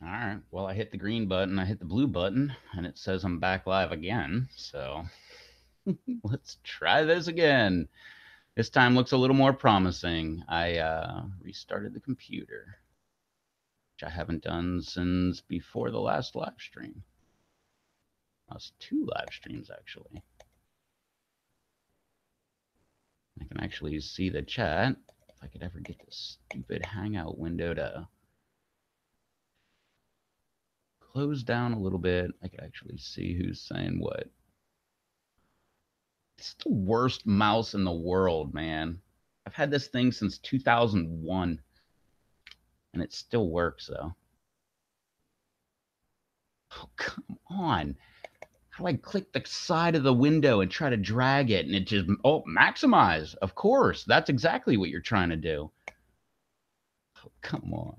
All right. Well, I hit the green button, I hit the blue button, and it says I'm back live again. So let's try this again. This time looks a little more promising. I restarted the computer, which I haven't done since before the last live stream. That's 2 live streams, actually. I can actually see the chat. If I could ever get this stupid Hangout window to close down a little bit, I could actually see who's saying what. It's the worst mouse in the world, man. I've had this thing since 2001, and it still works, though. Oh, come on. How do I click the side of the window and try to drag it, and it just, oh, maximize. Of course. That's exactly what you're trying to do. Oh, come on.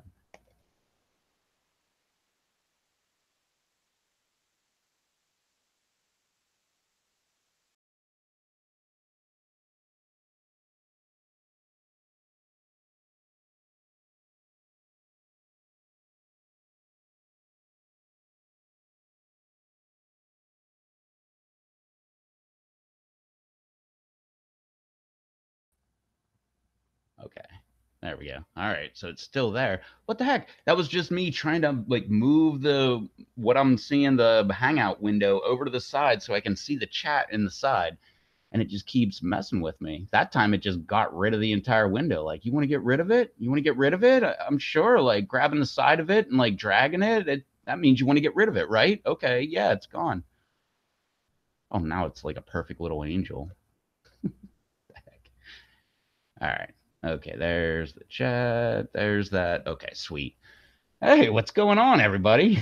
Okay. There we go. All right. So it's still there. What the heck? That was just me trying to like move what I'm seeing the Hangout window over to the side so I can see the chat in the side. And it just keeps messing with me. That time it just got rid of the entire window. Like, you want to get rid of it? You want to get rid of it? I'm sure, like, grabbing the side of it and like dragging it, that means you want to get rid of it, right? Okay, yeah, it's gone. Oh, now it's like a perfect little angel. The heck? All right. Okay, there's the chat. There's that. Okay, sweet. Hey, what's going on, everybody?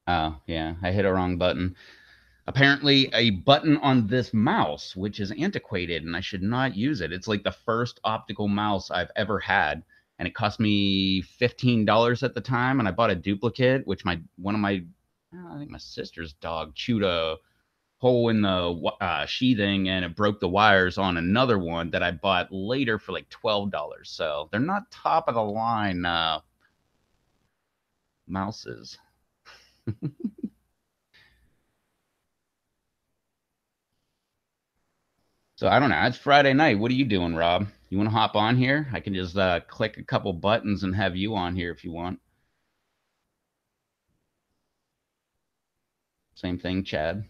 Oh, yeah, I hit a wrong button. Apparently, a button on this mouse, which is antiquated, and I should not use it. It's like the first optical mouse I've ever had, and it cost me $15 at the time. And I bought a duplicate, which I think my sister's dog chewed a hole in the sheathing, and it broke the wires on another one that I bought later for like $12. So they're not top of the line mouses. So I don't know. It's Friday night. What are you doing, Rob? You want to hop on here? I can just click a couple buttons and have you on here if you want. Same thing, Chad.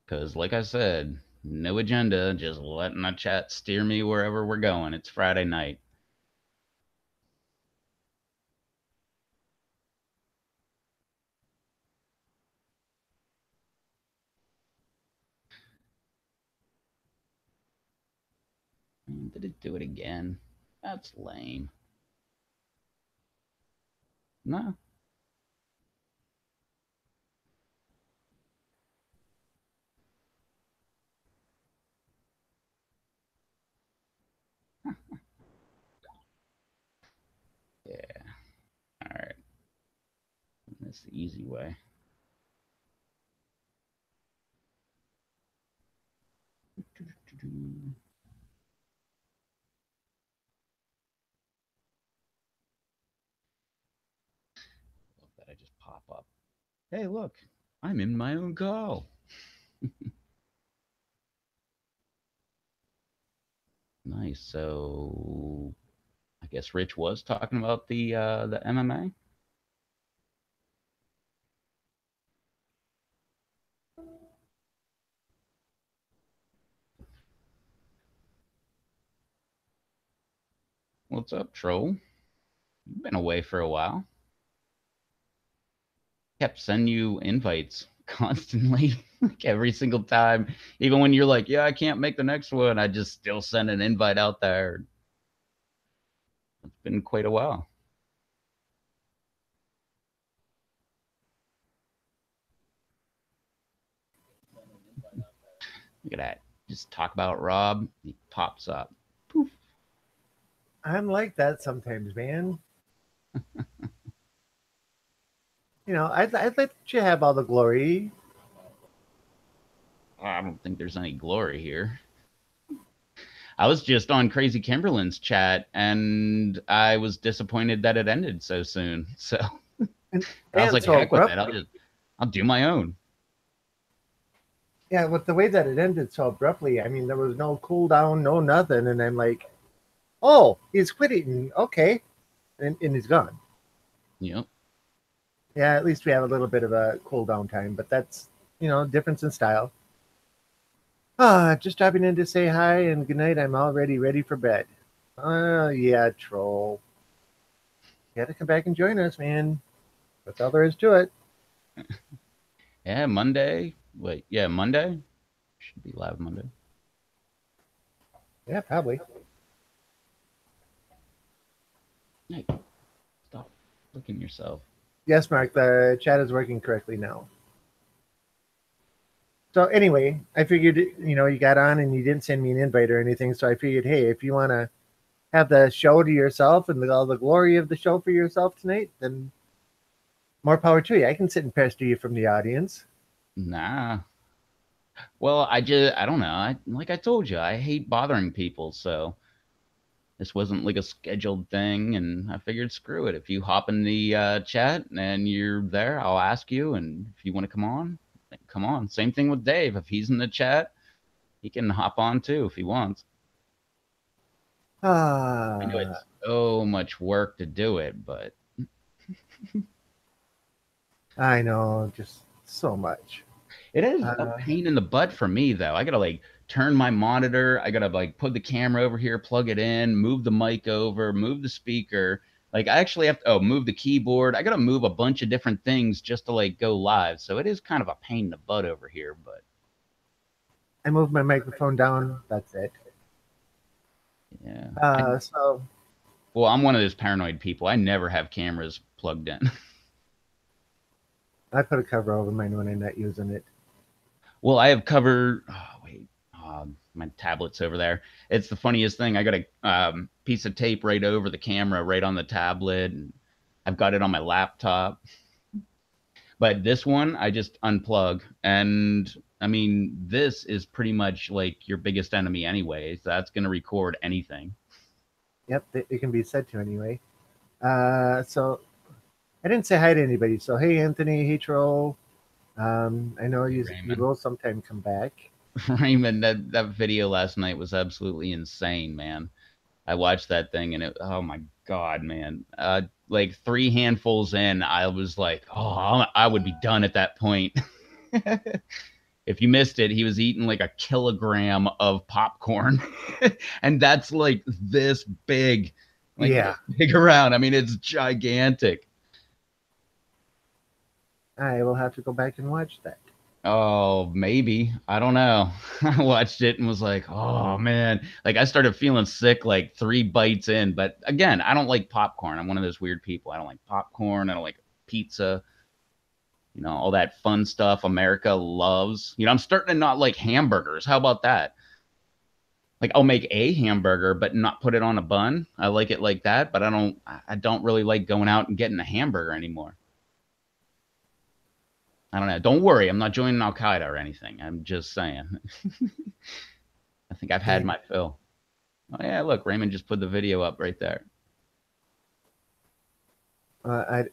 Because, like I said, no agenda, just letting the chat steer me wherever we're going. It's Friday night. Did it do it again? That's lame. No. Yeah. All right. That's the easy way. Love that I just pop up. Hey, look, I'm in my own call. Nice. So I guess Rich was talking about the MMA. What's up, troll? You've been away for a while. Kept sending you invites constantly, like every single time. Even when you're like, yeah, I can't make the next one, I just still send an invite out there. It's been quite a while. Look at that. Just talk about Rob, he pops up. Poof. I'm like that sometimes, man. I'd let you have all the glory. I don't think there's any glory here. I was just on Crazy Kimberlin's chat, and I was disappointed that it ended so soon. So And, I was and like, so heck with it. abruptly. I'll do my own. Yeah, with the way that it ended so abruptly, I mean, there was no cool down, no nothing. And I'm like, oh, he's quit eating. Okay. And he's gone. Yep. Yeah, at least we have a little bit of a cool down time, but that's, difference in style. Just dropping in to say hi and good night. I'm already ready for bed. Oh, yeah, troll. You got to come back and join us, man. That's all there is to it. Yeah, Monday. Wait, yeah, Monday. Should be live Monday. Yeah, probably. Hey, stop looking yourself. Yes, Mark, the chat is working correctly now. So anyway, I figured, you got on and you didn't send me an invite or anything. So I figured, hey, if you want to have the show to yourself and all the glory of the show for yourself tonight, then more power to you. I can sit and pester you from the audience. Nah. Well, I don't know. Like I told you, I hate bothering people, so this wasn't like a scheduled thing, and I figured screw it. If you hop in the chat and you're there, I'll ask you, and if you want to come on, then come on. Same thing with Dave. If he's in the chat, he can hop on too if he wants. I know Ah, it's so much work to do it, but I know, just so much. it is a Uh, pain in the butt for me though. I gotta like turn my monitor. I gotta like put the camera over here, plug it in, move the mic over, move the speaker. Like I actually have to move the keyboard. I gotta move a bunch of different things just to like go live. So it is kind of a pain in the butt over here, but I moved my microphone down. That's it. yeah. So Well, I'm one of those paranoid people. I never have cameras plugged in. I put a cover over mine when I'm not using it. Well, I have cover. Oh, wait, my tablet's over there. It's the funniest thing. I got a piece of tape right over the camera, right on the tablet, and I've got it on my laptop. But this one, I just unplug, and I mean, this is pretty much like your biggest enemy anyway. So that's gonna record anything. Yep, it can be said to anyway. So I didn't say hi to anybody. So hey, Anthony, hey, troll. I know Hey, you Raymond. will sometime come back. Raymond, that video last night was absolutely insane, man. I watched that thing and oh my God, man. Like three handfuls in, I was like, oh, I would be done at that point. If you missed it, he was eating like a kilogram of popcorn. And that's like this big, like Yeah, this big around. I mean, it's gigantic. I will have to go back and watch that. Oh, maybe. I don't know. I watched it and was like, oh man. Like I started feeling sick like 3 bites in. But again, I don't like popcorn. I'm one of those weird people. I don't like popcorn. I don't like pizza. All that fun stuff America loves. I'm starting to not like hamburgers. How about that? Like I'll make a hamburger, but not put it on a bun. I like it like that, but I don't really like going out and getting a hamburger anymore. I don't know. Don't worry, I'm not joining Al Qaeda or anything. I'm just saying. I think I've had Yeah, my fill. Oh yeah, look, Raymond just put the video up right there.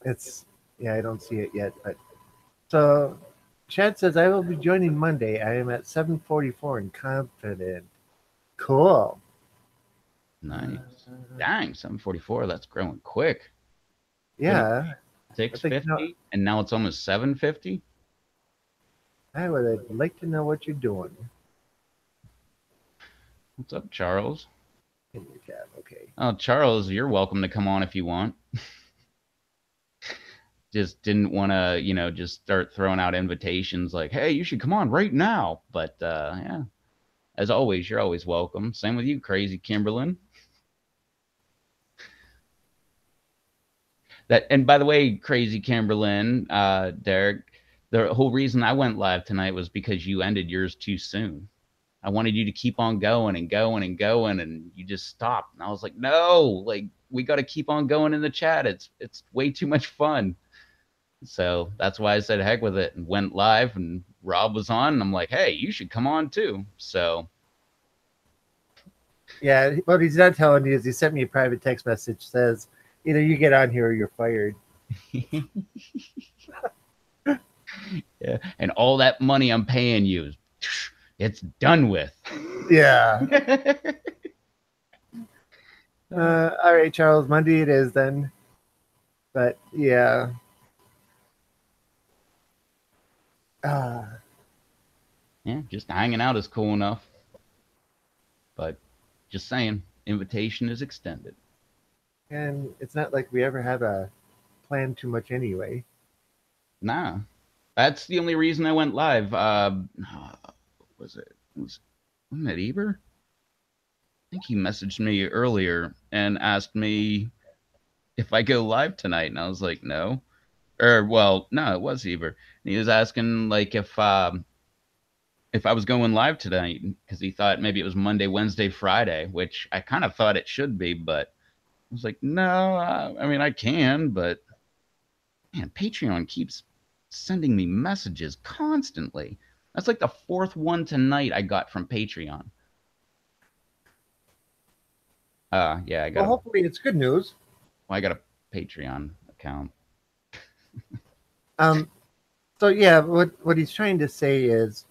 it's yeah, I don't see it yet. But so Chad says I will be joining Monday. I am at 7:44 and confident. Cool. Nice. Uh, Dang, 744. That's growing quick. What do you yeah, I think 650? And now it's almost 750? I would like to know what you're doing What's up, Charles? in your cab. Okay. Oh, Charles, you're welcome to come on if you want. Just didn't want to, just start throwing out invitations like, hey, you should come on right now. But yeah, as always, you're always welcome. Same with you, Crazy Kimberlin. And by the way, Crazy Kimberlin, Derek, the whole reason I went live tonight was because you ended yours too soon. I wanted you to keep on going and going and going, and you just stopped. And I was like, no, like we got to keep on going in the chat. It's way too much fun. So that's why I said heck with it and went live, and Rob was on, and I'm like, hey, you should come on too. So Yeah, what he's not telling you is he sent me a private text message says either you get on here or you're fired. yeah, and all that money I'm paying you, it's done with. Yeah. All right, Charles. Monday it is then. But yeah. Uh, Yeah, just hanging out is cool enough. But just saying, invitation is extended. and it's not like we ever had a plan too much anyway. Nah, that's the only reason I went live. Was it wasn't it Eber? I think he messaged me earlier and asked me if I go live tonight, and I was like, no. Or well, no, it was Eber. And he was asking like if I was going live tonight because he thought maybe it was Monday, Wednesday, Friday, which I kind of thought it should be, but I was like, no, I mean I can, but man, Patreon keeps sending me messages constantly. That's like the fourth one tonight I got from Patreon. Yeah, Well, hopefully it's good news. I got a Patreon account. Um, so yeah, what he's trying to say is,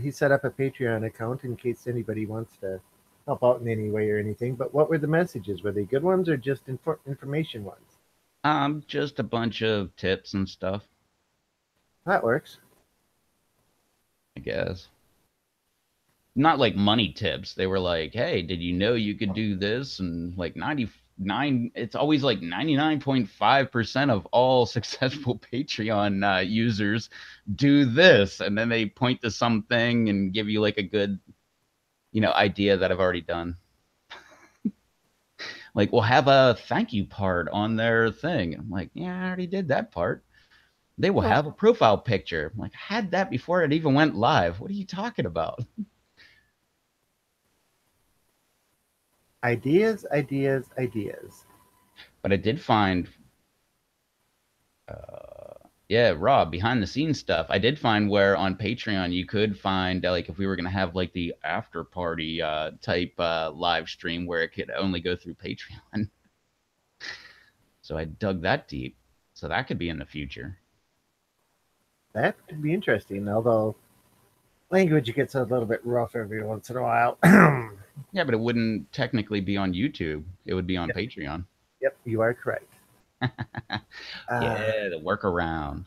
he set up a Patreon account in case anybody wants to help out in any way or anything. But what were the messages? Were they good ones or just information ones? Just a bunch of tips and stuff, That works. I guess. Not like money tips. They were like, "Hey, did you know you could do this?" And like 99, it's always like 99.5% of all successful Patreon users do this, and then they point to something and give you like a good, idea that I've already done. Like, we'll have a thank you part on their thing. I'm like, yeah, I already did that part. They will Well, have a profile picture. I'm like, I had that before it even went live. What are you talking about? ideas, ideas, ideas. But I did find, yeah, Rob, behind the scenes stuff. I did find where on Patreon you could find like if we were gonna have like the after party type live stream where it could only go through Patreon. So I dug that deep. So that could be in the future. That could be interesting. Although language gets a little bit rough every once in a while. Yeah, but it wouldn't technically be on YouTube. It would be on Yep, Patreon. yep, you are correct. Uh, Yeah, the workaround.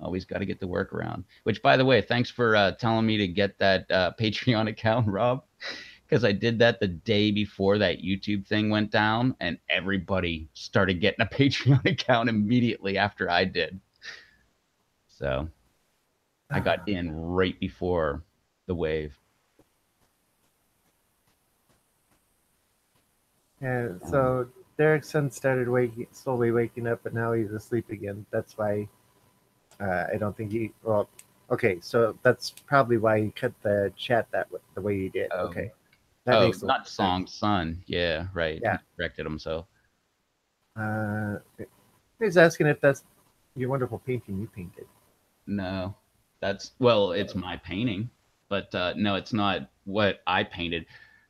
Always got to get the workaround. Which, by the way, thanks for telling me to get that Patreon account, Rob, because I did that the day before that YouTube thing went down, and everybody started getting a Patreon account immediately after I did. So I got in right before the wave. yeah, so Derek's son started slowly waking up, but now he's asleep again. That's why I don't think he. Well, okay, so that's probably why he cut the chat the way he did. Oh, Okay, that oh, makes a lot not of sense. song, son. Yeah, right. Yeah. He corrected himself. Uh, he's asking if that's your wonderful painting you painted. No, well, it's my painting, but no, it's not what I painted.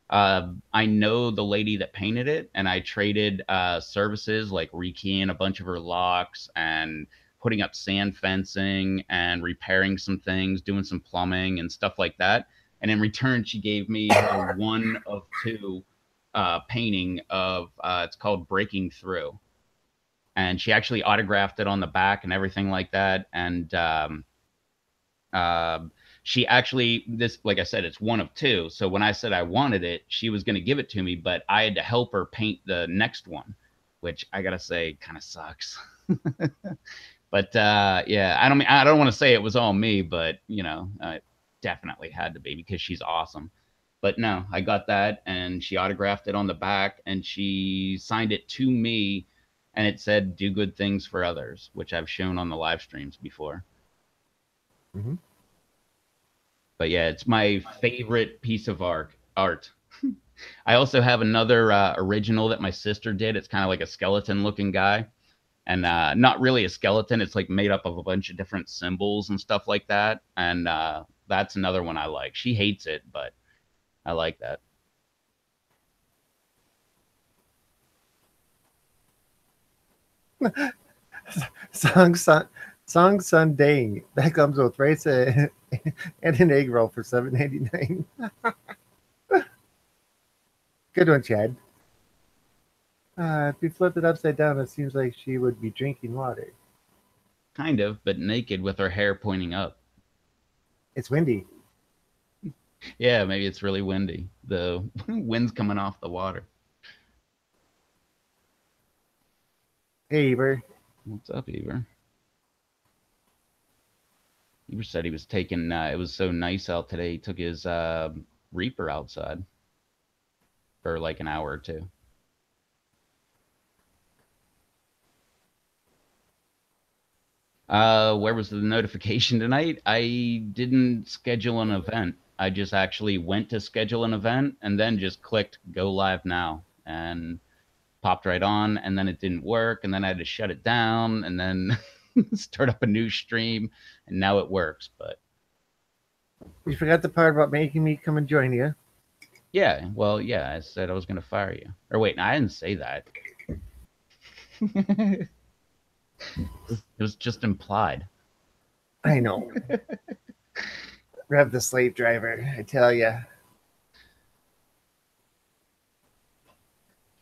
I know the lady that painted it, and I traded services like rekeying a bunch of her locks and putting up sand fencing and repairing some things, doing some plumbing and stuff like that. And in return, she gave me her one of two painting of it's called Breaking Through, and she actually autographed it on the back and everything like that. And um, she actually, this, like I said, it's one of two. So when I said I wanted it, she was going to give it to me, but I had to help her paint the next one, which I gotta say kind of sucks. But yeah, I don't want to say it was all me, but it definitely had to be because she's awesome. But no, I got that, and she autographed it on the back, and she signed it to me, and it said "Do good things for others," which I've shown on the live streams before. Hmm. But yeah, it's my favorite piece of art. I also have another original that my sister did. It's kind of like a skeleton looking guy, and not really a skeleton. It's like made up of a bunch of different symbols and stuff like that. And that's another one I like. She hates it, but I like that. Song Sun Song Sundaying. That comes with rice and an egg roll for $7.99. Good one, Chad. If you flip it upside down, it seems like she would be drinking water. Kind of, but naked with her hair pointing up. It's windy. Yeah, maybe it's really windy. The wind's coming off the water. Hey, Eber. What's up, Eber? Eber said he was taking. It was so nice out today. He took his Reaper outside for like an hour or two. Where was the notification tonight? I didn't schedule an event. I just actually went to schedule an event and then just clicked go live now and popped right on, and then it didn't work, and then I had to shut it down and then start up a new stream, and now it works. But You forgot the part about making me come and join you. yeah, well, yeah, I said I was gonna fire you. Or wait, no, I didn't say that. It was just implied. I know. Rev the slave driver, I tell you.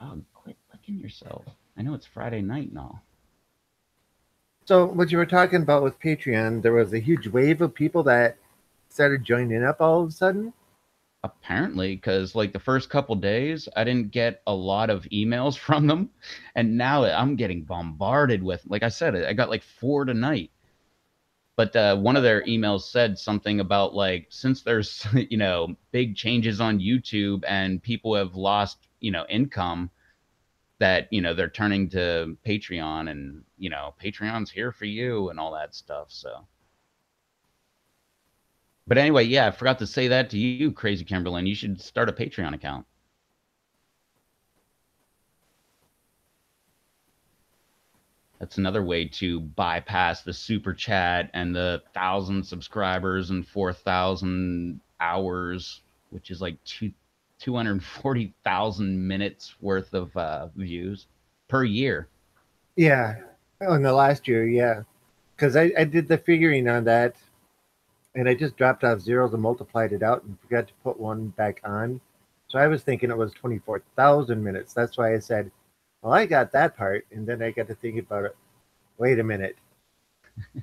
Oh, quit licking yourself. I know it's Friday night and all. So, what you were talking about with Patreon, there was a huge wave of people that started joining up all of a sudden. Apparently, because like the first couple days, I didn't get a lot of emails from them, and now I'm getting bombarded with. Like I said, I got like 4 tonight. But one of their emails said something about like since there's big changes on YouTube and people have lost income, that they're turning to Patreon, and Patreon's here for you and all that stuff. So. But anyway, yeah, I forgot to say that to you, Crazy Kimberlyn. You should start a Patreon account. That's another way to bypass the super chat and the 1,000 subscribers and 4,000 hours, which is like 240,000 minutes worth of views per year. Yeah. Oh, in the last year, yeah. Because I did the figuring on that, and I just dropped off zeros and multiplied it out and forgot to put one back on. So I was thinking it was 24,000 minutes. That's why I said, well, I got that part. And then I got to thinking about it. Wait a minute.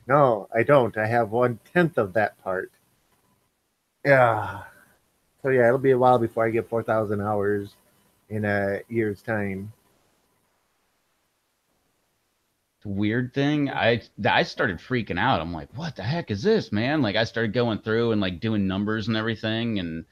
No, I don't. I have 1/10 of that part. Yeah. So yeah, it'll be a while before I get 4,000 hours in a year's time. Weird thing, I started freaking out. I'm like, what the heck is this, man? Like I started going through and like doing numbers and everything, and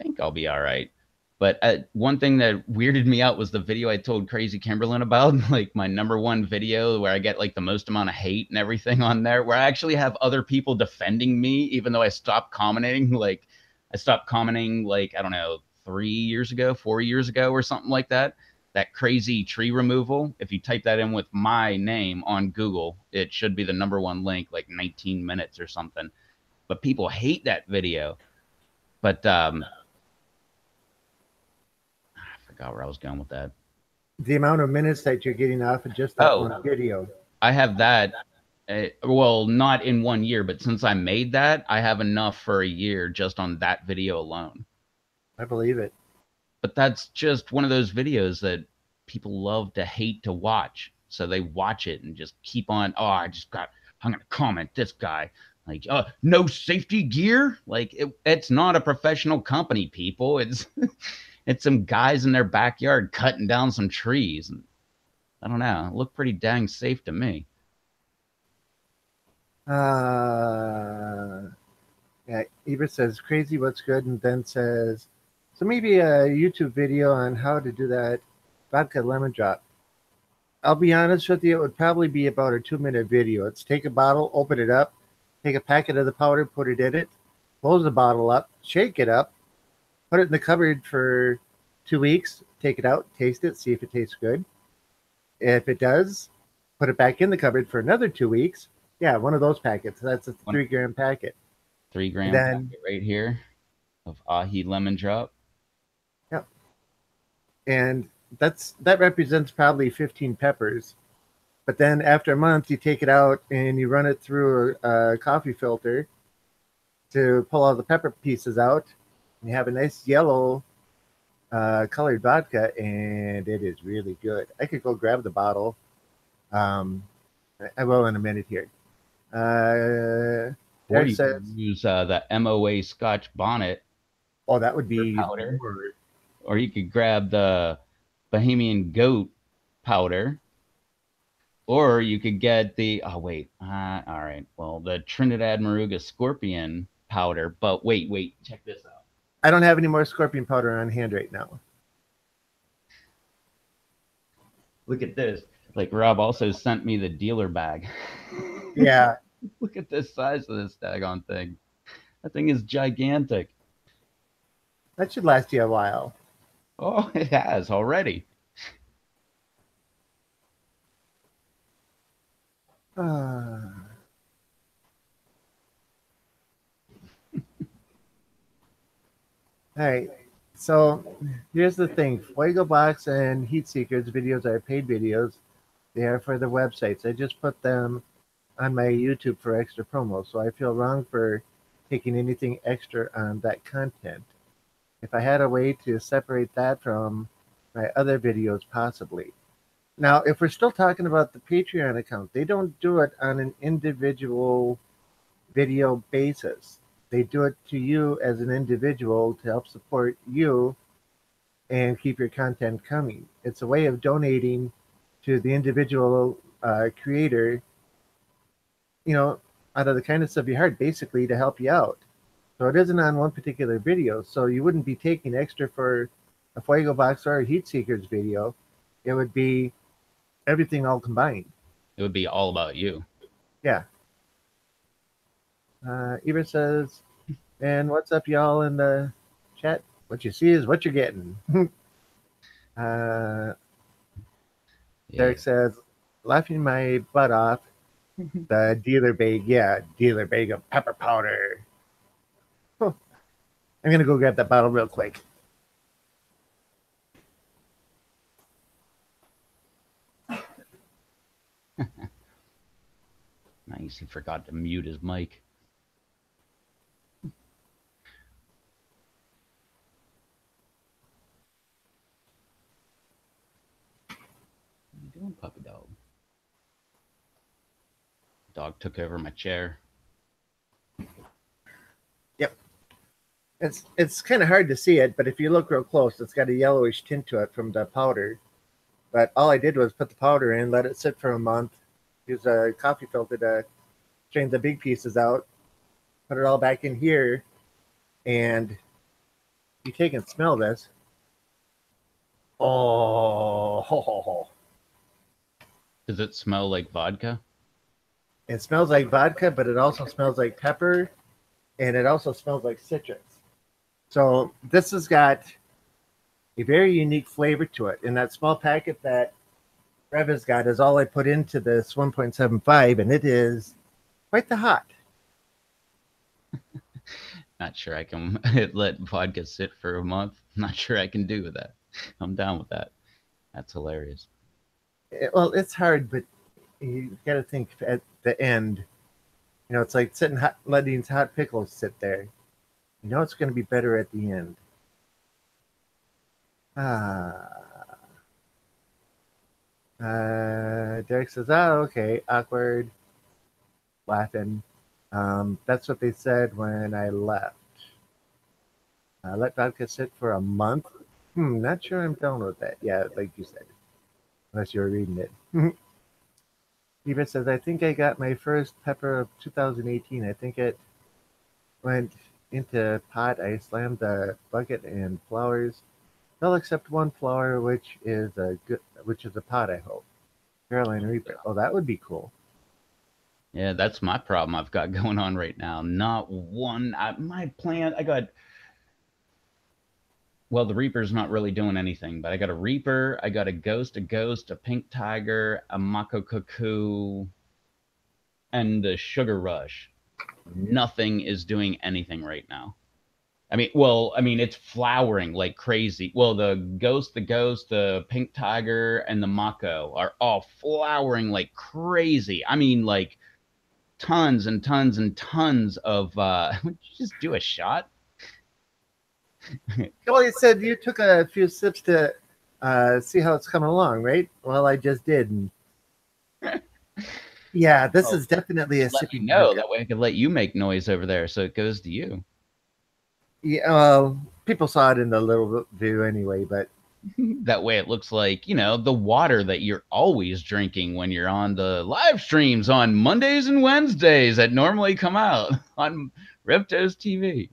I think I'll be all right. But one thing that weirded me out was the video I told Crazy Kimberlyn about, like my #1 video where I get like the most amount of hate and everything on there, where I actually have other people defending me, even though I stopped commenting. Like I stopped commenting like, I don't know, 3 years ago, 4 years ago or something like that. That crazy tree removal. If you type that in with my name on Google, it should be the #1 link, like 19 minutes or something. But people hate that video. But I forgot where I was going with that. The amount of minutes that you're getting off of just that one video. I have that. Well, not in 1 year, but since I made that, I have enough for a year just on that video alone. I believe it. But that's just one of those videos that people love to hate to watch. So they watch it and just keep on, oh, I'm going to comment this guy. Like, no safety gear? Like, it's not a professional company, people. It's it's some guys in their backyard cutting down some trees. And I don't know. It looked pretty dang safe to me. Yeah, Eva says, crazy, what's good? And then says, so maybe a YouTube video on how to do that vodka lemon drop. I'll be honest with you, it would probably be about a 2-minute video. It's take a bottle, open it up, take a packet of the powder, put it in it, close the bottle up, shake it up, put it in the cupboard for 2 weeks, take it out, taste it, see if it tastes good. If it does, put it back in the cupboard for another 2 weeks. Yeah, one of those packets. That's a One 3 gram packet. 3 gram Then, packet right here of ahi lemon drop. yep. And that represents probably 15 peppers. But then after a month, you take it out and you run it through a coffee filter to pull all the pepper pieces out. You have a nice yellow colored vodka, and it is really good. I could go grab the bottle. Um, I will in a minute here. Or Derek you says, can use the MOA Scotch bonnet "Oh, that would be powder. more." Or you could grab the Bohemian Goat powder. Or you could get the, oh, wait. All right. Well, the Trinidad Moruga Scorpion powder. But wait. Check this out. I don't have any more scorpion powder on hand right now. Look at this. Like Rob also sent me the dealer bag. Yeah, Look at the size of this daggone thing. That thing is gigantic. that should last you a while. Oh, it has already. All right. So here's the thing: Fuego Box and Heat Seekers videos are paid videos. They are for the websites. I just put them on my YouTube for extra promo, so I feel wrong for taking anything extra on that content. If I had a way to separate that from my other videos, possibly. Now, if we're still talking about the Patreon account, they don't do it on an individual video basis. They do it to you as an individual to help support you and keep your content coming. It's a way of donating to the individual creator, you know, out of the kindness of your heart, basically to help you out. So it isn't on one particular video. So you wouldn't be taking extra for a Fuego Box or a Heat Seekers video. It would be everything all combined. It would be all about you. Yeah. Eber says, and what's up, y'all, in the chat? What you see is what you're getting. Yeah. Derek says, laughing my butt off. The dealer bag, yeah, dealer bag of pepper powder. Huh. I'm gonna go grab that bottle real quick. Nice. He forgot to mute his mic. What are you doing, puppy dog? Dog took over my chair. Yep. It's kind of hard to see it, but if you look real close, it's got a yellowish tint to it from the powder. But all I did was put the powder in, let it sit for a month, use a coffee filter to strain the big pieces out, put it all back in here, and you take and smell this. Oh, ho, ho, ho. Does it smell like vodka? It smells like vodka, but it also smells like pepper, and it also smells like citrus. So this has got a very unique flavor to it. And that small packet that Rev has got is all I put into this 1.75, and it is quite the hot. Not sure I can let vodka sit for a month. Not sure I can do with that. I'm down with that. That's hilarious. Well, it's hard, but you got to think at the end. You know, it's like letting hot pickles sit there. You know, it's going to be better at the end. Derek says, "Oh, okay, awkward." Laughing. That's what they said when I left. Let vodka sit for a month. Not sure I'm down with that. Yeah, like you said, unless you were reading it. Eva says, I think I got my first pepper of 2018. I think it went into pot. I slammed the bucket and flowers. They'll accept one flower, which is a pot, I hope. Carolina Reaper. Oh, that would be cool. Yeah, that's my problem I've got going on right now. Not one. My plant, I got Well, the Reaper's not really doing anything, but I got a Reaper, I got a Ghost, a Pink Tiger, a Mako Cuckoo, and a Sugar Rush. Nothing is doing anything right now. I mean, it's flowering like crazy. Well, the Ghost, the Pink Tiger, and the Mako are all flowering like crazy. I mean, like tons and tons and tons of. Would you just do a shot? Well, you said you took a few sips to see how it's coming along, right? Well, I just did. And yeah, this Oh, is definitely a let me sippy know. market. That way I could let you make noise over there, so it goes to you. Yeah, well, people saw it in the little view anyway, but That way it looks like, the water that you're always drinking when you're on the live streams on Mondays and Wednesdays that normally come out on Reptos TV.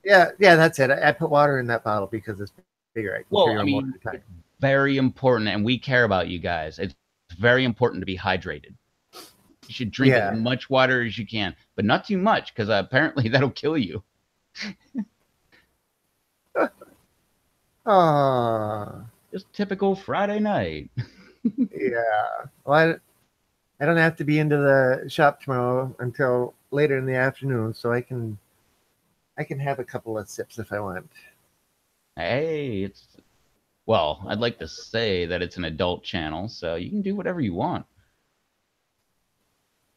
yeah, that's it. I put water in that bottle because it's bigger. I can Well, carry I on more mean, at a time. it's very important, and we care about you guys. It's very important to be hydrated. You should drink as Yeah. much water as you can, but not too much because apparently that'll kill you. Oh, Just typical Friday night. yeah. Well, I don't have to be into the shop tomorrow until later in the afternoon, so I can have a couple of sips if I want. Hey, well, I'd like to say that it's an adult channel, so you can do whatever you want.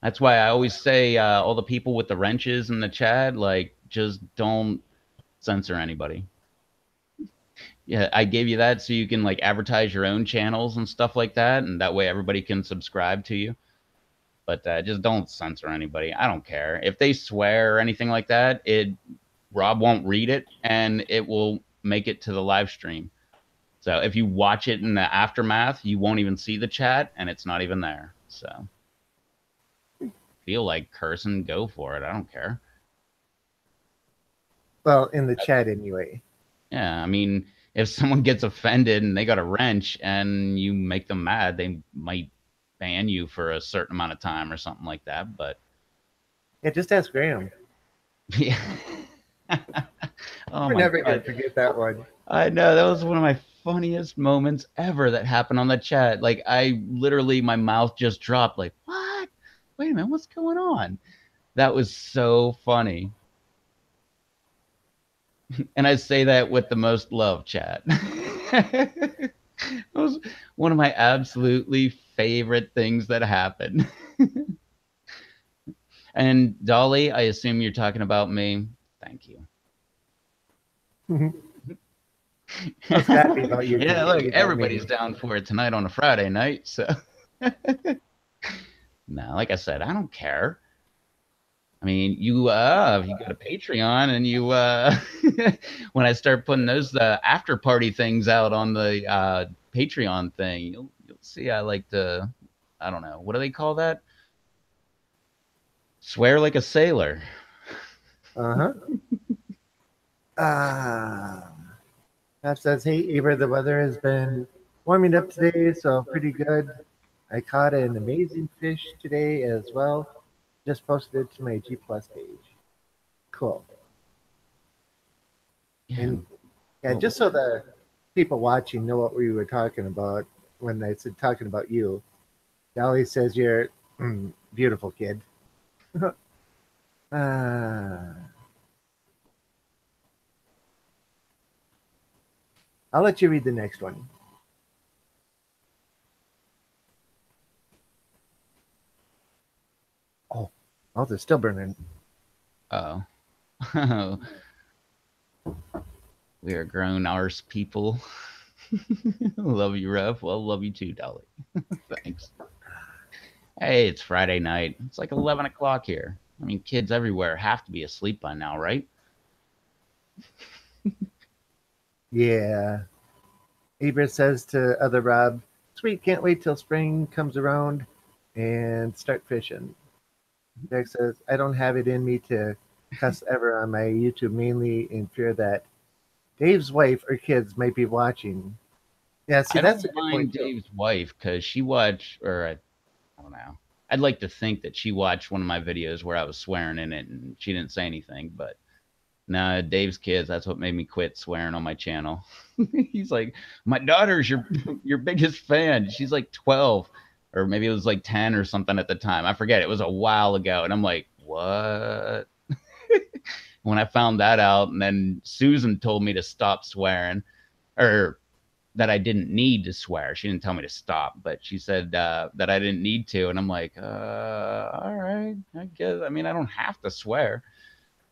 That's why I always say all the people with the wrenches in the chat, like, just don't censor anybody. Yeah, I gave you that so you can like advertise your own channels and stuff like that, and that way everybody can subscribe to you. But just don't censor anybody. I don't care if they swear or anything like that. Rob won't read it, and it will make it to the live stream. So if you watch it in the aftermath, you won't even see the chat, and it's not even there. So feel like cursing, go for it. I don't care. Well, in the chat anyway. Yeah, I mean, if someone gets offended and they got a wrench and you make them mad, they might ban you for a certain amount of time or something like that. But Yeah, just ask Graham. yeah. Oh We're my never gonna God. forget that one. I know that was one of my funniest moments ever that happened on the chat. Like I literally my mouth just dropped like, "What? Wait a minute, what's going on?" That was so funny. And I say that with the most love, chat. It was one of my absolutely favorite things that happened. And Dolly, I assume you're talking about me. Thank you. Well, it's got to be about you because Yeah, you look, gave me that everybody's name. down for it tonight on a Friday night. So, no, like I said, I don't care. I mean, if you got a Patreon and when I start putting those after party things out on the Patreon thing, you'll see I like to, I don't know, what do they call that? Swear like a sailor. Uh huh. Ah. That says, hey, Eva, the weather has been warming up today, so pretty good. I caught an amazing fish today as well. Just posted it to my G Plus page. Cool. Yeah. And yeah, Well, just so the people watching know what we were talking about when I said talking about you, Dolly says you're beautiful kid. Ah, I'll let you read the next one. Oh, oh, they're still burning. oh. We are grown arse people. Love you, Rev. Well, love you too, Dolly. Thanks. Hey, it's Friday night. It's like 11 o'clock here. I mean, kids everywhere have to be asleep by now, right? Yeah. Abra says to other Rob, sweet, can't wait till spring comes around and start fishing. Derek says, I don't have it in me to cuss ever on my YouTube, mainly in fear that Dave's wife or kids might be watching. Yeah, see, I that's don't a good mind point, too. Dave's wife because she watched, or I don't know. I'd like to think that she watched one of my videos where I was swearing in it and she didn't say anything, but Nah, Dave's kids. That's what made me quit swearing on my channel. He's like, my daughter's your biggest fan. She's like 12, or maybe it was like 10 or something at the time. I forget. It was a while ago, and I'm like, what? When I found that out, and then Susan told me to stop swearing, or that I didn't need to swear. She didn't tell me to stop, but she said that I didn't need to, and I'm like, all right, I guess. I mean, I don't have to swear.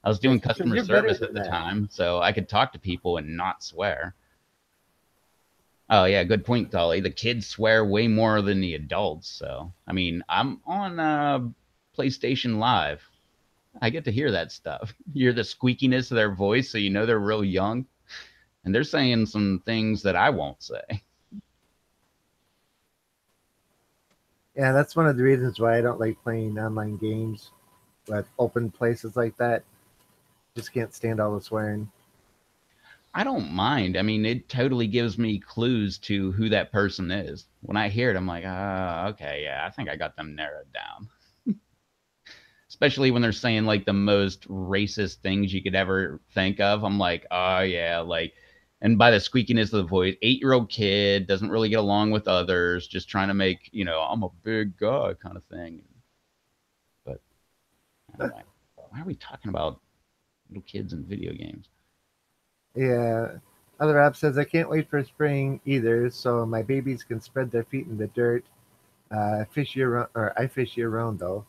I was doing That's because customer you're better service at than the that. time, so I could talk to people and not swear. Oh yeah, good point, Dolly. The kids swear way more than the adults. So I mean, I'm on PlayStation Live. I get to hear that stuff. You hear the squeakiness of their voice, so you know they're real young, and they're saying some things that I won't say. Yeah, that's one of the reasons why I don't like playing online games with open places like that. Just can't stand all the swearing. I don't mind. I mean, it totally gives me clues to who that person is. When I hear it, I'm like, okay, yeah, I think I got them narrowed down. Especially when they're saying like the most racist things you could ever think of. I'm like, oh yeah, like, and by the squeakiness of the voice, 8-year-old kid doesn't really get along with others, just trying to make, I'm a big guy kind of thing. But anyway, why are we talking about little kids and video games? Yeah. Other app says I can't wait for spring either, so my babies can spread their feet in the dirt. Fish year round, or I fish year round though.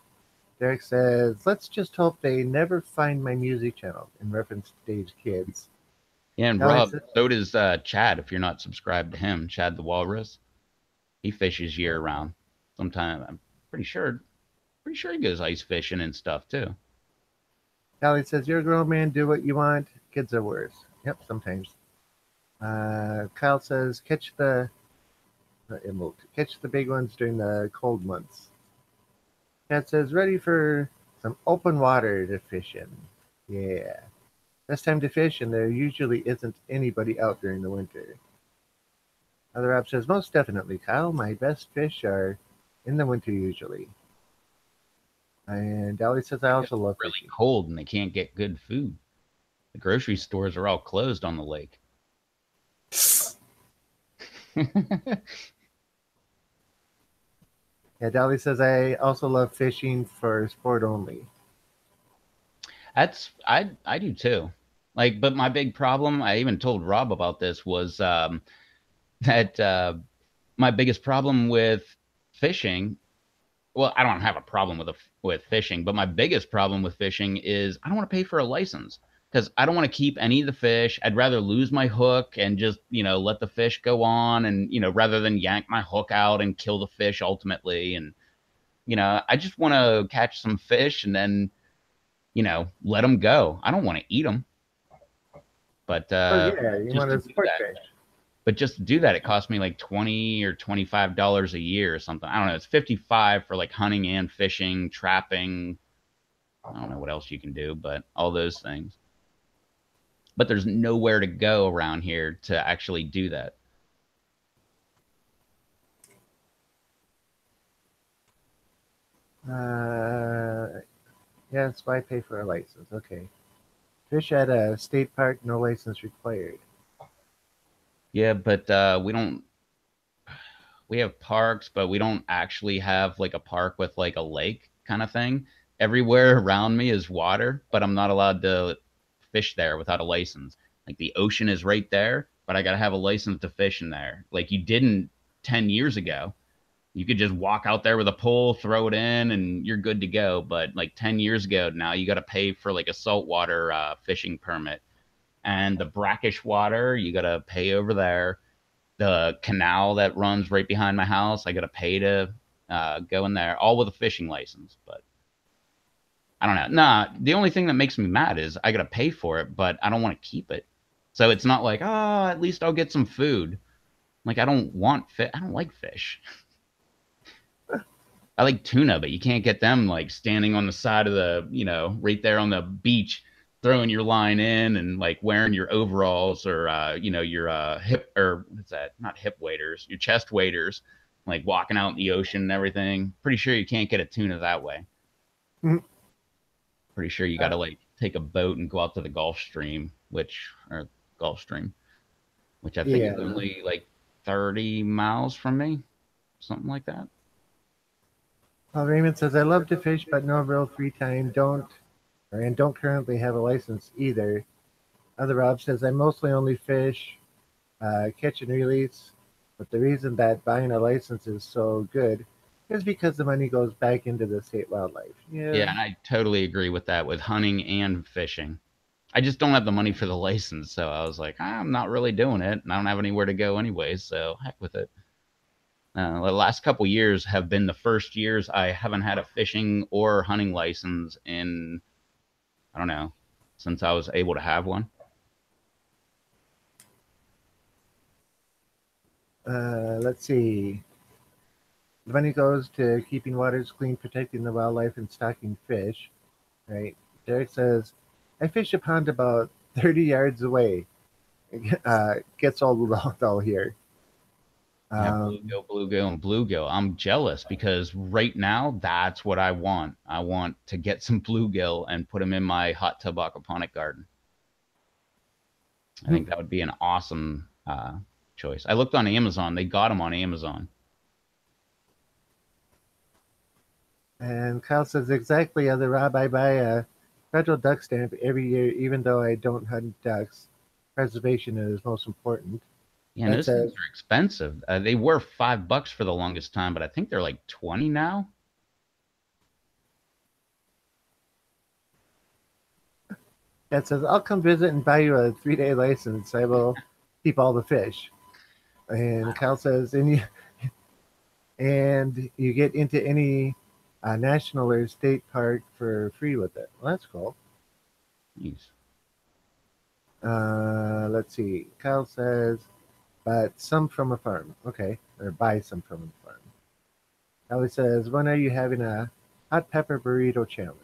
Derek says, let's just hope they never find my music channel in reference to Dave's kids. Yeah, and Ellie Rob, says, so does Chad. If you're not subscribed to him, Chad the Walrus, he fishes year round. Sometime I'm pretty sure he goes ice fishing and stuff too. Ellie says, you're a grown man, do what you want. Kids are worse. Yep, sometimes. Kyle says, catch the big ones during the cold months. Cat says, ready for some open water to fish in. Yeah. Best time to fish, and there usually isn't anybody out during the winter. Other app says, most definitely, Kyle. My best fish are in the winter usually. And Dolly says, I It also gets love really fishing. cold and they can't get good food. The grocery stores are all closed on the lake. Yeah, Dolly says, I also love fishing for sport only. I do too. Like, but my big problem, I even told Rob about this, was that my biggest problem with fishing. Well, I don't have a problem with fishing, but my biggest problem with fishing is I don't want to pay for a license because I don't want to keep any of the fish. I'd rather lose my hook and just, let the fish go on and, rather than yank my hook out and kill the fish ultimately. And, I just want to catch some fish and then, let them go. I don't want to eat them, but Oh, yeah, you just want to to do sport that, fish. but just to do that, it costs me like 20 or $25 a year or something. I don't know. It's 55 for like hunting and fishing, trapping. I don't know what else you can do, but all those things. But there's nowhere to go around here to actually do that. Yes, why pay for a license? Okay. Fish at a state park, no license required. Yeah, but we don't. We have parks, but we don't actually have like a park with like a lake kind of thing. Everywhere around me is water, but I'm not allowed to fish there without a license. Like the ocean is right there, but I got to have a license to fish in there. Like you didn't 10 years ago. You could just walk out there with a pole, throw it in, and you're good to go. But like 10 years ago now, you got to pay for like a saltwater fishing permit. And the brackish water, you got to pay over there. The canal that runs right behind my house, I got to pay to go in there, all with a fishing license. But I don't know. Nah, the only thing that makes me mad is I got to pay for it, but I don't want to keep it. So it's not like, at least I'll get some food. Like I don't want fish. I don't like fish. I like tuna, but you can't get them like standing on the side of the, right there on the beach, throwing your line in and like wearing your overalls or, your hip or what's that? Not hip waders, your chest waders, like walking out in the ocean and everything. Pretty sure you can't get a tuna that way. Mhm. Pretty sure you got Uh, to like take a boat and go out to the Gulf Stream, which I think is Yeah. only like 30 miles from me, something like that. Well, Raymond says, I love to fish, but no real free time. Don't currently have a license either. Other Rob says, I mostly only fish, catch and release. But the reason that buying a license is so good is because the money goes back into the state wildlife. Yeah. Yeah, and I totally agree with that with hunting and fishing. I just don't have the money for the license, so I was like, I'm not really doing it, and I don't have anywhere to go anyway, so heck with it. The last couple years have been the first years I haven't had a fishing or hunting license in, I don't know, since I was able to have one. Let's see. The money goes to keeping waters clean, protecting the wildlife, and stocking fish. Right. Derek says, I fish a pond about 30 yards away. Gets all the though here. Yeah, Um, bluegill, and bluegill. I'm jealous because right now that's what I want. I want to get some bluegill and put them in my hot tub aquaponic garden. I think that would be an awesome choice. I looked on Amazon. They got them on Amazon. and Kyle says, exactly, other Rob, I buy a federal duck stamp every year, even though I don't hunt ducks. Preservation is most important. Yeah, and That those things says, are expensive. They were $5 for the longest time, but I think they're like 20 now. I'll come visit and buy you a 3-day license. I will keep all the fish. And Kyle says, and you get into any national or state park for free with it. Well, that's cool. Jeez. Let's see. Kyle says, but some from a farm. Okay, or buy some from a farm. Ellie says, when are you having a hot pepper burrito challenge?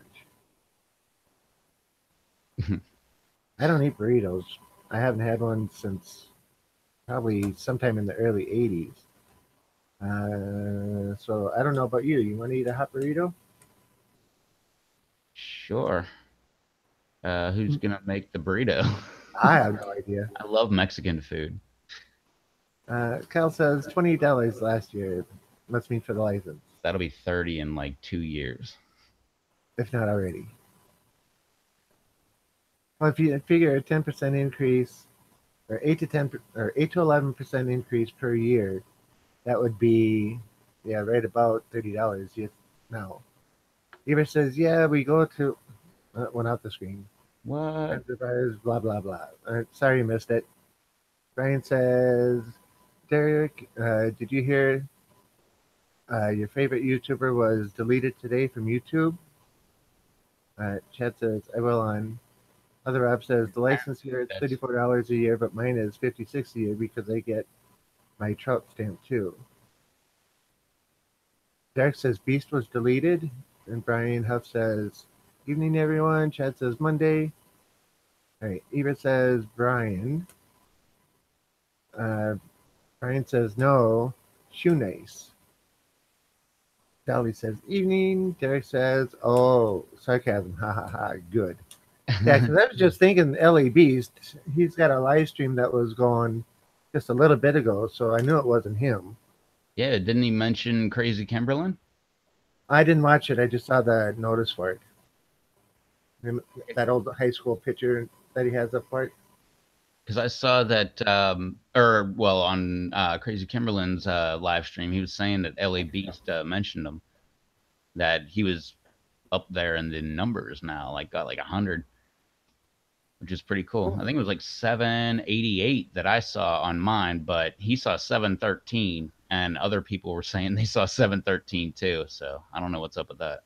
I don't eat burritos. I haven't had one since probably sometime in the early 80s. So I don't know about you. You want to eat a hot burrito? Sure. Who's gonna make the burrito? I have no idea. I love Mexican food. Kyle says $20 last year. Must mean for the license, That'll be 30 in like 2 years. if not already. Well, if you figure a 10% increase, or 8 to 11% increase per year, that would be, yeah, right about $30. Yes, now. Eva says, yeah, we go to, went out the screen. What? Friends of ours, blah, blah, blah. Sorry you missed it. Brian says, Derek, did you hear your favorite YouTuber was deleted today from YouTube? Chad says, I will on. Other app says, the license here is That's $34 a year, but mine is $56 a year because I get my trout stamp too. Derek says, Beast was deleted. And Brian Huff says, evening, everyone. Chad says, Monday. All right. Eva says, Brian. Uh, Brian says, no. Shoe nice. Dolly says, evening. Derek says, oh, sarcasm. Ha ha ha. Good. Yeah, because I was just thinking LA Beast, he's got a live stream that was going just a little bit ago, so I knew it wasn't him. yeah. Didn't he mention Crazy Kimberlin? I didn't watch it, I just saw the notice for it. That old high school picture that he has up for it. Because I saw that, or well, on Crazy Kimberlin's live stream, he was saying that LA Beast mentioned him, that he was up there in the numbers now, like got like 100, which is pretty cool. I think it was like 788 that I saw on mine, but he saw 713, and other people were saying they saw 713 too. So I don't know what's up with that.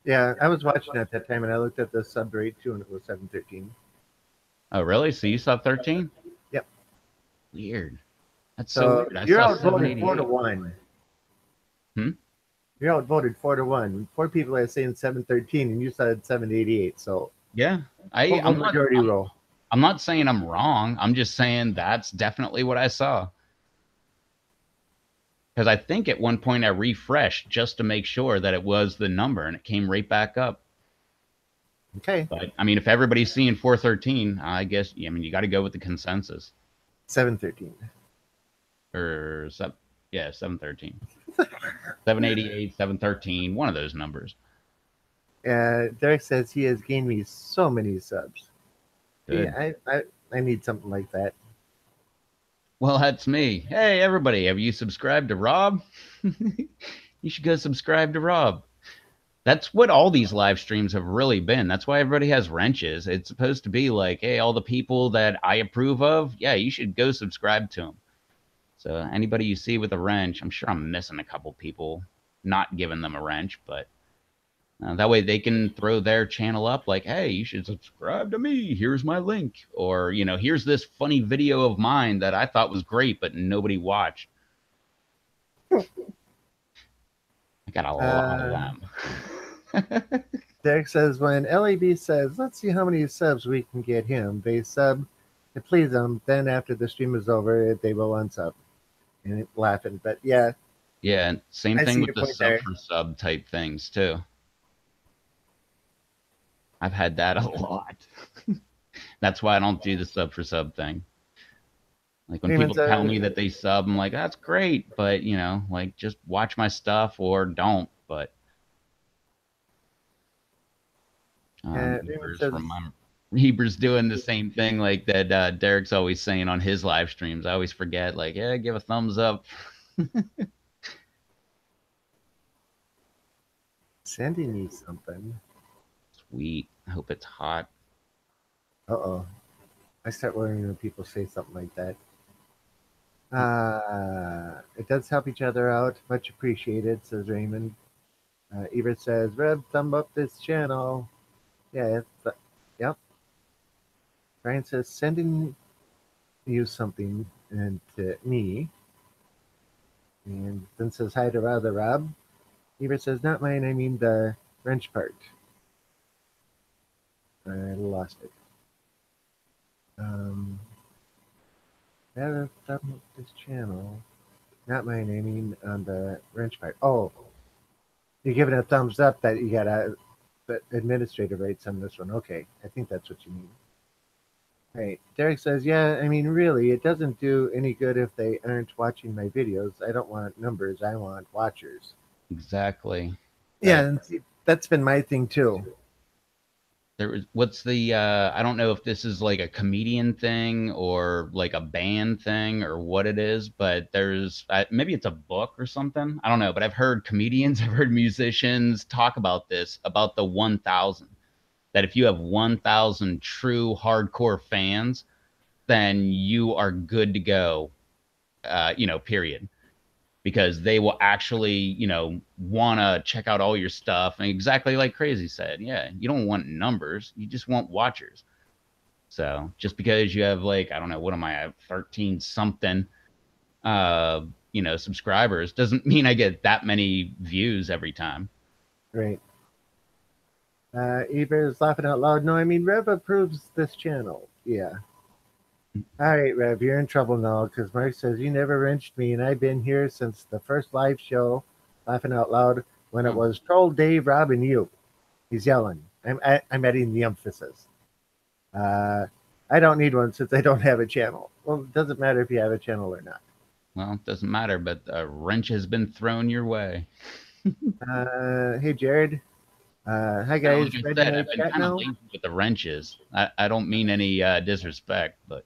Yeah, I was watching at that time and I looked at the sub rate too and it was 713. Oh, really? So you saw 13? Yep. Weird. That's so So weird. I you're saw outvoted 4 to 788. 1. Hmm? You're outvoted 4 to 1. 4 people are saying 713 and you said 788. So Yeah. I what I'm was not majority rule? I'm not saying I'm wrong. I'm just saying that's definitely what I saw. Because I think at one point I refreshed just to make sure that it was the number and it came right back up. Okay, But I mean, if everybody's seeing 413, I guess I mean you got to go with the consensus 713. or yeah, 713, 788, 713, one of those numbers. Derek says he has gained me so many subs. See, Good. I need something like that. Well, that's me. Hey, everybody, have you subscribed to Rob? You should go subscribe to Rob. That's what all these live streams have really been. That's why everybody has wrenches. It's supposed to be like, hey, all the people that I approve of, yeah, you should go subscribe to them. So anybody you see with a wrench, I'm sure I'm missing a couple people, not giving them a wrench, but that way they can throw their channel up like, hey, you should subscribe to me. Here's my link. Or, here's this funny video of mine that I thought was great, but nobody watched. I got a lot of Uh, them. Derek says when LAB says, let's see how many subs we can get him, they sub to please them. Then after the stream is over, they will unsub. And laughing. But yeah, Yeah, same I thing see with your the point sub there. for sub type things too. I've had that a lot. That's why I don't do the sub for sub thing. Like when Freeman people tell says, me that they sub, I'm like, that's great, but like just watch my stuff or don't. But Freeman Hebrews says, from my Hebrews doing the same thing like that Derek's always saying on his live streams. I always forget, like, yeah, give a thumbs up. sending you something. Sweet. I hope it's hot. Uh-oh. I start worrying when people say something like that. It does help each other out. Much appreciated, says Raymond. Ebert says, Rev, thumb up this channel. Yeah, yep. Brian says, sending you something and to me. And then says, hi to rather Rob. Ebert says, not mine, I mean the wrench part. I lost it. Rather thumb up this channel. Not mine, I mean on the wrench part. Oh, you're giving a thumbs up that you got the administrator rates on this one. Okay, I think that's what you mean. Right. Derek says, yeah, I mean, really, it doesn't do any good if they aren't watching my videos. I don't want numbers, I want watchers. Exactly. Yeah, That and see, that's been my thing too. there was what's the I don't know if this is like a comedian thing or like a band thing or what it is, but there's maybe it's a book or something. I don't know, but I've heard comedians, I've heard musicians talk about this, about the 1,000. That if you have 1,000 true hardcore fans, then you are good to go. Period, because they will actually, want to check out all your stuff. And exactly like Crazy said, yeah, you don't want numbers, you just want watchers. So just because you have like, I don't know, what am I at, 13 something, subscribers doesn't mean I get that many views every time. Right. Eber is laughing out loud. No, I mean, Rev approves this channel. Yeah. All right, Rev, you're in trouble now because Mark says you never wrenched me, and I've been here since the first live show, laughing out loud, when it Oh, was Troll Dave, Rob, and you. He's yelling. I'm adding the emphasis. Uh, I don't need one since I don't have a channel. Well, it doesn't matter if you have a channel or not. well, it doesn't matter, but a wrench has been thrown your way. Hey, Jared. Hi, Yeah, like guys. I Friday said, I've night been chat kind of now? lazy with the wrenches. I don't mean any disrespect, but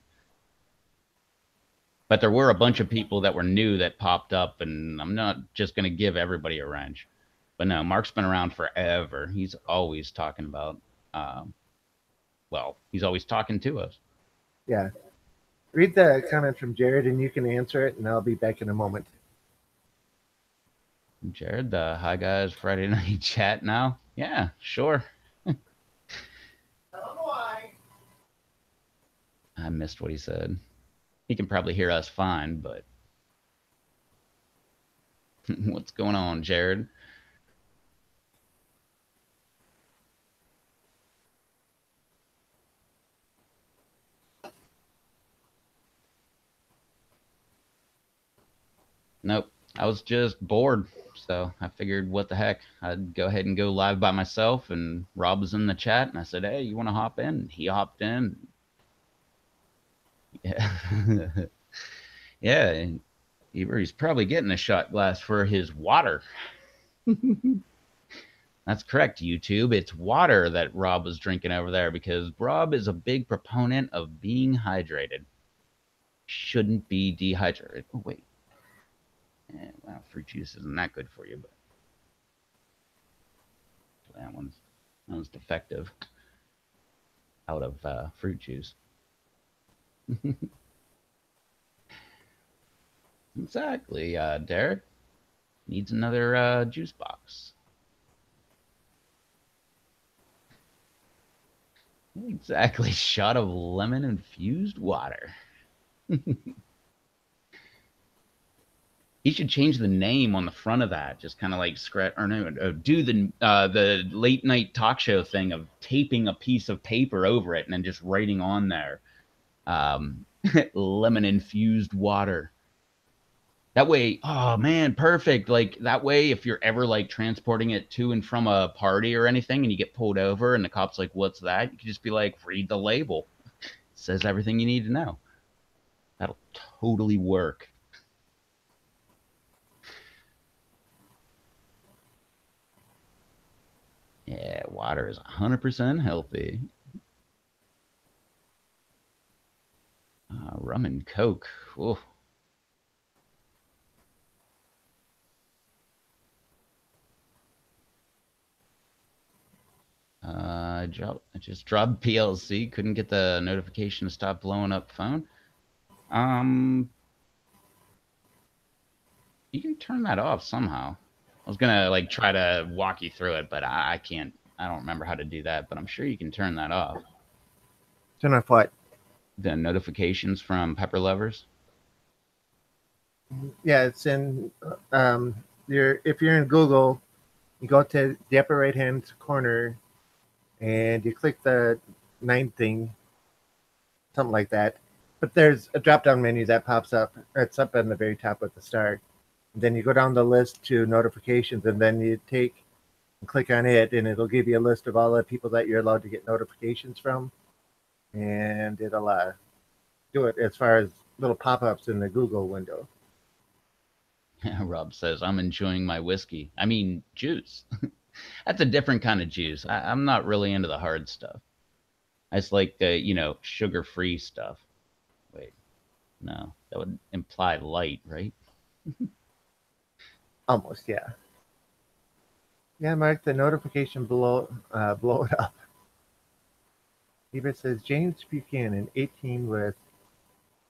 there were a bunch of people that were new that popped up, and I'm not just going to give everybody a wrench. But no, Mark's been around forever. He's always talking about, um, he's always talking to us. Yeah. Read the comment from Jared and you can answer it, and I'll be back in a moment. Jared, the Hi Guys Friday Night Chat now? Yeah, sure. I missed what he said. He can probably hear us fine, but what's going on, Jared? Nope. I was just bored. So I figured, what the heck? I'd go ahead and go live by myself. And Rob was in the chat, and I said, "Hey, you want to hop in?" And he hopped in. Yeah, yeah. And he's probably getting a shot glass for his water. That's correct, YouTube. It's water that Rob was drinking over there because Rob is a big proponent of being hydrated. Shouldn't be dehydrated. Oh, wait. Well, fruit juice isn't that good for you, but that one's defective out of fruit juice. Exactly, Derek. Needs another juice box. Exactly. Shot of lemon infused water. He should change the name on the front of that. Just kind of like scratch or no, do the late night talk show thing of taping a piece of paper over it and then just writing on there, um, lemon infused water. That way, oh man, perfect. Like that way, if you're ever like transporting it to and from a party or anything, and you get pulled over, and the cop's like, "What's that?" You can just be like, "Read the label. It says everything you need to know." That'll totally work. Yeah, water is 100% healthy. Rum and Coke. Ooh. I just dropped PLC. Couldn't get the notification to stop blowing up phone. Um, you can turn that off somehow. I was gonna like try to walk you through it, but I can't. I don't remember how to do that, but I'm sure you can turn that off. Turn off what? The notifications from Pepper Lovers. Yeah, it's in if you're in Google, you go to the upper right hand corner and you click the 9 thing, something like that. But there's a drop down menu that pops up. It's up in the very top at the start. Then you go down the list to notifications, and then you take and click on it, and it'll give you a list of all the people that you're allowed to get notifications from, and it'll do it as far as little pop-ups in the Google window. Rob says, "I'm enjoying my whiskey. I mean, juice. That's a different kind of juice. I'm not really into the hard stuff. I just like the, sugar-free stuff. Wait, no, that would imply light, right?" Almost, yeah. Yeah, Mark, the notification blow it up. Eva says James Buchanan, 18 with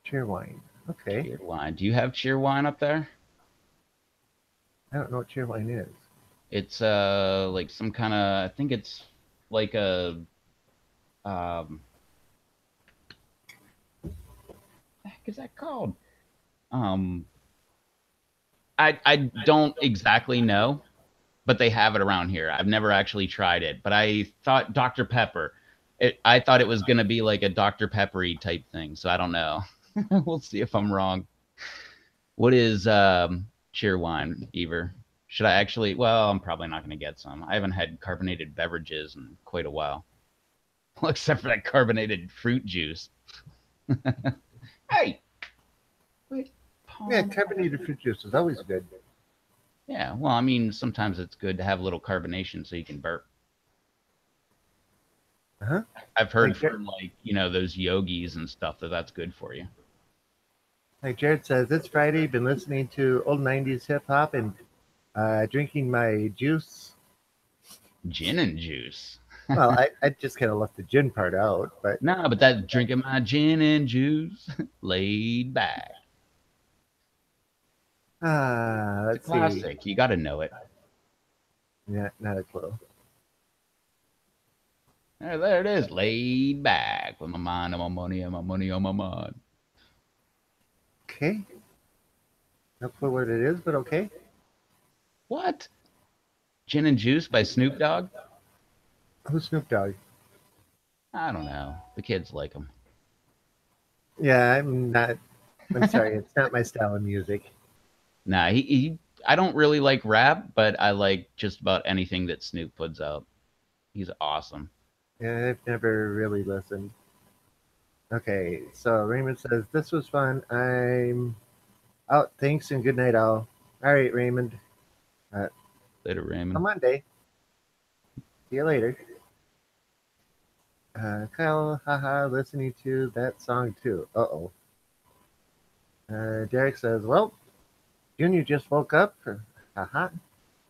Cheerwine. Okay. Cheerwine. Do you have Cheerwine up there? I don't know what Cheerwine is. It's like some kind of, I think it's like a what the heck is that called? Um I don't exactly know, but they have it around here. I've never actually tried it, but I thought Dr. Pepper. I thought it was gonna be like a Dr. Peppery type thing, so I don't know. We'll see if I'm wrong. What is Cheerwine, Ever? Should I actually? Well, I'm probably not going to get some. I haven't had carbonated beverages in quite a while. Well, except for that carbonated fruit juice. Hey! Wait, Yeah, Palm. carbonated fruit juice is always good. Yeah, well, I mean, sometimes it's good to have a little carbonation so you can burp. Uh-huh. I've heard Like, from like, those yogis and stuff that's good for you. like Jared says, it's Friday. Been listening to old 90s hip hop and drinking my juice. Gin and juice. Well, I just kind of left the gin part out, but No, but that drinking my gin and juice, laid back. It's a let's see. classic. You got to know it. Yeah, not a clue. There it is, laid back with my mind on my money and my money on my mind. Okay. No clue what it is, but okay. What? Gin and Juice by Snoop Dogg? Who's Snoop Dogg? I don't know. The kids like him. Yeah, I'm not. I'm sorry, it's not my style of music. Nah, he I don't really like rap, but I like just about anything that Snoop puts out. He's awesome. Yeah, I've never really listened. Okay, so Raymond says this was fun. I'm out. Thanks and good night, all. All right, Raymond. Uh, Later, on Raymond. Monday. See you later. Kyle, haha, listening to that song too. Uh-oh. Derek says, well, Junior just woke up. Haha.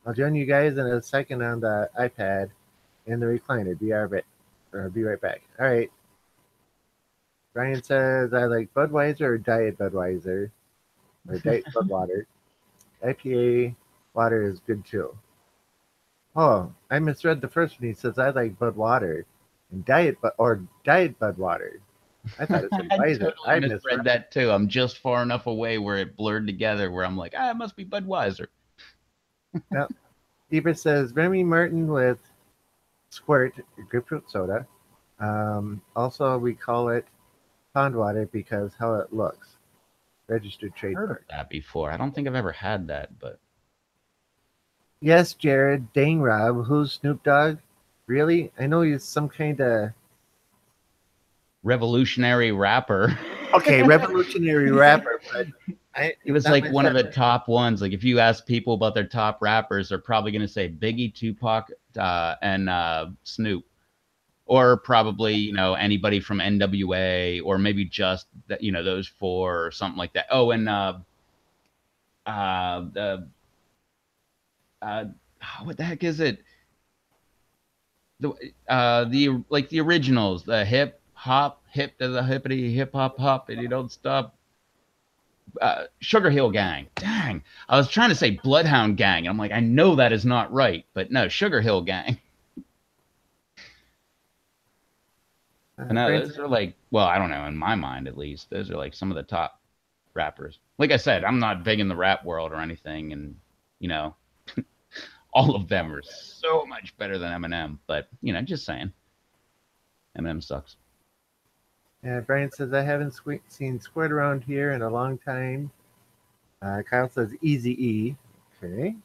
I'll join you guys in a second on the iPad in the recliner. Be right back. All right. Brian says, I like Budweiser or Diet Budweiser or Diet Budwater. IPA water is good too. Oh, I misread the first one. He says, I like Budwater and Diet Budwater. I thought it said I Weiser. totally I misread misread. that too. I'm just far enough away where it blurred together where I'm like, it must be Budweiser. No. Ebert says, Remy Martin with Squirt grapefruit soda. Also, we call it pond water because how it looks. Registered Heard of trademark. that before. I don't think I've ever had that, but Yes, Jared. Dang, Rob. Who's Snoop Dogg? Really? I know he's some kind of revolutionary rapper. okay revolutionary rapper, but He he's was not like my one of son. the top ones. Like if you ask people about their top rappers, they're probably going to say Biggie, Tupac, and Snoop, or probably anybody from NWA, or maybe just that those four or something like that. Oh, and the uh, what the heck is it? The like the originals, the hip hop, hip to the hippity hip hop hop, and you don't stop. Sugar Hill Gang. Dang, I was trying to say Bloodhound Gang. I'm like, I know that is not right, but no, Sugar Hill Gang. And Brent, those are like, well, I don't know, in my mind at least, those are like some of the top rappers. Like I said, I'm not big in the rap world or anything, and you know, all of them are so much better than Eminem. But just saying, Eminem sucks. Brian says I haven't seen Squirt around here in a long time. Kyle says Easy E. Okay.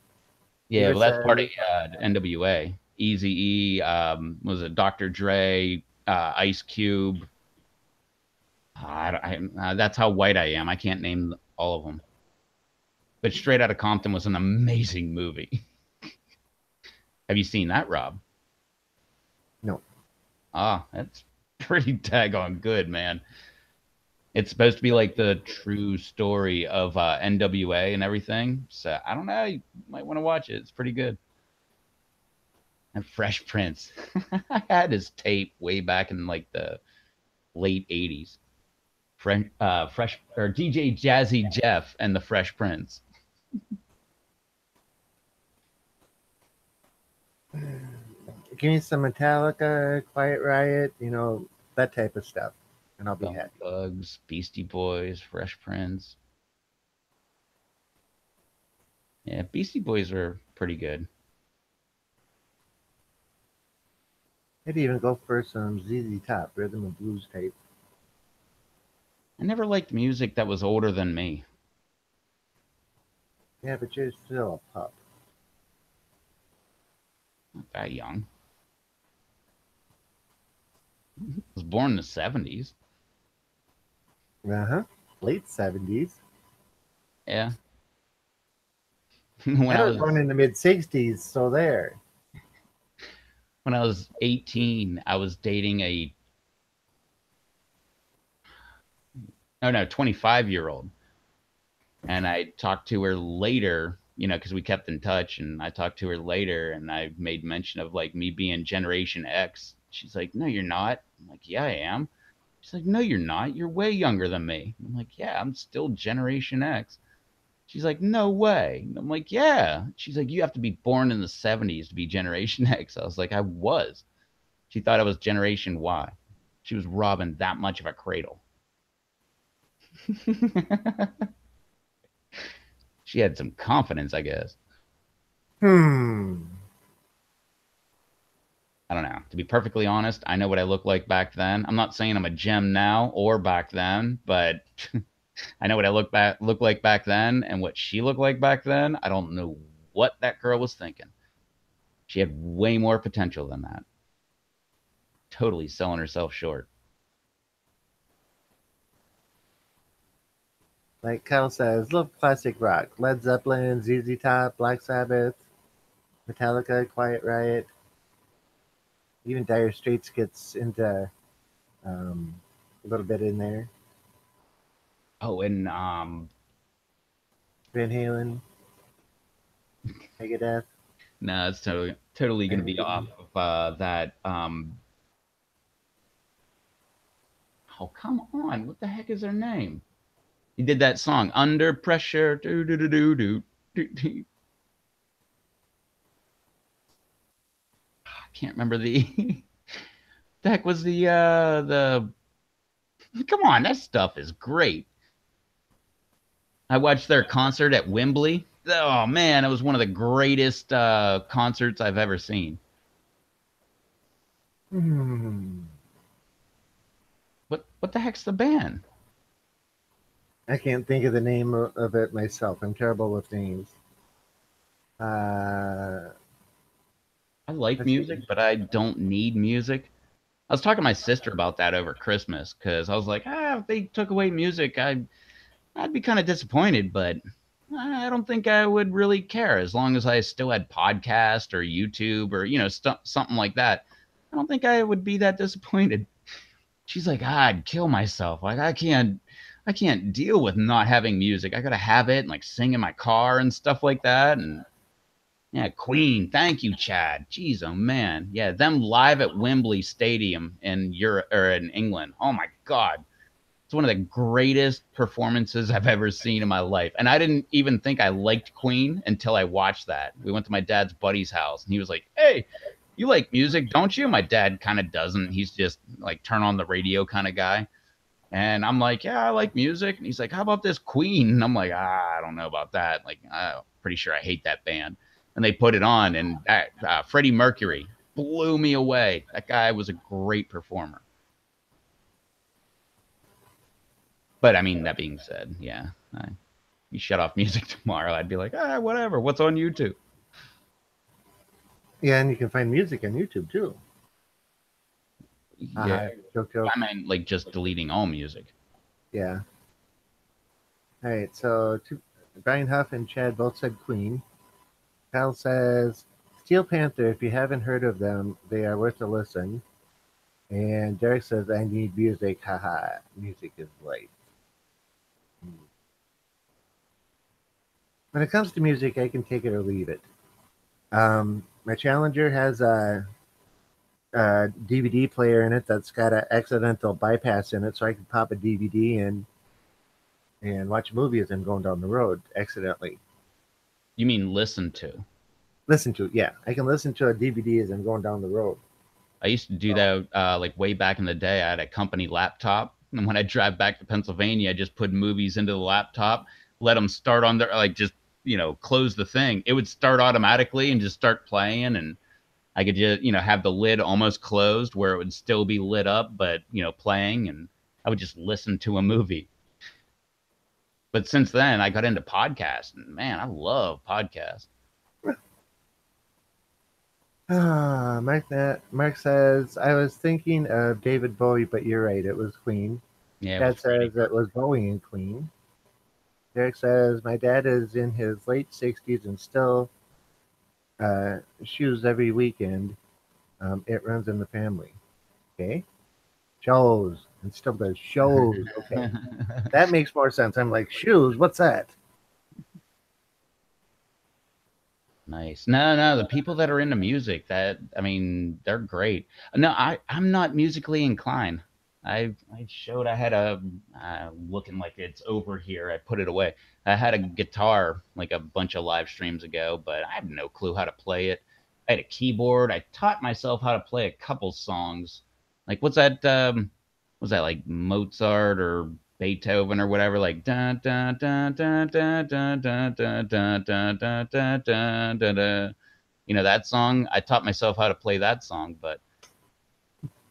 Yeah, Eva well, that's part of says NWA. Easy E, was it Dr. Dre, Ice Cube. That's how white I am. I can't name all of them. But Straight Outta Compton was an amazing movie. Have you seen that, Rob? no. That's pretty daggone good, man. It's supposed to be like the true story of NWA and everything. So I don't know. You might want to watch it. It's pretty good. And Fresh Prince. I had his tape way back in like the late 80s. Fresh or DJ Jazzy Jeff and the Fresh Prince. Give me some Metallica, Quiet Riot, that type of stuff, and I'll be Bone happy. Thugs, Beastie Boys, Fresh Prince. Yeah, Beastie Boys are pretty good. I'd even go for some ZZ Top, rhythm and blues type. I never liked music that was older than me. Yeah, but you're still a pup. Not that young. I was born in the 70s. Uh-huh. Late 70s. Yeah. when I I was was born in the mid 60s, so there. when I was 18, I was dating a oh no, 25-year-old. And I talked to her later, because we kept in touch, and I talked to her later and I made mention of like me being Generation X. She's like, "No, you're not." I'm like, "Yeah, I am." She's like, "No, you're not. You're way younger than me." I'm like, "Yeah, I'm still Generation X." She's like, "No way." And I'm like, "Yeah." She's like, "You have to be born in the 70s to be Generation X." I was like, "I was." She thought I was Generation Y. She was robbing that much of a cradle. She had some confidence, I guess. Hmm. I don't know. To be perfectly honest, I know what I look like back then. I'm not saying I'm a gem now or back then, but I know what I look like back then and what she looked like back then. I don't know what that girl was thinking. She had way more potential than that. Totally selling herself short. Like Kyle says, love classic rock. Led Zeppelin, ZZ Top, Black Sabbath, Metallica, Quiet Riot. Even Dire Straits gets into a little bit in there. Oh, and Van Halen, Megadeth, no, it's totally gonna Iron be off Maiden. of that. Oh, come on! What the heck is her name? He did that song "Under Pressure." Do do do do do. Do. I can't remember the. The heck was the. Come on, that stuff is great. I watched their concert at Wembley. Oh man, it was one of the greatest concerts I've ever seen. Hmm. What the heck's the band? I can't think of the name of it myself. I'm terrible with names. I like Let's see. music, but I don't need music. I was talking to my sister about that over Christmas because I was like, if they took away music, I'd be kind of disappointed, but I don't think I would really care as long as I still had podcast or YouTube or something like that. I don't think I would be that disappointed. She's like, I'd kill myself. Like I can't deal with not having music. I gotta have it and like sing in my car and stuff like that. And yeah, Queen. Thank you, Chad. Jeez, oh man. Yeah, them live at Wembley Stadium in Europe or in England. Oh my God. It's one of the greatest performances I've ever seen in my life. And I didn't even think I liked Queen until I watched that. We went to my dad's buddy's house and he was like, "Hey, you like music, don't you?" My dad kind of doesn't. He's just like turn on the radio kind of guy. And I'm like, "Yeah, I like music." And he's like, "How about this Queen?" And I'm like, I don't know about that. Like, I'm pretty sure I hate that band. And they put it on, and Freddie Mercury blew me away. That guy was a great performer. But I mean, that being said, yeah, you shut off music tomorrow, I'd be like, whatever. What's on YouTube? Yeah, and you can find music on YouTube too. Yeah, Joke, joke. I meant like just deleting all music. Yeah. All right. So Brian Huff and Chad both said Queen. Kyle says Steel Panther. If you haven't heard of them, they are worth a listen. And Derek says, I need music. Haha. Music is life. When it comes to music, I can take it or leave it. My Challenger has a DVD player in it that's got an accidental bypass in it, so I can pop a DVD in and watch a movie as I'm going down the road accidentally. You mean listen to? Listen to it, yeah. I can listen to a DVD as I'm going down the road. I used to do that like way back in the day. I had a company laptop, and when I drive back to Pennsylvania, I just put movies into the laptop, let them start on their like just close the thing. It would start automatically and just start playing, and I could just have the lid almost closed where it would still be lit up, but playing, and I would just listen to a movie. But since then, I got into podcasts, and man, I love podcasts. Mark says, I was thinking of David Bowie, but you're right. It was Queen. Yeah, with Dad Freddie says it Mercury. was Bowie and Queen. Derek says, my dad is in his late 60s and still shoes every weekend. It runs in the family. Okay. Shows. And still does shows. Okay. That makes more sense. I'm like, shoes? What's that? Nice. No, the people that are into music, that I mean, they're great. No, I'm not musically inclined. I showed I had a looking like it's over here. I put it away. I had a guitar like a bunch of live streams ago, but I have no clue how to play it. I had a keyboard. I taught myself how to play a couple songs. Like what's that was that like Mozart or Beethoven or whatever, like dun dun dun dun dun dun dun dun dun dun dun dun dun dun. That song. I taught myself how to play that song, but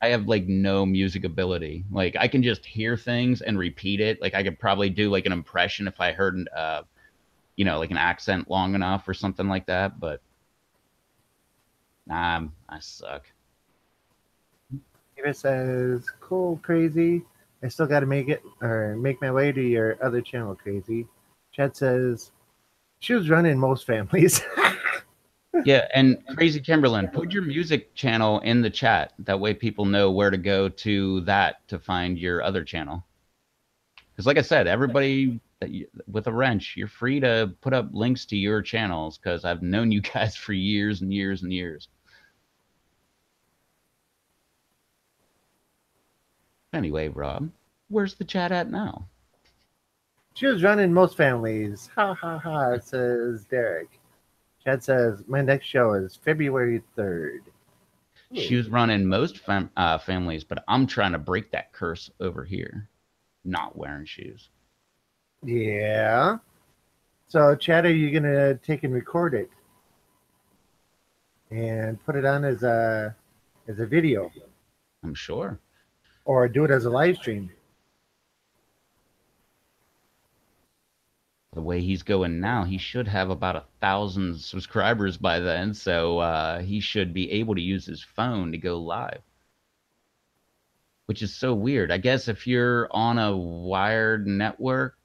I have like no music ability. Like I can just hear things and repeat it. Like I could probably do like an impression if I heard like an accent long enough or something like that, but nah, I suck. Eva says, "Cool, crazy. I still got to make it or make my way to your other channel, crazy." Chad says, "She was running most families." Yeah, and Crazy Kimberlin, put your music channel in the chat. That way people know where to go to that to find your other channel. Because like I said, everybody with a wrench, you're free to put up links to your channels because I've known you guys for years and years and years. Anyway, Rob, where's the chat at now? She was running most families. Ha ha ha, says Derek. Chad says, "My next show is February 3rd." She was running most families, but I'm trying to break that curse over here, not wearing shoes. Yeah. So, Chad, are you going to take and record it and put it on as a video I'm sure. or do it as a live stream? The way he's going now, he should have about 1,000 subscribers by then, so he should be able to use his phone to go live, which is so weird. I guess if you're on a wired network,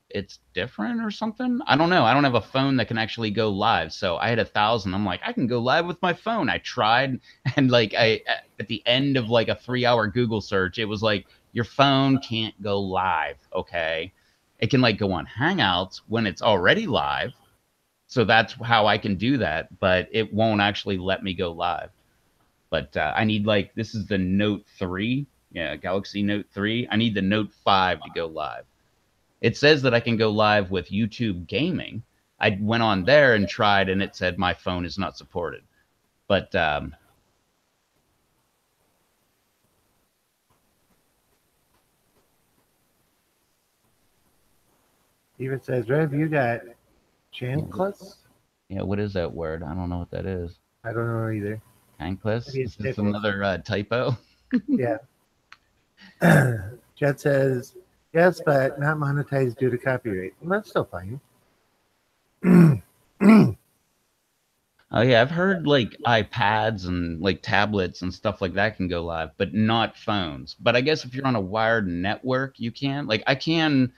it's different or something. I don't know. I don't have a phone that can actually go live, so I had 1,000. I'm like, I can go live with my phone. I tried, and like I at the end of like a 3-hour Google search, it was like your phone can't go live. Okay, it can like go on Hangouts when it's already live, so that's how I can do that, but it won't actually let me go live. But I need like this is the Note 3, yeah, Galaxy Note 3. I need the Note 5 to go live. It says that I can go live with YouTube Gaming. I went on there and tried, and it said my phone is not supported. But Even says, Rev, you got chanclets? yeah, what is that word? I don't know what that is. I don't know either. Tankless? Maybe Is it's this nipples. another typo? Yeah. Chad says, yes, but not monetized due to copyright. Well, that's still fine. Oh yeah, I've heard like iPads and like tablets and stuff like that can go live, but not phones. But I guess if you're on a wired network, you can. Like I can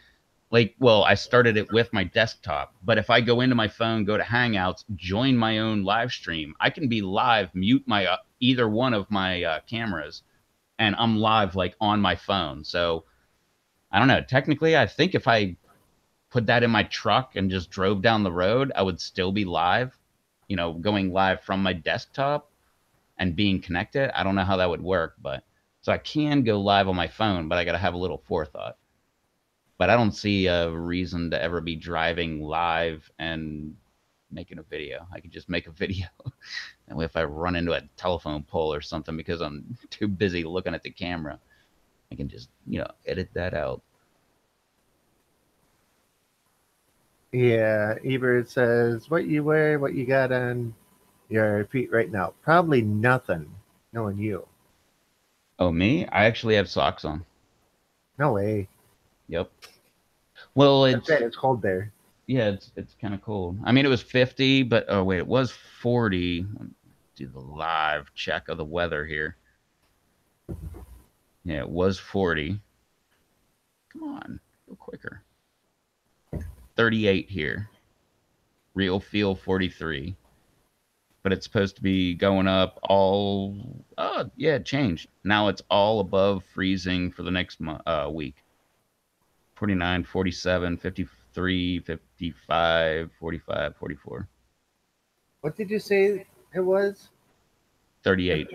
well, I started it with my desktop, but if I go into my phone, go to Hangouts, join my own live stream, I can be live, mute my either one of my cameras, and I'm live like on my phone. So I don't know. Technically, I think if I put that in my truck and just drove down the road, I would still be live, going live from my desktop and being connected. I don't know how that would work, but so I can go live on my phone, but I got to have a little forethought. But I don't see a reason to ever be driving live and making a video. I could just make a video. And if I run into a telephone pole or something because I'm too busy looking at the camera, I can just, edit that out. Yeah, Ebert says, what you wear, what you got on your feet right now? Probably nothing, knowing you. Oh, me? I actually have socks on. No way. Yep. Well, That's right, it's cold there. yeah, it's kind of cold. I mean, it was 50, but oh wait, it was 40. Let me do the live check of the weather here. Yeah, it was 40. Come on, go quicker. 38 here. Real feel 43. But it's supposed to be going up all. Oh, yeah, it changed. Now it's all above freezing for the next week. 49, 47, 53, 55, 45, 44, What did you say it was? 38.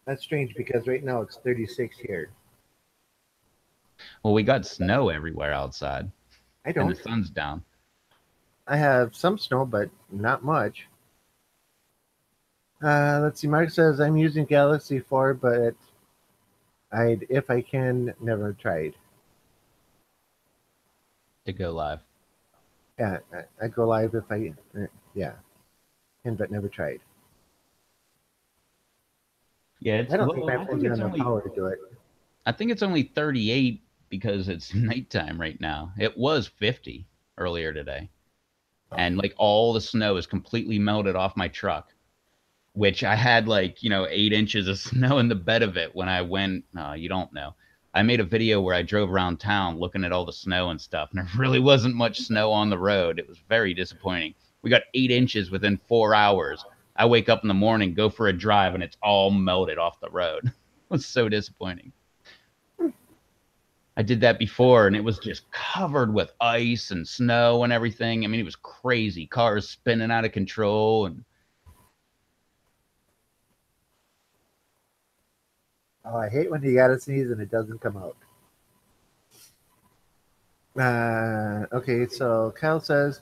That's strange because right now it's 36 here. Well, we got snow everywhere outside, I and the don't. sun's down. I have some snow, but not much. Let's see. Mark says I'm using Galaxy 4, but I'd, if I can, never tried. To go live. Yeah, I go live if I, yeah, can but never tried. Yeah, I it's don't think low. my phone's got enough power to do it. I think it's only 38 because it's nighttime right now. It was 50 earlier today. And like all the snow is completely melted off my truck, which I had like, 8 inches of snow in the bed of it when I went. You don't know. I made a video where I drove around town looking at all the snow and stuff, and there really wasn't much snow on the road. It was very disappointing. We got 8 inches within 4 hours. I wake up in the morning, go for a drive, and it's all melted off the road. It was so disappointing. I did that before, and it was just covered with ice and snow and everything. I mean, it was crazy. Cars spinning out of control, and Oh, I hate when you gotta sneeze and it doesn't come out. Okay, so Kyle says,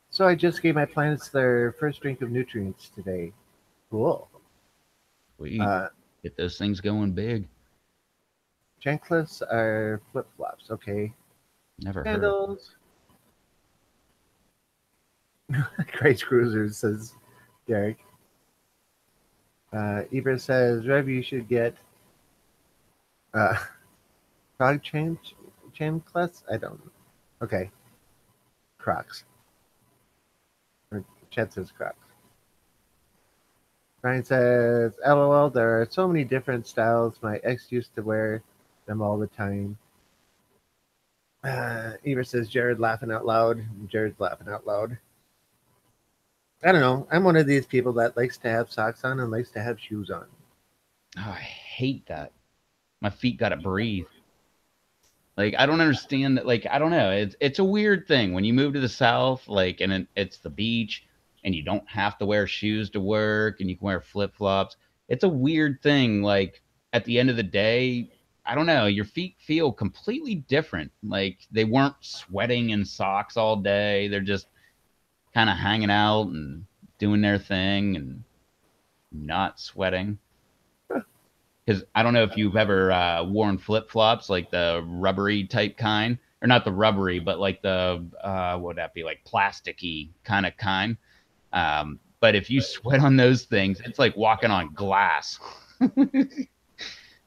so I just gave my plants their first drink of nutrients today. Cool. we Uh, get those things going big. Chancless are flip flops. Okay. Never heard of them. Sandals. Grace Cruiser says Derek. Eber says, Rev, you should get uh, frog chancless. I don't know. Okay. Crocs. Or Chet says Crocs. Brian says, LOL, there are so many different styles. My ex used to wear them all the time. Eber says, Jared laughing out loud. Jared's laughing out loud. I don't know. I'm one of these people that likes to have socks on and likes to have shoes on. Oh, I hate that. My feet got to breathe. Like I don't understand that. Like I don't know. It's a weird thing when you move to the south. Like and it's the beach, and you don't have to wear shoes to work, and you can wear flip flops. It's a weird thing. Like at the end of the day, I don't know. Your feet feel completely different. Like they weren't sweating in socks all day. They're just kind of hanging out and doing their thing and not sweating. Because I don't know if you've ever worn flip flops, like the rubbery type kind, or not the rubbery, but like the what would that be, like plasticky kind. But if you sweat on those things, it's like walking on glass.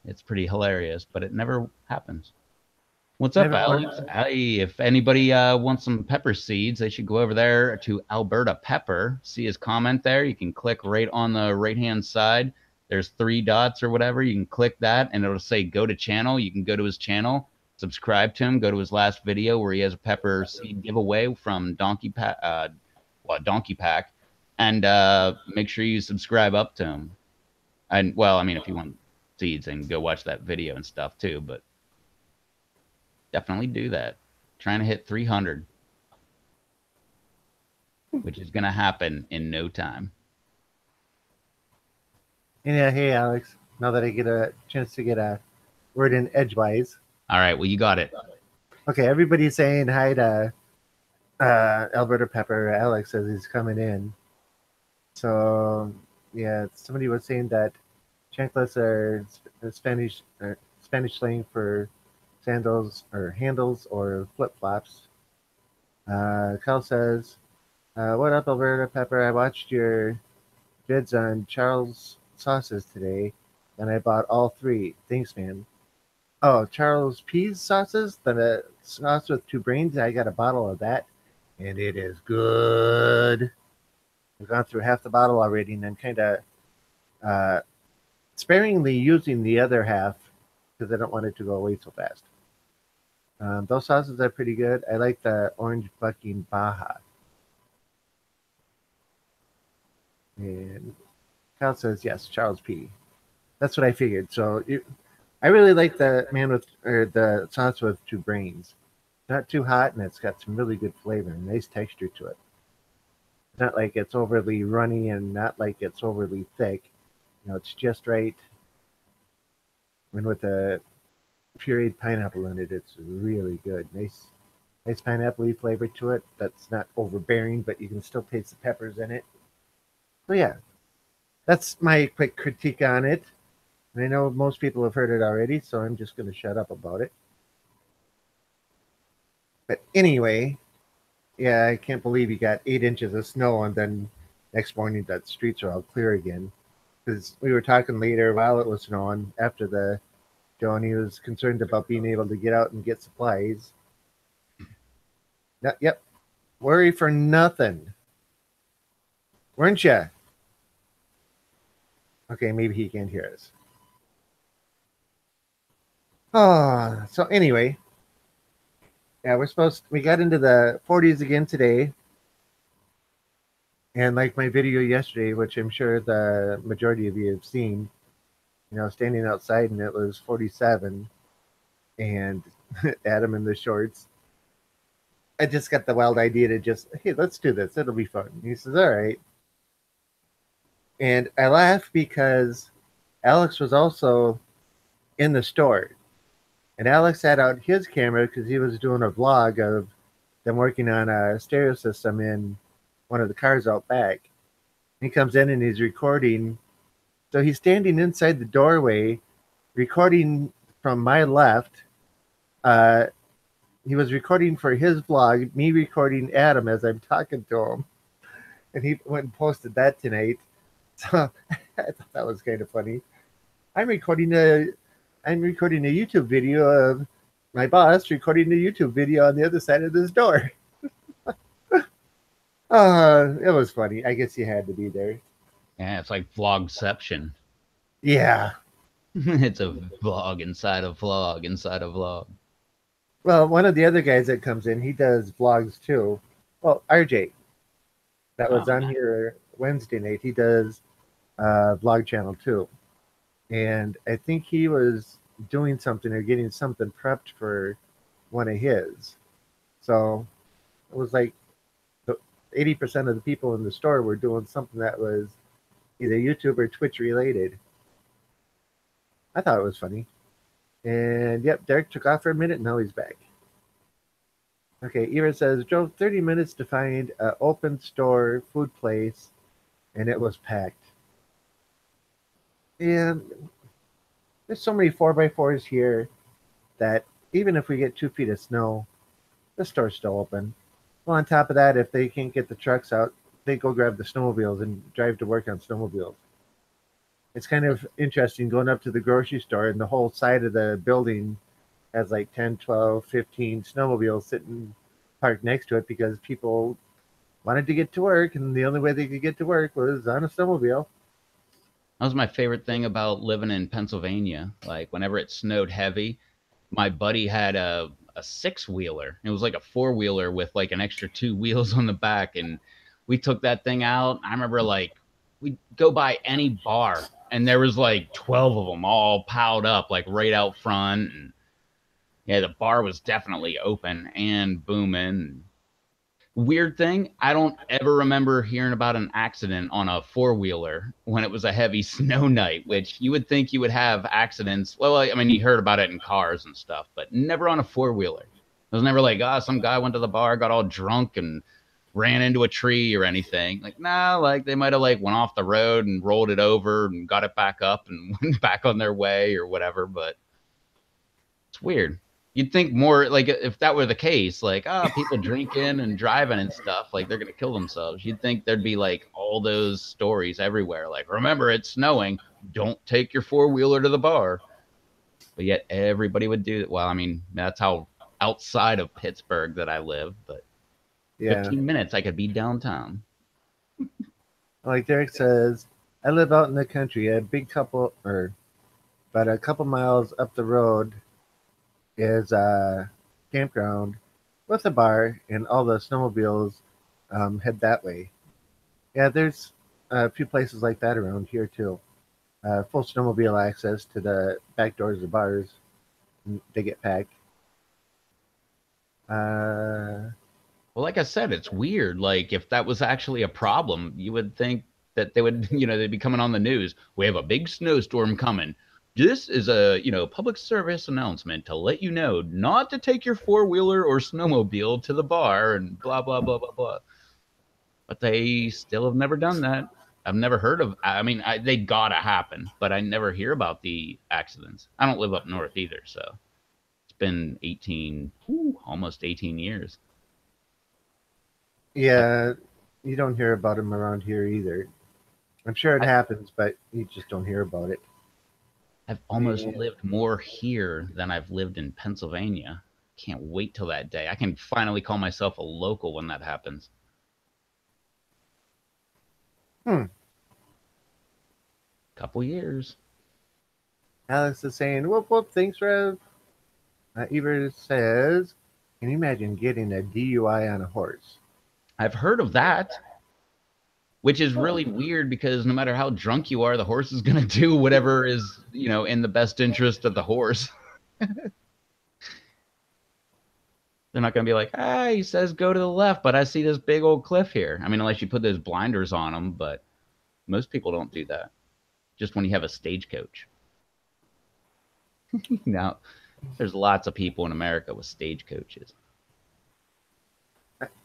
It's pretty hilarious, but it never happens. What's up, Never Alex? worn. Hey, if anybody wants some pepper seeds, they should go over there to Alberta Pepper. See his comment there. You can click right on the right hand side. There's three dots or whatever. You can click that, and it'll say go to channel. You can go to his channel, subscribe to him, go to his last video where he has a pepper seed giveaway from Donkey Pack, and make sure you subscribe up to him. And well, I mean, if you want seeds, then go watch that video and stuff too. But definitely do that. Trying to hit 300, which is going to happen in no time. Yeah, hey Alex. Now that I get a chance to get a word in edgewise. All right, well, you got it. Okay, everybody's saying hi to Alberta Pepper. Alex says he's coming in. So yeah, somebody was saying that chanclets are Spanish slang for sandals or handles or flip flops. Kyle says, "What up, Alberta Pepper? I watched your vids on Charles sauces today, and I bought all three. Thanks, man. Oh, Charles Peas sauces, the sauce with two brains. I got a bottle of that, and it is good. I've gone through half the bottle already, and then kind of uh, sparingly using the other half because I don't want it to go away so fast. Those sauces are pretty good. I like the orange bucking Baja. And Kyle says yes, Charles P. That's what I figured. I really like the man with or the sauce with two brains. Not too hot, and it's got some really good flavor and nice texture to it. It's not like it's overly runny and not like it's overly thick. It's just right. And with the pureed pineapple in it, it's really good. Nice pineapple flavor to it. That's not overbearing, but you can still taste the peppers in it. So yeah, that's my quick critique on it. And I know most people have heard it already, so I'm just going to shut up about it. But anyway, yeah, I can't believe you got 8 inches of snow, and then next morning the streets are all clear again. because we were talking later while it was snowing after the show, and he was concerned about being able to get out and get supplies. Yep, worry for nothing, weren't you? Okay, maybe he can't hear us. Oh, so anyway, yeah, we got into the 40s again today. And like my video yesterday, which I'm sure the majority of you have seen, standing outside and it was 47 and Adam in the shorts. I just got the wild idea to just, hey, let's do this. It'll be fun. He says, all right. And I laughed because Alex was also in the store. And Alex had out his camera because he was doing a vlog of them working on a stereo system in one of the cars out back. He comes in and he's recording. So he's standing inside the doorway, recording from my left. He was recording for his vlog, me recording Adam as I'm talking to him. And he went and posted that tonight. So I thought that was kind of funny. I'm recording a YouTube video of my boss recording a YouTube video on the other side of this door. It was funny. I guess you had to be there. Yeah, it's like vlogception. Yeah. It's a vlog inside a vlog inside a vlog. Well, one of the other guys that comes in, he does vlogs too. Well, RJ, that was on here Wednesday night. He does vlog channel too. And I think he was doing something or getting something prepped for one of his. So it was like 80% of the people in the store were doing something that was either YouTube or Twitch related. I thought it was funny. And yep, Derek took off for a minute. Now he's back. Okay, Ira says, drove 30 minutes to find an open store food place, and it was packed. And there's so many 4x4s here that even if we get 2 feet of snow, the store's still open. Well, on top of that, if they can't get the trucks out, they go grab the snowmobiles and drive to work on snowmobiles. It's kind of interesting going up to the grocery store, and the whole side of the building has like 10, 12, 15 snowmobiles sitting parked next to it because people wanted to get to work, and the only way they could get to work was on a snowmobile. That was my favorite thing about living in Pennsylvania. Like whenever it snowed heavy, my buddy had a six wheeler. It was like a four-wheeler with like an extra two wheels on the back, and we took that thing out. I remember like we'd go by any bar, and there was like 12 of them all piled up like right out front. And yeah, the bar was definitely open and booming. Weird thing, I don't ever remember hearing about an accident on a four wheeler when it was a heavy snow night, which you would think you would have accidents. Well, I mean, you heard about it in cars and stuff, but never on a four wheeler. It was never like, some guy went to the bar, got all drunk, and ran into a tree or anything. Like, nah, like they might have like went off the road and rolled it over and got it back up and went back on their way or whatever. But it's weird. You'd think more like if that were the case, like people drinking and driving and stuff, like they're gonna kill themselves. You'd think there'd be like all those stories everywhere. Like, remember it's snowing, don't take your four wheeler to the bar. But yet everybody would do it. Well, I mean, that's how outside of Pittsburgh that I live, but Yeah. 15 minutes I could be downtown. Like Derek says, I live out in the country. A big couple, or about a couple miles up the road, is a campground with a bar, and all the snowmobiles head that way. Yeah, there's a few places like that around here too. Full snowmobile access to the back doors of bars. They get packed. Well, like I said, it's weird. Like if that was actually a problem, you would think that they would, they'd be coming on the news. We have a big snowstorm coming. This is a, public service announcement to let you know not to take your four-wheeler or snowmobile to the bar and blah, blah, blah, blah, blah. But they still have never done that. I've never heard of, I mean, they gotta happen, but I never hear about the accidents. I don't live up north either, so it's been almost 18 years. Yeah, you don't hear about them around here either. I'm sure it I, happens, but you just don't hear about it. I've almost Yeah. lived more here than I've lived in Pennsylvania. Can't wait till that day. I can finally call myself a local when that happens. Hmm. Couple years. Alex is saying, whoop, whoop, thanks, Rev. Eber says, can you imagine getting a DUI on a horse? I've heard of that, which is really weird because no matter how drunk you are, the horse is going to do whatever is, in the best interest of the horse. They're not going to be like, he says go to the left, but I see this big old cliff here. I mean, unless you put those blinders on them, but most people don't do that. Just when you have a stagecoach. Now, there's lots of people in America with stagecoaches.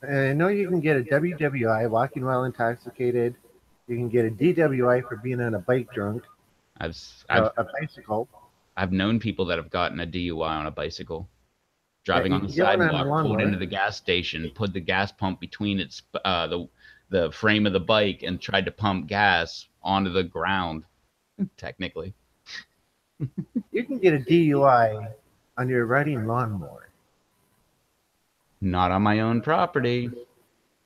I know you can get a WWI, walking while intoxicated. You can get a DWI for being on a bike drunk, I've I've a bicycle. I've known people that have gotten a DUI on a bicycle, driving You on the can get one on a sidewalk, pulled into lawnmower. the gas station, put the gas pump between the frame of the bike, and tried to pump gas onto the ground. Technically, You can get a DUI on your riding lawnmower. not on my own property.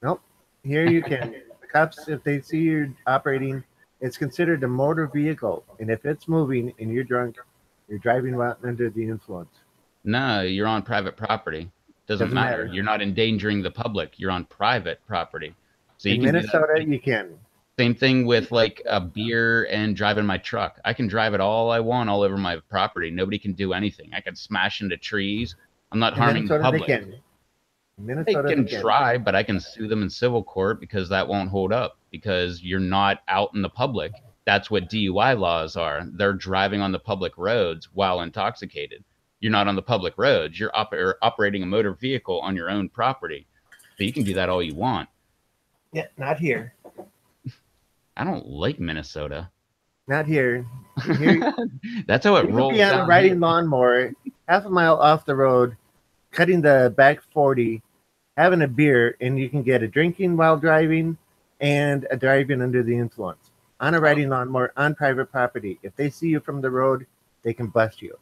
Nope. Here you can. The cops, if they see you operating, it's considered a motor vehicle. And if it's moving and you're drunk, you're driving while under the influence. No, you're on private property. Doesn't Doesn't matter. matter. You're not endangering the public. You're on private property. So you In can do that. Minnesota, you can. Same thing with like a beer and driving my truck. I can drive it all I want all over my property. Nobody can do anything. I can smash into trees. I'm not In harming the Minnesota, they public. can. In They Minnesota, they can can. try, but I can sue them in civil court because that won't hold up because you're not out in the public. That's what DUI laws are. They're driving on the public roads while intoxicated. You're not on the public roads. You're operating a motor vehicle on your own property. So you can do that all you want. Yeah, not here. I don't like Minnesota. Not here. Here, That's how it you could be rolls on a down here. riding lawnmower, half a mile off the road, cutting the back 40, having a beer, and you can get a drinking while driving and a driving under the influence on a Oh, riding lawnmower on private property. If they see you from the road, they can bust you.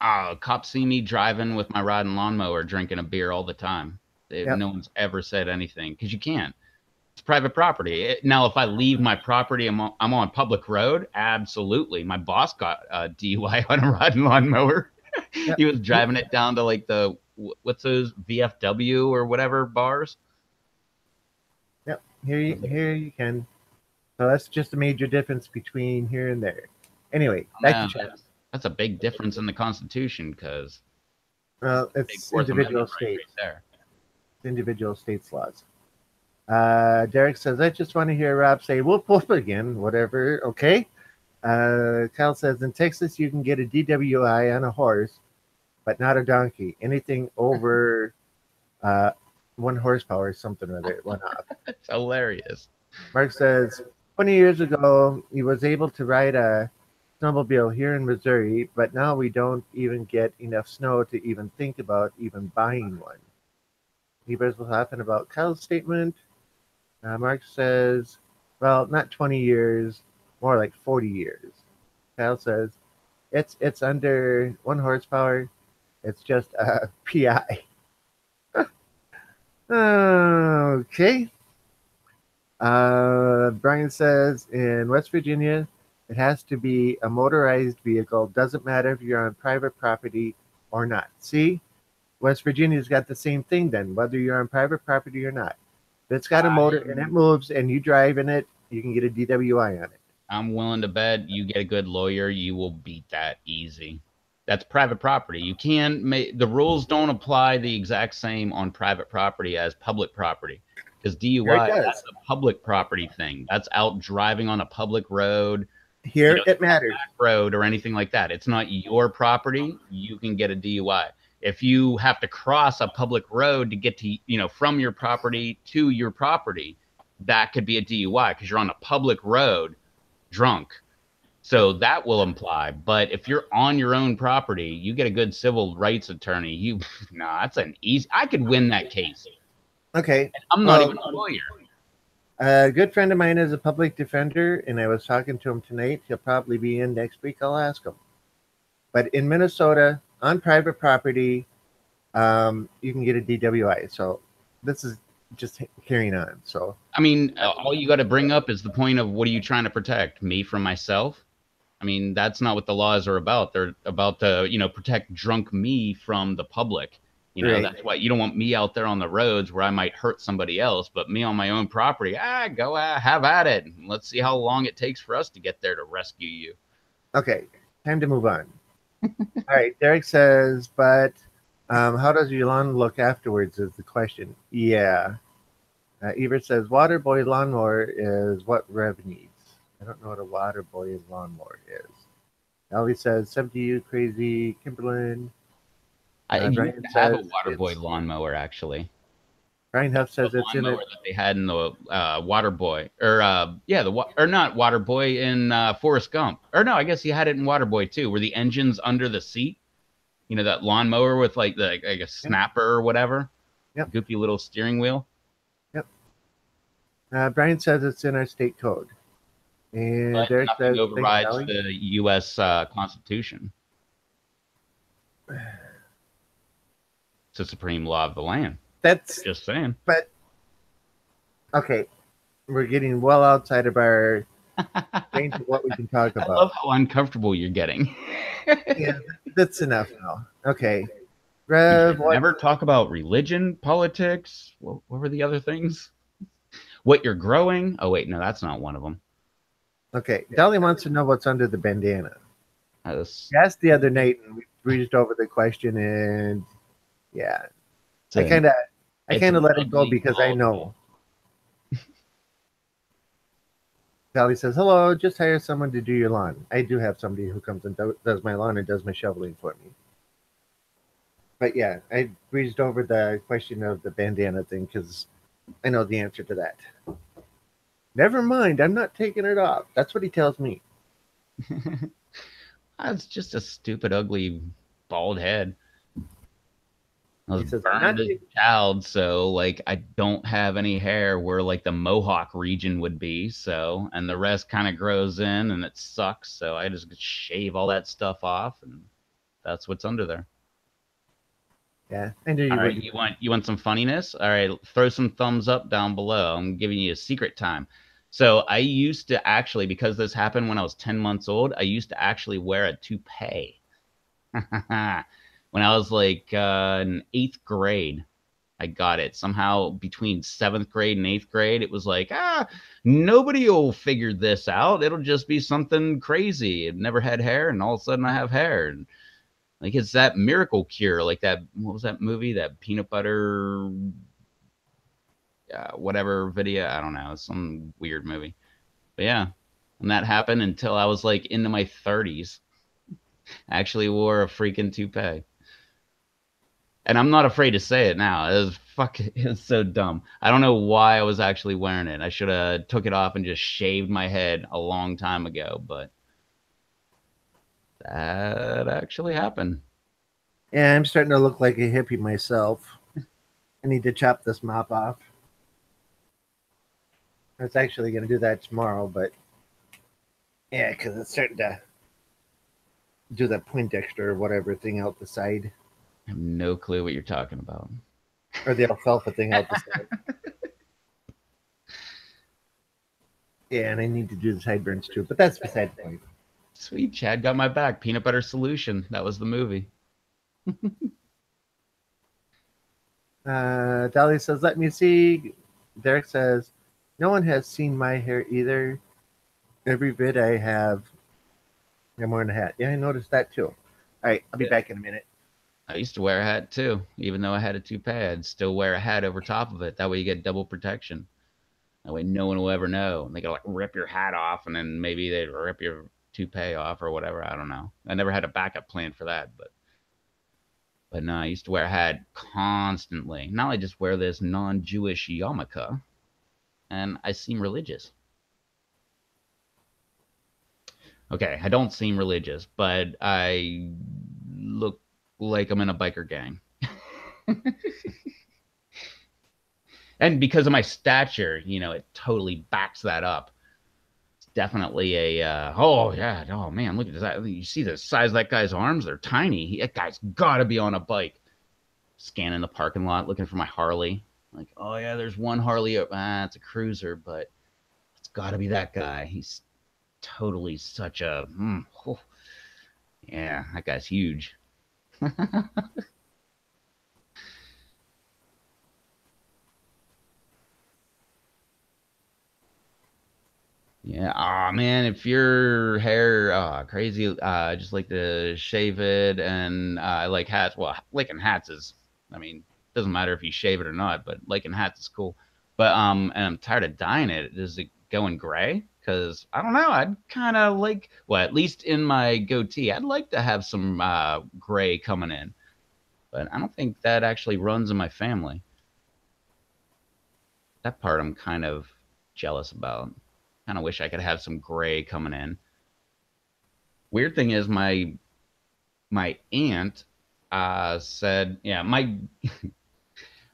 cops see me driving with my riding lawnmower, drinking a beer all the time. Yep. No one's ever said anything because you can't. It's private property. Now, if I leave my property, I'm on public road. Absolutely, my boss got a DUI on a riding lawnmower. Yep. He was driving it down to like what's those VFW or whatever bars. Yep. Here you can. So that's just a major difference between here and there. Anyway, back to Now, chat. that's a big difference in the Constitution because Well, big it's Fourth individual Amendment right states, there. individual states laws. Derek says, I just want to hear Rob say whoop whoop again, whatever. Okay. Kyle says, in Texas, you can get a DWI on a horse, but not a donkey. Anything over 1 horsepower, something or other, went off. It's hilarious. Mark says, 20 years ago, he was able to ride a snowmobile here in Missouri, but now we don't even get enough snow to even think about even buying one. He was laughing about Kyle's statement. Mark says, well, not 20 years, more like 40 years. Kyle says, it's under 1 horsepower. It's just a PI. Okay. Brian says, in West Virginia, it has to be a motorized vehicle. Doesn't matter if you're on private property or not. See, West Virginia's got the same thing then, whether you're on private property or not. If it's got a motor and it moves and you drive in it, you can get a DWI on it. I'm willing to bet you get a good lawyer, you will beat that easy. That's private property. You can make the rules don't apply the exact same on private property as public property because Here it DUI, does. that's a public property thing. That's out driving on a public road, Here it matters. road or anything like that. It's not your property. You can get a DUI. If you have to cross a public road to get to, from your property to your property, that could be a DUI because you're on a public road drunk. So that will imply. But if you're on your own property, you get a good civil rights attorney. That's an easy. I could win that case. Okay. I'm not even a lawyer. A good friend of mine is a public defender, and I was talking to him tonight. He'll probably be in next week. I'll ask him. But in Minnesota, on private property, you can get a DWI. So this is just carrying on. So I mean, all you got to bring up is the point of what are you trying to protect? Me from myself? I mean, that's not what the laws are about. They're about to, protect drunk me from the public. right. That's why you don't want me out there on the roads where I might hurt somebody else, but me on my own property, go have at it. Let's see how long it takes for us to get there to rescue you. Okay, time to move on. All right, Derek says, but how does your lawn look afterwards? Is the question. Yeah. Ebert says, water boy lawnmower is what Rev needs. I don't know what a water boy lawnmower is. Ellie says, 70 you crazy, Kimberlyn. I used Brian to have a says, water boy it's. lawnmower, actually. Brian Huff The says it's in it. lawnmower that they had in the Water Boy, or or not Water Boy in Forrest Gump, or no, I guess he had it in Water Boy too, where the engine's under the seat. That lawnmower with like a Yep. snapper or whatever, Yep. goofy little steering wheel. Yep. Brian says it's in our state code. And But Derek nothing says, thanks, overrides Ellie. the U.S. Constitution. It's a supreme law of the land. That's, Just saying. but, okay, we're getting well outside of our range of what we can talk I about. love how uncomfortable you're getting. Yeah, that's enough now. Okay. We Rev, should what? never talk about religion, politics. What were the other things? What you're growing? Oh wait, no, that's not one of them. Okay. Dolly wants to know what's under the bandana. That's She asked the other night and we breezed over the question and yeah. it's I an kinda I it's kinda an let it go ugly because I bald know. Dolly says, hello, just hire someone to do your lawn. I do have somebody who comes and does my lawn and does my shoveling for me. But yeah, I breezed over the question of the bandana thing because I know the answer to that. Never mind, I'm not taking it off. That's what he tells me. That's just a stupid, ugly, bald head. I was He says, I'm burned not as taking. a child, so like I don't have any hair where like the mohawk region would be. So and the rest kind of grows in, and it sucks. So I just shave all that stuff off, and that's what's under there. Yeah, I knew All you right, would. you want some funniness? All right, throw some thumbs up down below. I'm giving you a secret time. So I used to actually, because this happened when I was 10 months old, I used to actually wear a toupee. When I was like in eighth grade, I got it. Somehow between seventh grade and eighth grade, it was like, nobody will figure this out. It'll just be something crazy. I've never had hair, and all of a sudden I have hair. And like it's that miracle cure, like that. What was that movie? That peanut butter, whatever video. I don't know. It's some weird movie. But yeah, and that happened until I was like into my 30s. I actually wore a freaking toupee. And I'm not afraid to say it now. It was so dumb. I don't know why I was actually wearing it. I should have took it off and just shaved my head a long time ago, but that actually happened. Yeah, I'm starting to look like a hippie myself. I need to chop this mop off. I was actually going to do that tomorrow, but yeah, because it's starting to do that Poindexter or whatever thing out the side, I have no clue what you're talking about. or the alfalfa thing out the side. Yeah, and I need to do the sideburns too, but that's beside the point. Sweet, Chad got my back. Peanut Butter Solution. That was the movie. Dolly says, let me see. Derek says, no one has seen my hair either. Every vid I have, I'm wearing a hat. Yeah, I noticed that too. All right, I'll be back in a minute. I used to wear a hat too. Even though I had a toupee, I'd still wear a hat over top of it. That way you get double protection. That way no one will ever know. They could like rip your hat off and then maybe they'd rip your toupee off or whatever. I don't know. I never had a backup plan for that, but no, I used to wear a hat constantly. Now I just wear this non-Jewish yarmulke, and I seem religious. Okay, I don't seem religious, but I look like I'm in a biker gang. And because of my stature, you know, it totally backs that up. It's definitely a oh yeah, oh man, look at that. You see the size of that guy's arms? They're tiny. That guy's got to be on a bike. Scanning the parking lot, looking for my Harley. Like, oh yeah, there's one Harley. It's a cruiser, but it's got to be that guy. He's totally such a oh, yeah, that guy's huge. Yeah. Oh man, if your hair crazy, I just like to shave it, and I like hats. Well, liking hats is, I mean, doesn't matter if you shave it or not, but liking hats is cool. But and I'm tired of dyeing it. Does it go in gray? Because I don't know. I'd kind of like, well, at least in my goatee, I'd like to have some gray coming in, but I don't think that actually runs in my family. That part I'm kind of jealous about. Kind of wish I could have some gray coming in. Weird thing is my aunt said, yeah,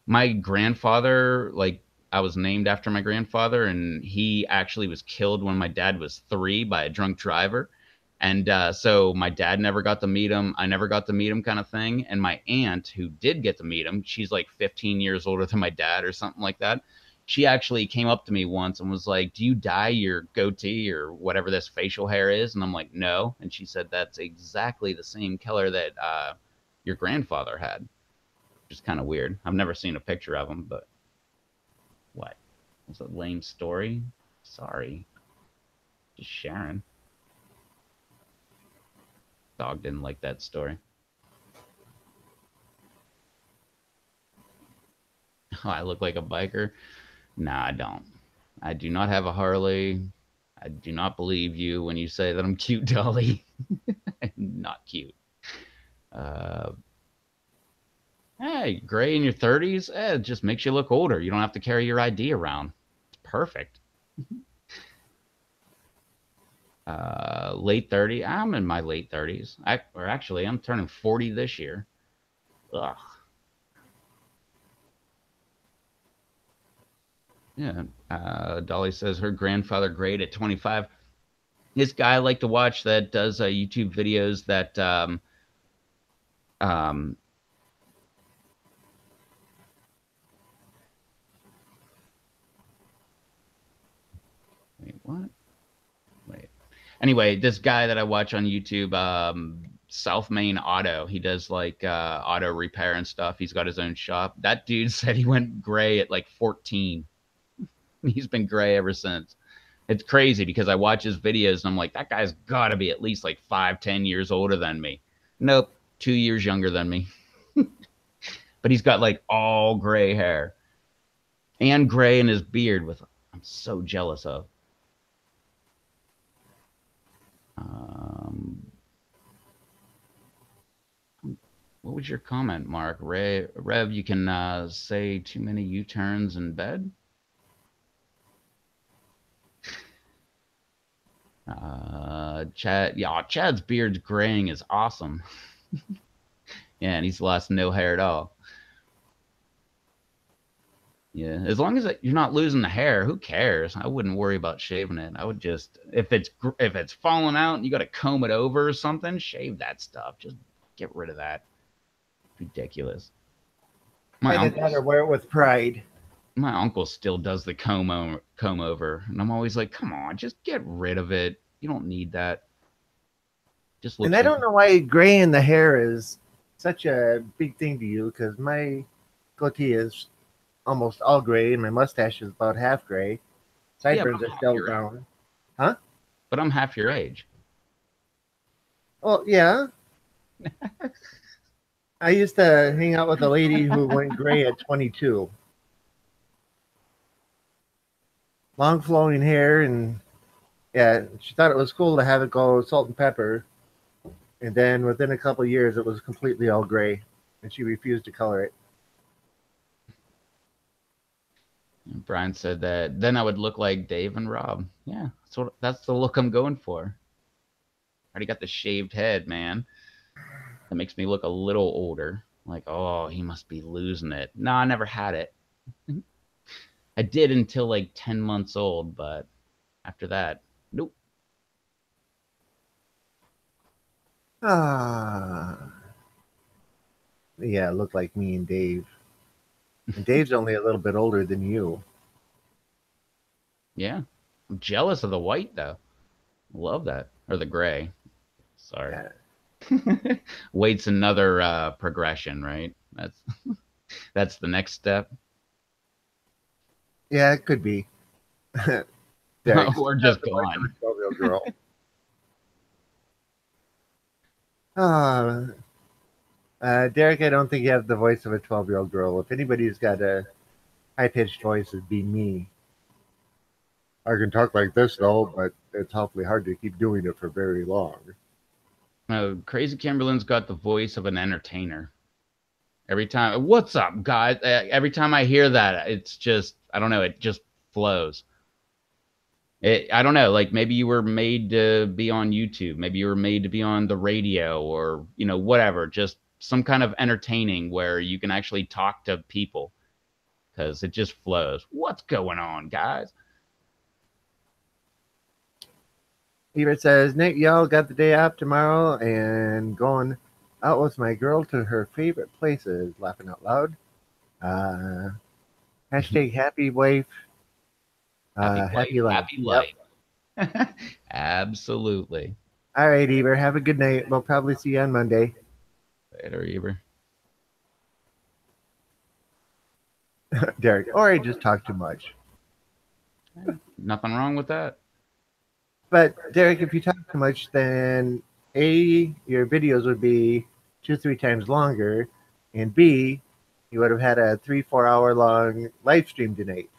my grandfather, like I was named after my grandfather, and he actually was killed when my dad was 3 by a drunk driver. And so my dad never got to meet him. I never got to meet him, kind of thing. And my aunt, who did get to meet him, she's like 15 years older than my dad or something like that. She actually came up to me once and was like, "Do you dye your goatee or whatever this facial hair is?" And I'm like, "No." And she said, "That's exactly the same color that your grandfather had." Which is kind of weird. I've never seen a picture of him, but what? Was a lame story? Sorry. Just sharing. Dog didn't like that story. Oh, I look like a biker? Nah, I don't. I do not have a Harley. I do not believe you when you say that I'm cute, Dolly. I'm not cute. Uh, hey, gray in your 30s? It just makes you look older. You don't have to carry your ID around. It's perfect. Late 30. I'm in my late 30s. Or actually, I'm turning 40 this year. Ugh. Yeah. Dolly says her grandfather grayed at 25. This guy I like to watch that does YouTube videos that um, wait, what? Wait. Anyway, this guy that I watch on YouTube, South Main Auto, he does like auto repair and stuff. He's got his own shop. That dude said he went gray at like 14. He's been gray ever since. It's crazy because I watch his videos and I'm like, that guy's got to be at least like 5, 10 years older than me. Nope, 2 years younger than me. But he's got like all gray hair and gray in his beard, with I'm so jealous of. Um, what was your comment, Mark? Rev, you can say too many U-turns in bed. Chad, yeah, Chad's beard's graying is awesome. Yeah, and he's lost no hair at all. Yeah, as long as you're not losing the hair, who cares? I wouldn't worry about shaving it. I would just, if it's falling out and you got to comb it over or something, shave that stuff. Just get rid of that. Ridiculous. My Either uncle that or wear it with pride. my uncle still does the comb over, and I'm always like, come on, just get rid of it. You don't need that. Just And looks I like don't know why gray in the hair is such a big thing to you, because my goatee is almost all gray and my mustache is about half gray. yeah, but Sideburns I'm are half still your age. brown. Huh? But I'm half your age. Oh, yeah. I used to hang out with a lady who went gray at 22. Long flowing hair, and yeah, she thought it was cool to have it go salt and pepper. And then within a couple of years, it was completely all gray, and she refused to color it. And Brian said that then I would look like Dave and Rob. Yeah, that's the look I'm going for. I already got the shaved head, man. That makes me look a little older. Like, oh, he must be losing it. No, I never had it. I did until like 10 months old, but after that, nope. Ah, yeah, it looked like me and Dave. And Dave's only a little bit older than you. Yeah. I'm jealous of the white though. Love that. Or the gray. Sorry. Yeah, White's another progression, right? That's the next step. yeah, it could be. Derek, Or have just the voice of gone. a 12-year-old girl. Uh, Derek, I don't think you have the voice of a 12-year-old girl. If anybody's got a high-pitched voice, it'd be me. I can talk like this though, but it's awfully hard to keep doing it for very long. Crazy Kimberlin's got the voice of an entertainer. Every time, what's up, guys? Every time I hear that, it's just, I don't know, it just flows. I don't know, like maybe you were made to be on YouTube, maybe you were made to be on the radio or, whatever, just some kind of entertaining where you can actually talk to people because it just flows. What's going on, guys? Ebert says, Nate Y'all got the day off tomorrow and going out with my girl to her favorite places, laughing out loud. Uh, hashtag happy wife, Happy wife, happy life. happy Yep. life. Absolutely. All right, Ebert, have a good night. We'll probably see you on Monday. Later, Eber. Derek, or I just talk too much. Nothing wrong with that. But Derek, if you talk too much, then A, your videos would be 2, 3 times longer, and B, you would have had a 3, 4 hour long live stream tonight.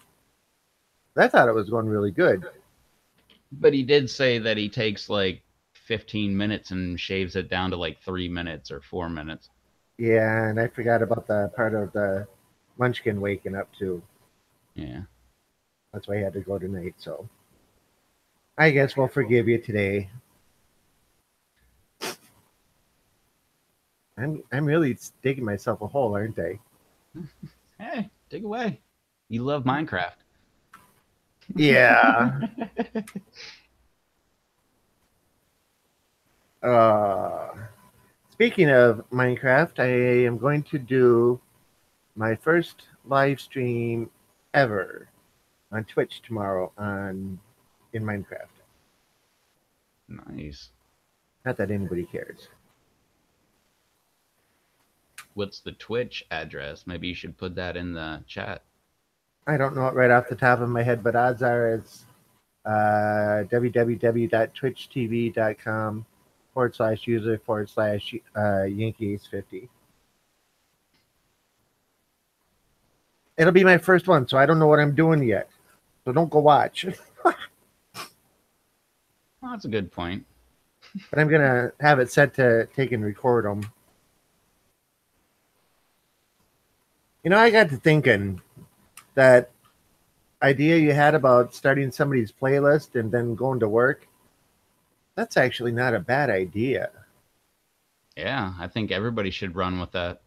I thought it was going really good. But he did say that he takes like 15 minutes and shaves it down to like 3 minutes or 4 minutes. Yeah, and I forgot about the part of the Munchkin waking up too. Yeah. That's why I had to go tonight. So I guess we'll forgive you today. I'm really digging myself a hole, aren't I? Hey, dig away. You love Minecraft. Yeah. Uh, Speaking of Minecraft, I am going to do my first live stream ever on Twitch tomorrow on in Minecraft. Nice. Not that anybody cares. What's the Twitch address? Maybe you should put that in the chat. I don't know it right off the top of my head, but odds are it's www.twitchtv.com/user/Yankee Ace 50. It'll be my first one, so I don't know what I'm doing yet. So don't go watch. Oh, that's a good point. But I'm gonna have it set to take and record them. I got to thinking that idea you had about starting somebody's playlist and then going to work. That's actually not a bad idea. Yeah, I think everybody should run with that.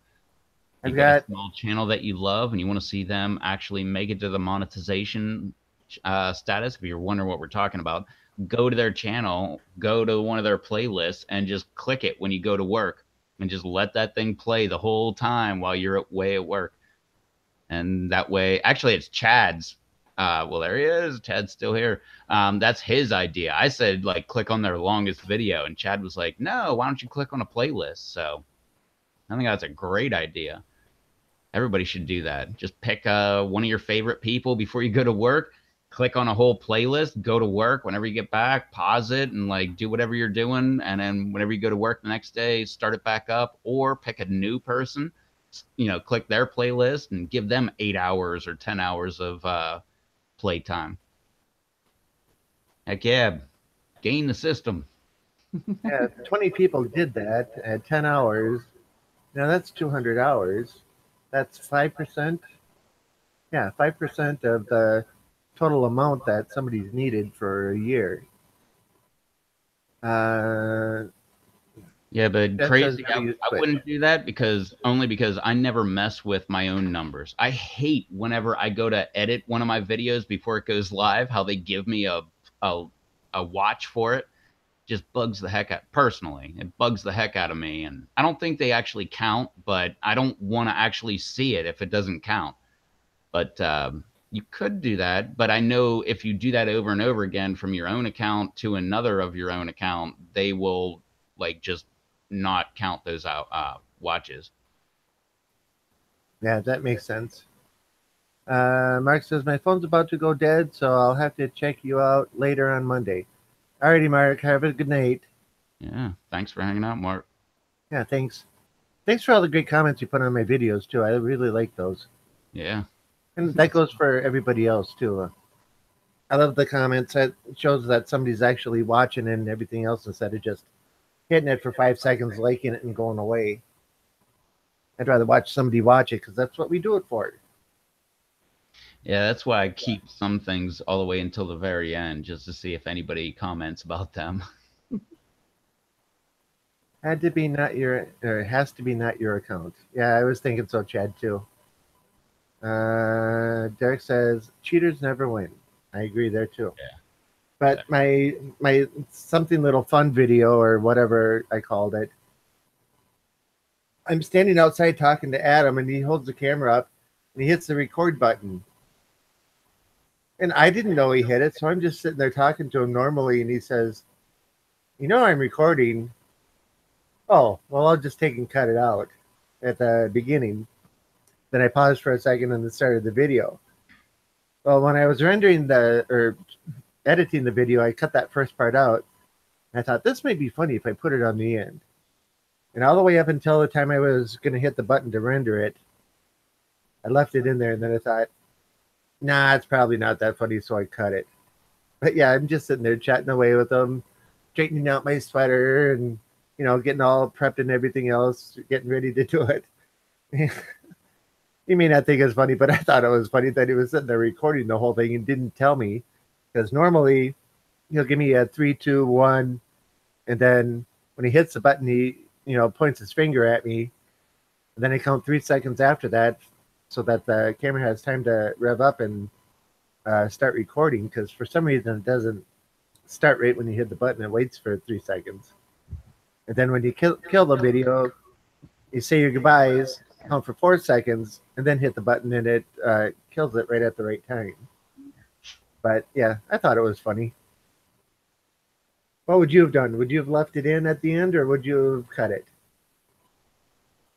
I've You've got a got small channel that you love and you want to see them actually make it to the monetization status. If you're wondering what we're talking about, go to their channel, go to one of their playlists, and just click it when you go to work and just let that thing play the whole time while you're away at work. And that way, actually, it's Chad's. Well, there he is. Chad's still here. That's his idea. I said, like, click on their longest video. And Chad was like, no, why don't you click on a playlist? So I think that's a great idea. Everybody should do that. Just pick one of your favorite people before you go to work. Click on a whole playlist. Go to work. Whenever you get back, pause it and like do whatever you're doing. And then whenever you go to work the next day, start it back up. Or pick a new person. Click their playlist and give them 8 hours or 10 hours of playtime. Heck yeah, game the system. 20 people did that at 10 hours. Now that's 200 hours. That's 5%. Yeah, 5% of the total amount that somebody's needed for a year. Uh, Yeah, but That says crazy. how to use I Twitch. wouldn't do that because I never mess with my own numbers. I hate whenever I go to edit one of my videos before it goes live, how they give me a a watch for it. Just bugs the heck out personally. It bugs the heck out of me, and I don't think they actually count, but I don't want to actually see it if it doesn't count. But you could do that, but I know if you do that over and over again from your own account to another of your own account, they will like just not count those out watches. Yeah, that makes sense. Mark says my phone's about to go dead, so I'll have to check you out later on Monday. Alrighty, Mark. Have a good night. Yeah, thanks for hanging out, Mark. Yeah, thanks. Thanks for all the great comments you put on my videos too. I really like those, Yeah, and that goes for everybody else too. I love the comments. That shows that somebody's actually watching and everything else instead of just hitting it for 5 seconds, liking it, and going away. I'd rather watch somebody watch it because that's what we do it for. yeah, that's why I keep some things all the way until the very end, just to see if anybody comments about them. Had to be not your, or it has to be not your account. Yeah, I was thinking so, Chad too. Derek says cheaters never win. I agree there too. Yeah, But exactly. my something little fun video or whatever I called it. I'm standing outside talking to Adam, and he holds the camera up, and he hits the record button. And I didn't know he hit it, so I'm just sitting there talking to him normally, and he says, "You know I'm recording." Oh, well, I'll just take and cut it out at the beginning. Then I paused for a second and then started the video. Well, when I was rendering or editing the video, I cut that first part out. I thought this might be funny if I put it on the end. And all the way up until the time I was going to hit the button to render it, I left it in there. And then I thought, nah, it's probably not that funny, so I cut it. But yeah, I'm just sitting there chatting away with them, straightening out my sweater and, getting all prepped and everything else, getting ready to do it. You may not think it's funny, but I thought it was funny that he was sitting there recording the whole thing and didn't tell me. Because normally he'll give me a 3, 2, 1, and then when he hits the button, he points his finger at me, and then I count 3 seconds after that, so that the camera has time to rev up and start recording. Because for some reason it doesn't start right when you hit the button; it waits for 3 seconds, and then when you kill the video, you say your goodbyes, count for 4 seconds, and then hit the button, and it kills it right at the right time. But yeah, I thought it was funny. What would you have done? Would you have left it in at the end, or would you have cut it?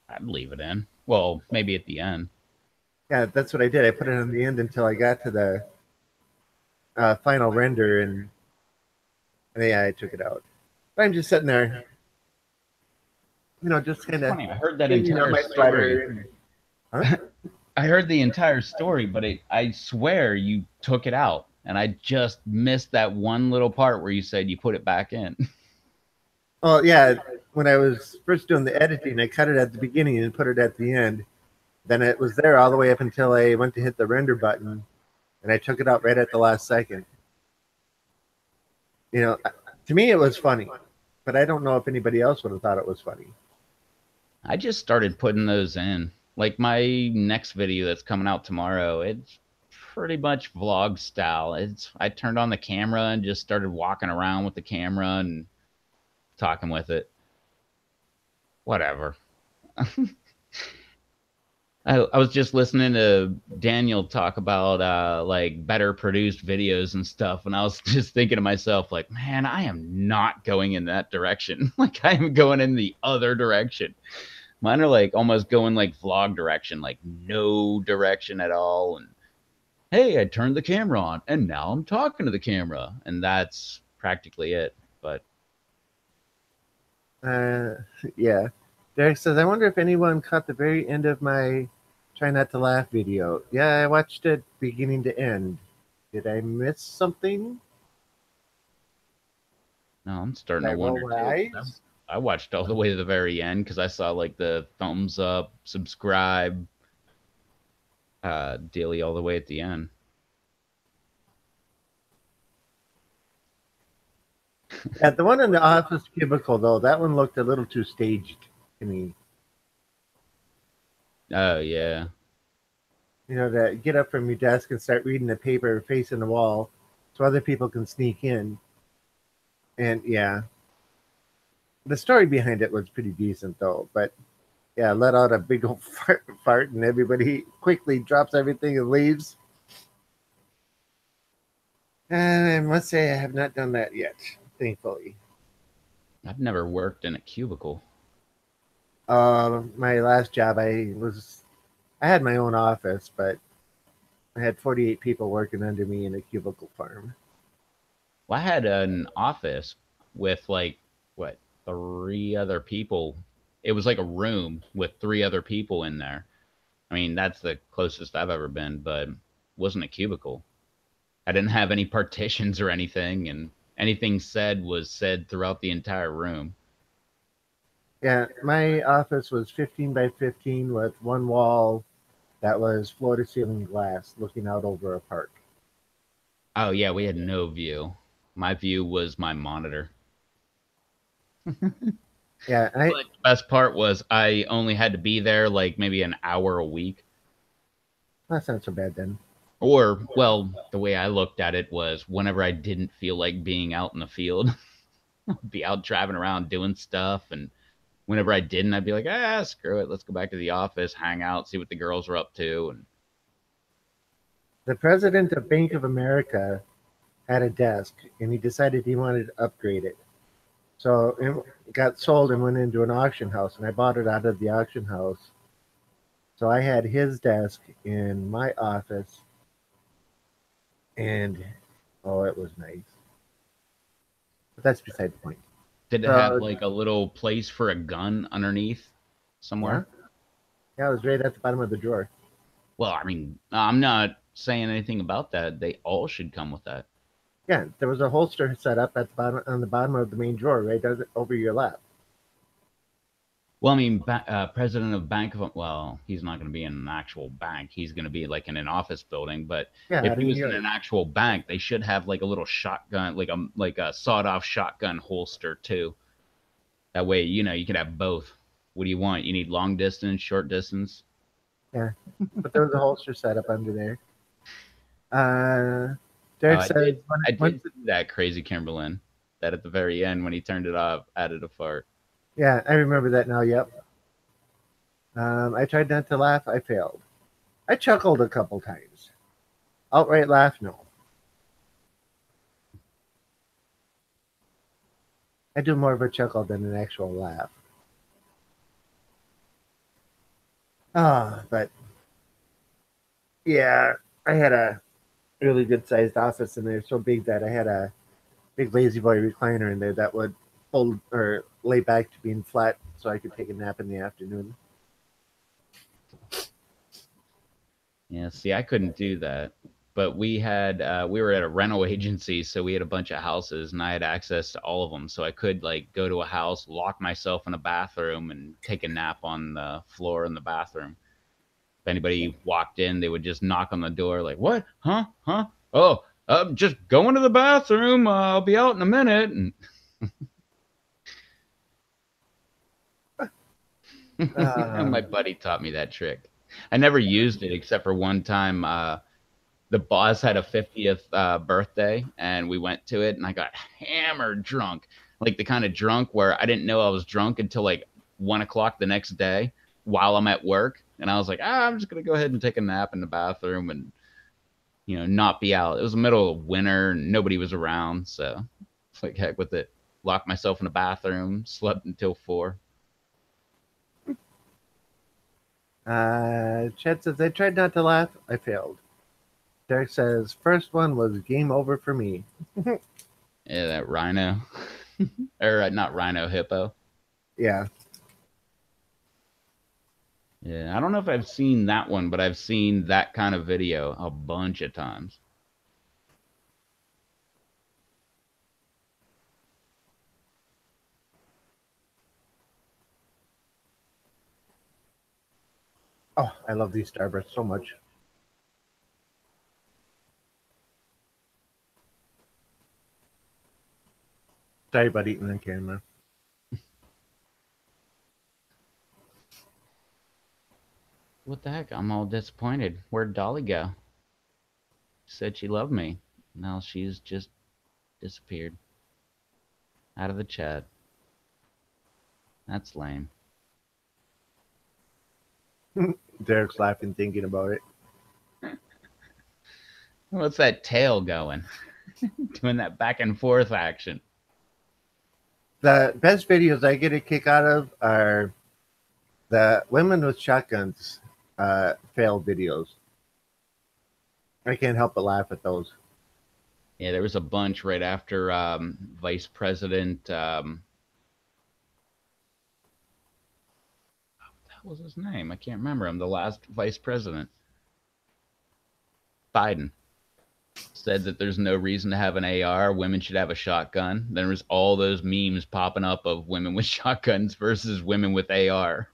I'd leave it in. Well, maybe at the end. Yeah, that's what I did. I put it on the end until I got to the final render, and yeah, I took it out. But I'm just sitting there, just kind It's of funny. I heard that changing out entire my story. sweater. Huh? I heard the entire story, but I swear you took it out, and I just missed that one little part where you said you put it back in. Oh yeah, when I was first doing the editing, I cut it at the beginning and put it at the end. Then it was there all the way up until I went to hit the render button, and I took it out right at the last second. You know, to me it was funny, but I don't know if anybody else would have thought it was funny. I just started putting those in. Like my next video that's coming out tomorrow, it's pretty much vlog style. It's I turned on the camera and just started walking around with the camera and talking with it. Whatever. I was just listening to Daniel talk about like better produced videos and stuff, and I was just thinking to myself, like, man, I am not going in that direction. Like I am going in the other direction. Mine are like almost going like vlog direction, like no direction at all. And hey, I turned the camera on and now I'm talking to the camera. And that's practically it. But Uh, yeah. Derek says, I wonder if anyone caught the very end of my try not to laugh video. Yeah, I watched it beginning to end. Did I miss something? no, I'm Did starting I to roll wonder my too. eyes? I watched all the way to the very end because I saw like the thumbs up, subscribe, daily all the way at the end. Yeah, the one in the office cubicle though, that one looked a little too staged to me. Oh yeah. You know, to get up from your desk and start reading the paper facing the wall so other people can sneak in. And yeah, the story behind it was pretty decent though. But yeah, let out a big old fart and everybody quickly drops everything and leaves. And I must say, I have not done that yet, thankfully. I've never worked in a cubicle. My last job, I had my own office, but I had 48 people working under me in a cubicle farm. Well, I had an office with like what, three other people. It was like a room with three other people in there. I mean, that's the closest I've ever been, but wasn't a cubicle. I didn't have any partitions or anything, and anything said was said throughout the entire room. Yeah, my office was 15 by 15 with one wall that was floor to ceiling glass looking out over a park. Oh yeah, we had no view. My view was my monitor. Yeah, But the best part was I only had to be there like maybe an hour a week. that's not so bad then. Or, well, the way I looked at it was whenever I didn't feel like being out in the field, I'd be out driving around doing stuff. And whenever I didn't, I'd be like, ah, screw it. Let's go back to the office, hang out, see what the girls were up to. And The president of Bank of America had a desk and he decided he wanted to upgrade it. So it got sold and went into an auction house, and I bought it out of the auction house. So I had his desk in my office, and oh, it was nice. But that's beside the point. did it have So like a little place for a gun underneath yeah, somewhere? yeah, it was right at the bottom of the drawer. Well, I mean, I'm not saying anything about that. They all should come with that. Yeah, there was a holster set up at the bottom on the bottom of the main drawer, right over your lap. Well, I mean, president of Bank of, well, he's not going to be in an actual bank. He's going to be like in an office building. But Yeah, if out he of New was in York. an actual bank, they should have like a little shotgun, like a sawed-off shotgun holster too. That way, you can have both. What do you want? You need long distance, short distance. Yeah, but there was a holster set up under there. Oh, Derek I says, did. when, I once, did see that crazy Kimberlin. That at the very end when he turned it off, added a fart. yeah, I remember that now. Yep. I tried not to laugh. I failed. I chuckled a couple times. Outright laugh, no. I do more of a chuckle than an actual laugh. But yeah, I had a really good sized office in there, so big that I had a big lazy boy recliner in there that would fold or lay back to being flat so I could take a nap in the afternoon. Yeah, see, I couldn't do that. But we were at a rental agency, so we had a bunch of houses and I had access to all of them. So I could like go to a house, lock myself in a bathroom and take a nap on the floor in the bathroom. If anybody walked in, they would just knock on the door like, "What? Huh? Huh? Oh, just going to the bathroom. I'll be out in a minute." And Uh, my buddy taught me that trick. I never used it except for one time. The boss had a 50th birthday and we went to it and I got hammered drunk, like the kind of drunk where I didn't know I was drunk until like 1 o'clock the next day while I'm at work. And I was like, I'm just going to go ahead and take a nap in the bathroom and, not be out. It was the middle of winter and nobody was around. So it's like, heck with it. Locked myself in a bathroom, slept until 4. Chad says, I tried not to laugh. I failed. Derek says, first one was game over for me. Yeah, that rhino. Or not rhino, hippo. Yeah. Yeah, I don't know if I've seen that one, but I've seen that kind of video a bunch of times. Oh, I love these Starbursts so much. Sorry about eating on camera. What the heck? I'm all disappointed. Where'd Dolly go? She said she loved me. Now she's just disappeared out of the chat. That's lame. Derek's laughing, thinking about it. What's that tail going? Doing that back and forth action. The best videos I get a kick out of are the women with shotguns fail videos. I can't help but laugh at those. Yeah, there was a bunch right after Vice President. What was his name? I can't remember him. The last Vice President, Biden, said that there's no reason to have an AR. Women should have a shotgun. Then there was all those memes popping up of women with shotguns versus women with AR.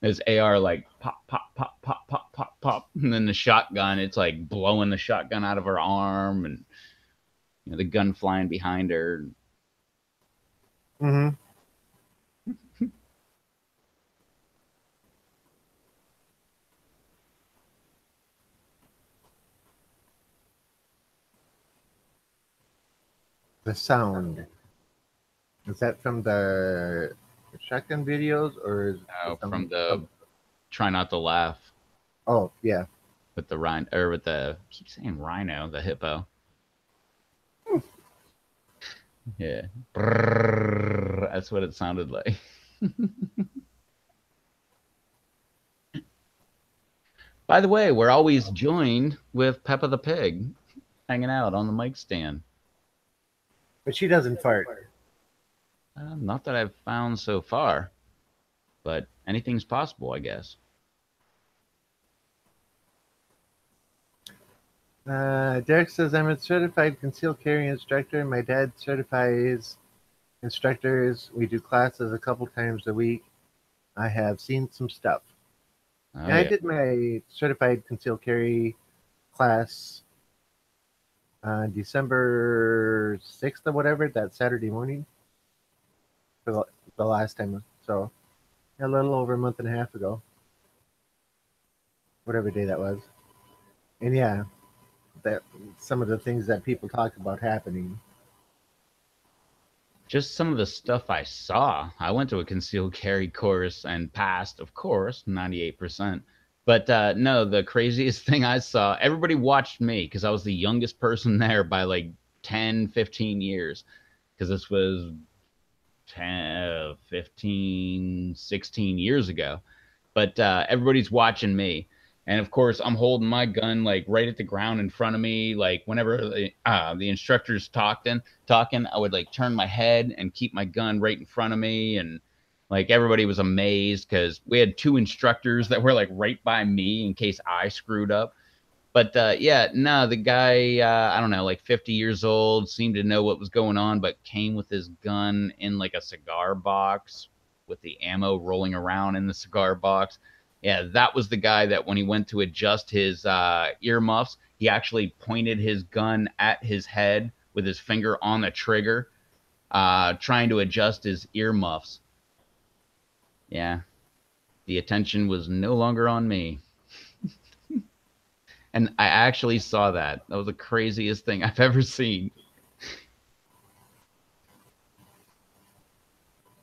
There's AR like pop, pop, pop, pop, pop, pop, pop, and then the shotgun, it's like blowing the shotgun out of her arm, and the gun flying behind her. Mm-hmm. The sound. Is that from the shotgun videos or is it From from the Try Not to Laugh Oh yeah. with the rhino, or with the, I keep saying rhino, the hippo. Yeah. Brrr, that's what it sounded like. By the way, we're always joined with Peppa the Pig hanging out on the mic stand. But she doesn't fart. Not that I've found so far, but anything's possible, I guess. Derek says, I'm a certified concealed carry instructor. My dad certifies instructors. We do classes a couple times a week. I have seen some stuff. Oh, And I yeah. did my certified concealed carry class on December 6th or whatever, that Saturday morning for the last time. So a little over a month and a half ago, whatever day that was. And yeah, that some of the things that people talk about happening. Just some of the stuff I saw. I went to a concealed carry course and passed, of course, 98%. But no, the craziest thing I saw, everybody watched me because I was the youngest person there by like 10, 15 years. Because this was 10, 15, 16 years ago. But everybody's watching me. And of course, I'm holding my gun like right at the ground in front of me. Like whenever the instructor's talking, I would like turn my head and keep my gun right in front of me. And like everybody was amazed because we had two instructors that were like right by me in case I screwed up. But yeah, no, the guy, I don't know, like 50 years old, seemed to know what was going on, but came with his gun in like a cigar box with the ammo rolling around in the cigar box. Yeah, that was the guy that when he went to adjust his earmuffs, he actually pointed his gun at his head with his finger on the trigger, trying to adjust his earmuffs. Yeah, the attention was no longer on me. And I actually saw that. That was the craziest thing I've ever seen.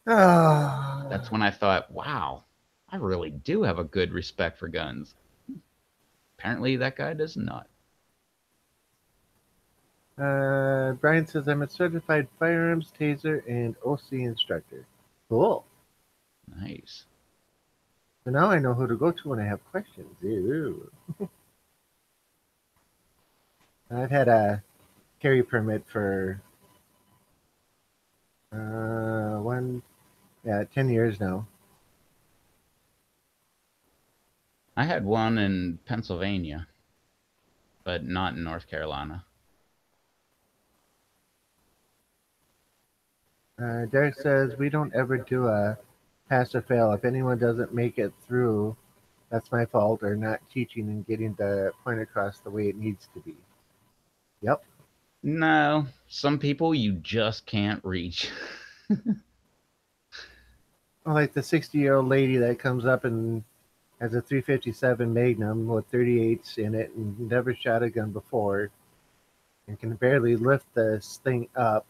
That's when I thought, wow, I really do have a good respect for guns. Apparently, that guy does not. Brian says, I'm a certified firearms, taser, and OC instructor. Cool. Nice. So now I know who to go to when I have questions. Ew. I've had a carry permit for 10 years now. I had one in Pennsylvania, but not in North Carolina. Derek says, we don't ever do a pass or fail. If anyone doesn't make it through, that's my fault or not teaching and getting the point across the way it needs to be. Yep. No, some people you just can't reach. Like the 60-year-old lady that comes up and has a 357 Magnum with 38s in it and never shot a gun before and can barely lift this thing up.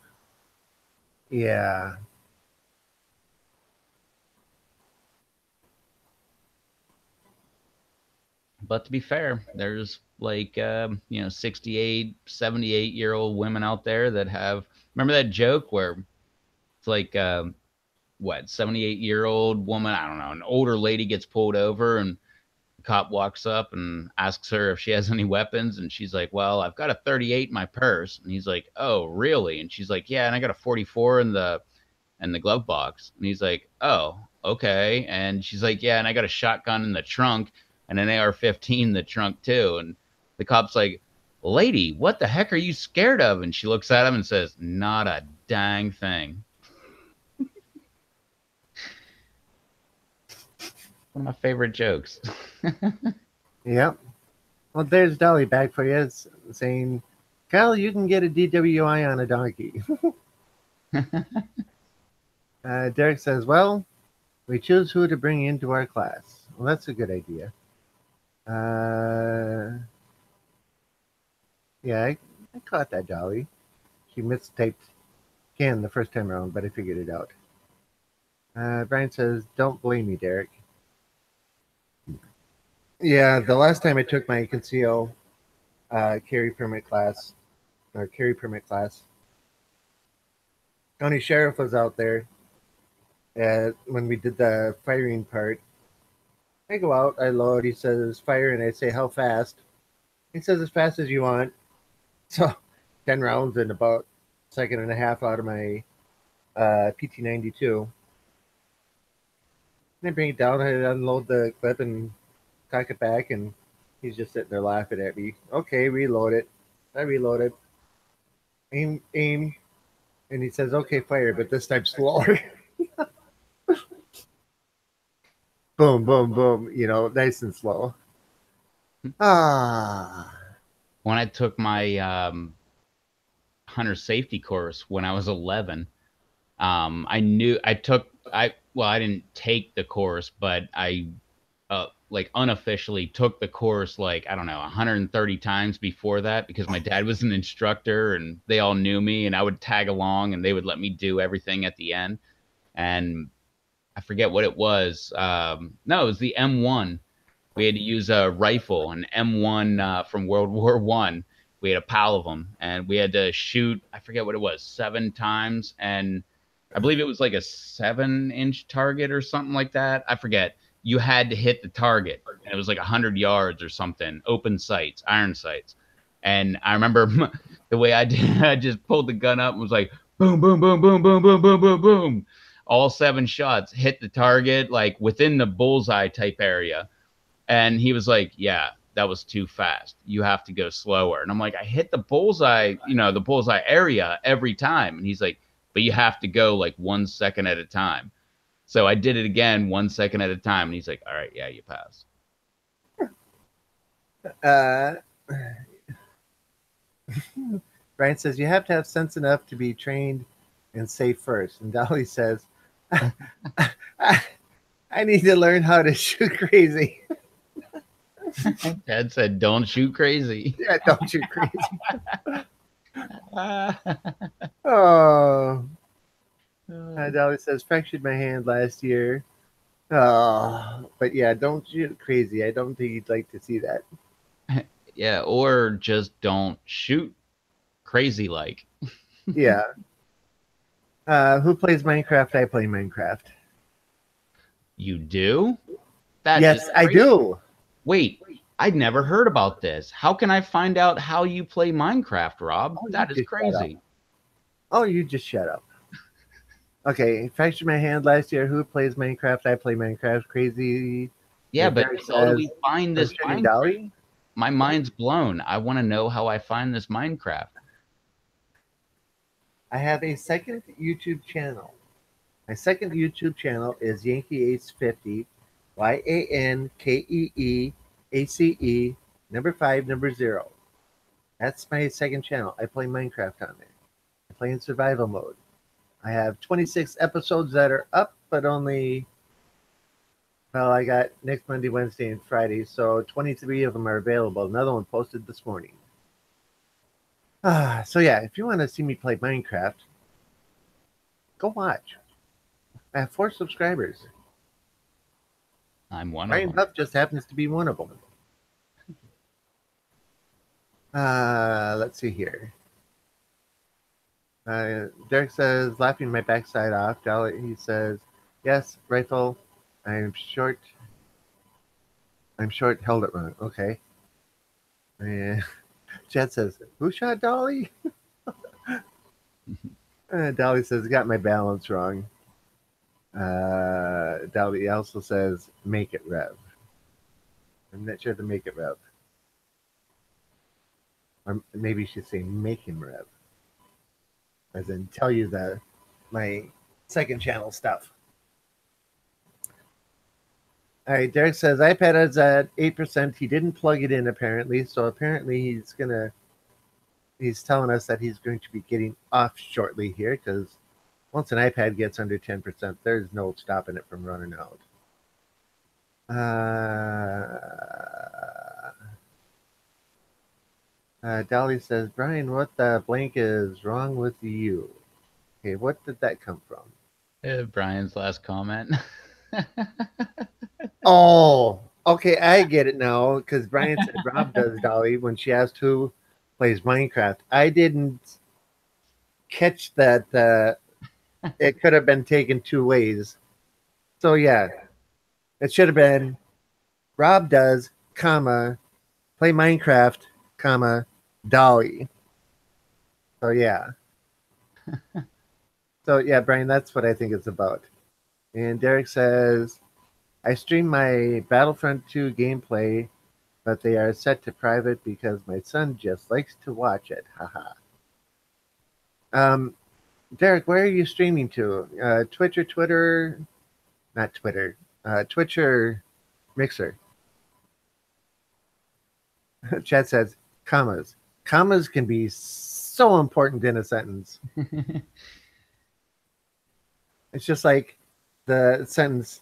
Yeah. But to be fair, there's like 68, 78-year-old women out there that have, remember that joke where it's like what, 78-year-old woman, I don't know, an older lady gets pulled over and the cop walks up and asks her if she has any weapons and she's like, "Well, I've got a 38 in my purse." And he's like, "Oh, really?" And she's like, "Yeah, and I got a 44 in the glove box." And he's like, "Oh, okay." And she's like, "Yeah, and I got a shotgun in the trunk and an AR-15 in the trunk too." And the cop's like, "Lady, what the heck are you scared of?" And she looks at him and says, "Not a dang thing." One of my favorite jokes. Yep. Well, there's Dolly back for you saying, Kyle, you can get a DWI on a donkey. Derek says, well, we choose who to bring into our class. Well, that's a good idea. Yeah, I caught that, Dolly. She mistyped Ken the first time around, but I figured it out. Brian says, don't blame me, Derek. Yeah, the last time I took my conceal carry permit class, county sheriff was out there when we did the firing part. I go out, I load, he says fire, and I say, how fast? He says, as fast as you want. So 10 rounds in about a second and a half out of my PT-92. And I bring it down, I unload the clip and cock it back, and he's just sitting there laughing at me. Okay, reload it. I reload it. Aim. And he says, okay, fire, but this time slower. Boom, boom, boom. Nice and slow. Ah. When I took my hunter safety course when I was 11, I knew I took I well I didn't take the course, but I like unofficially took the course like I don't know 130 times before that because my dad was an instructor and they all knew me and I would tag along and they would let me do everything at the end. And I forget what it was. No, it was the M1. We had to use a rifle, an M1 from World War One. We had a pile of them, and we had to shoot. I forget what it was, 7 times, and I believe it was like a 7-inch target or something like that. I forget. You had to hit the target, and it was like 100 yards or something. Open sights, iron sights, and I remember the way I did. I just pulled the gun up and was like, boom, boom, boom, boom, boom, boom, boom, boom, boom. All 7 shots hit the target, like within the bullseye type area, and he was like, "Yeah, that was too fast. You have to go slower." And I'm like, "I hit the bullseye, the bullseye area every time." And he's like, "But you have to go like 1 second at a time." So I did it again 1 second at a time. And he's like, "All right, yeah, you pass." Uh, Brian says, you have to have sense enough to be trained and safe first. And Dolly says, I need to learn how to shoot crazy. Dad said, "Don't shoot crazy." Yeah, don't shoot crazy. Oh. Dolly says, fractured my hand last year. Oh, but yeah, don't shoot crazy. I don't think you'd like to see that. Yeah, or just don't shoot crazy like. Yeah. Who plays Minecraft? I play Minecraft. You do? That is Yes, I crazy. do. Wait, I'd never heard about this. How can I find out how you play Minecraft, Rob? Oh, you That is just shut up. crazy. Oh, you just shut up. Okay, fractured my hand last year. Who plays Minecraft? I play Minecraft. Crazy. Yeah, but Derek how do says, we find from this shooting Minecraft? Dolly. My mind's blown. I want to know how I find this Minecraft. I have a second YouTube channel. My second YouTube channel is Yankee Ace 50, YANKEE ACE number 5 number 0. That's my second channel. I play Minecraft on there. I play in survival mode. I have 26 episodes that are up, but only, well, I got next Monday, Wednesday, and Friday, so 23 of them are available. Another one posted this morning. So yeah, if you want to see me play Minecraft, go watch. I have 4 subscribers. I'm one of Brian them. Huff just happens to be one of them. Let's see here. Derek says, laughing my backside off. He says, yes, rifle. I'm short. I'm short. Held it wrong. Okay. And Chad says, who shot Dolly? Dolly says, got my balance wrong. Dolly also says, make it rev. I'm not sure to make it rev. Or maybe she's saying make him rev. As in tell you my second channel stuff. All right, Derek says iPad is at 8%. He didn't plug it in apparently, so apparently he's telling us that he's going to be getting off shortly here because once an iPad gets under 10%, there's no stopping it from running out. Dolly says, Brian, what the blank is wrong with you? Okay, what did that come from? Brian's last comment. Oh, okay, I get it now because Brian said Rob does Dolly when she asked who plays Minecraft. I didn't catch that it could have been taken 2 ways. So yeah, it should have been Rob does, comma, play Minecraft, comma, Dolly. So yeah. So yeah, Brian, that's what I think it's about. And Derek says, I stream my Battlefront 2 gameplay, but they are set to private because my son just likes to watch it. Haha. Derek, where are you streaming to? Twitch or Twitter? Not Twitter. Twitch or Mixer? Chad says, commas. Commas can be so important in a sentence. It's just like the sentence,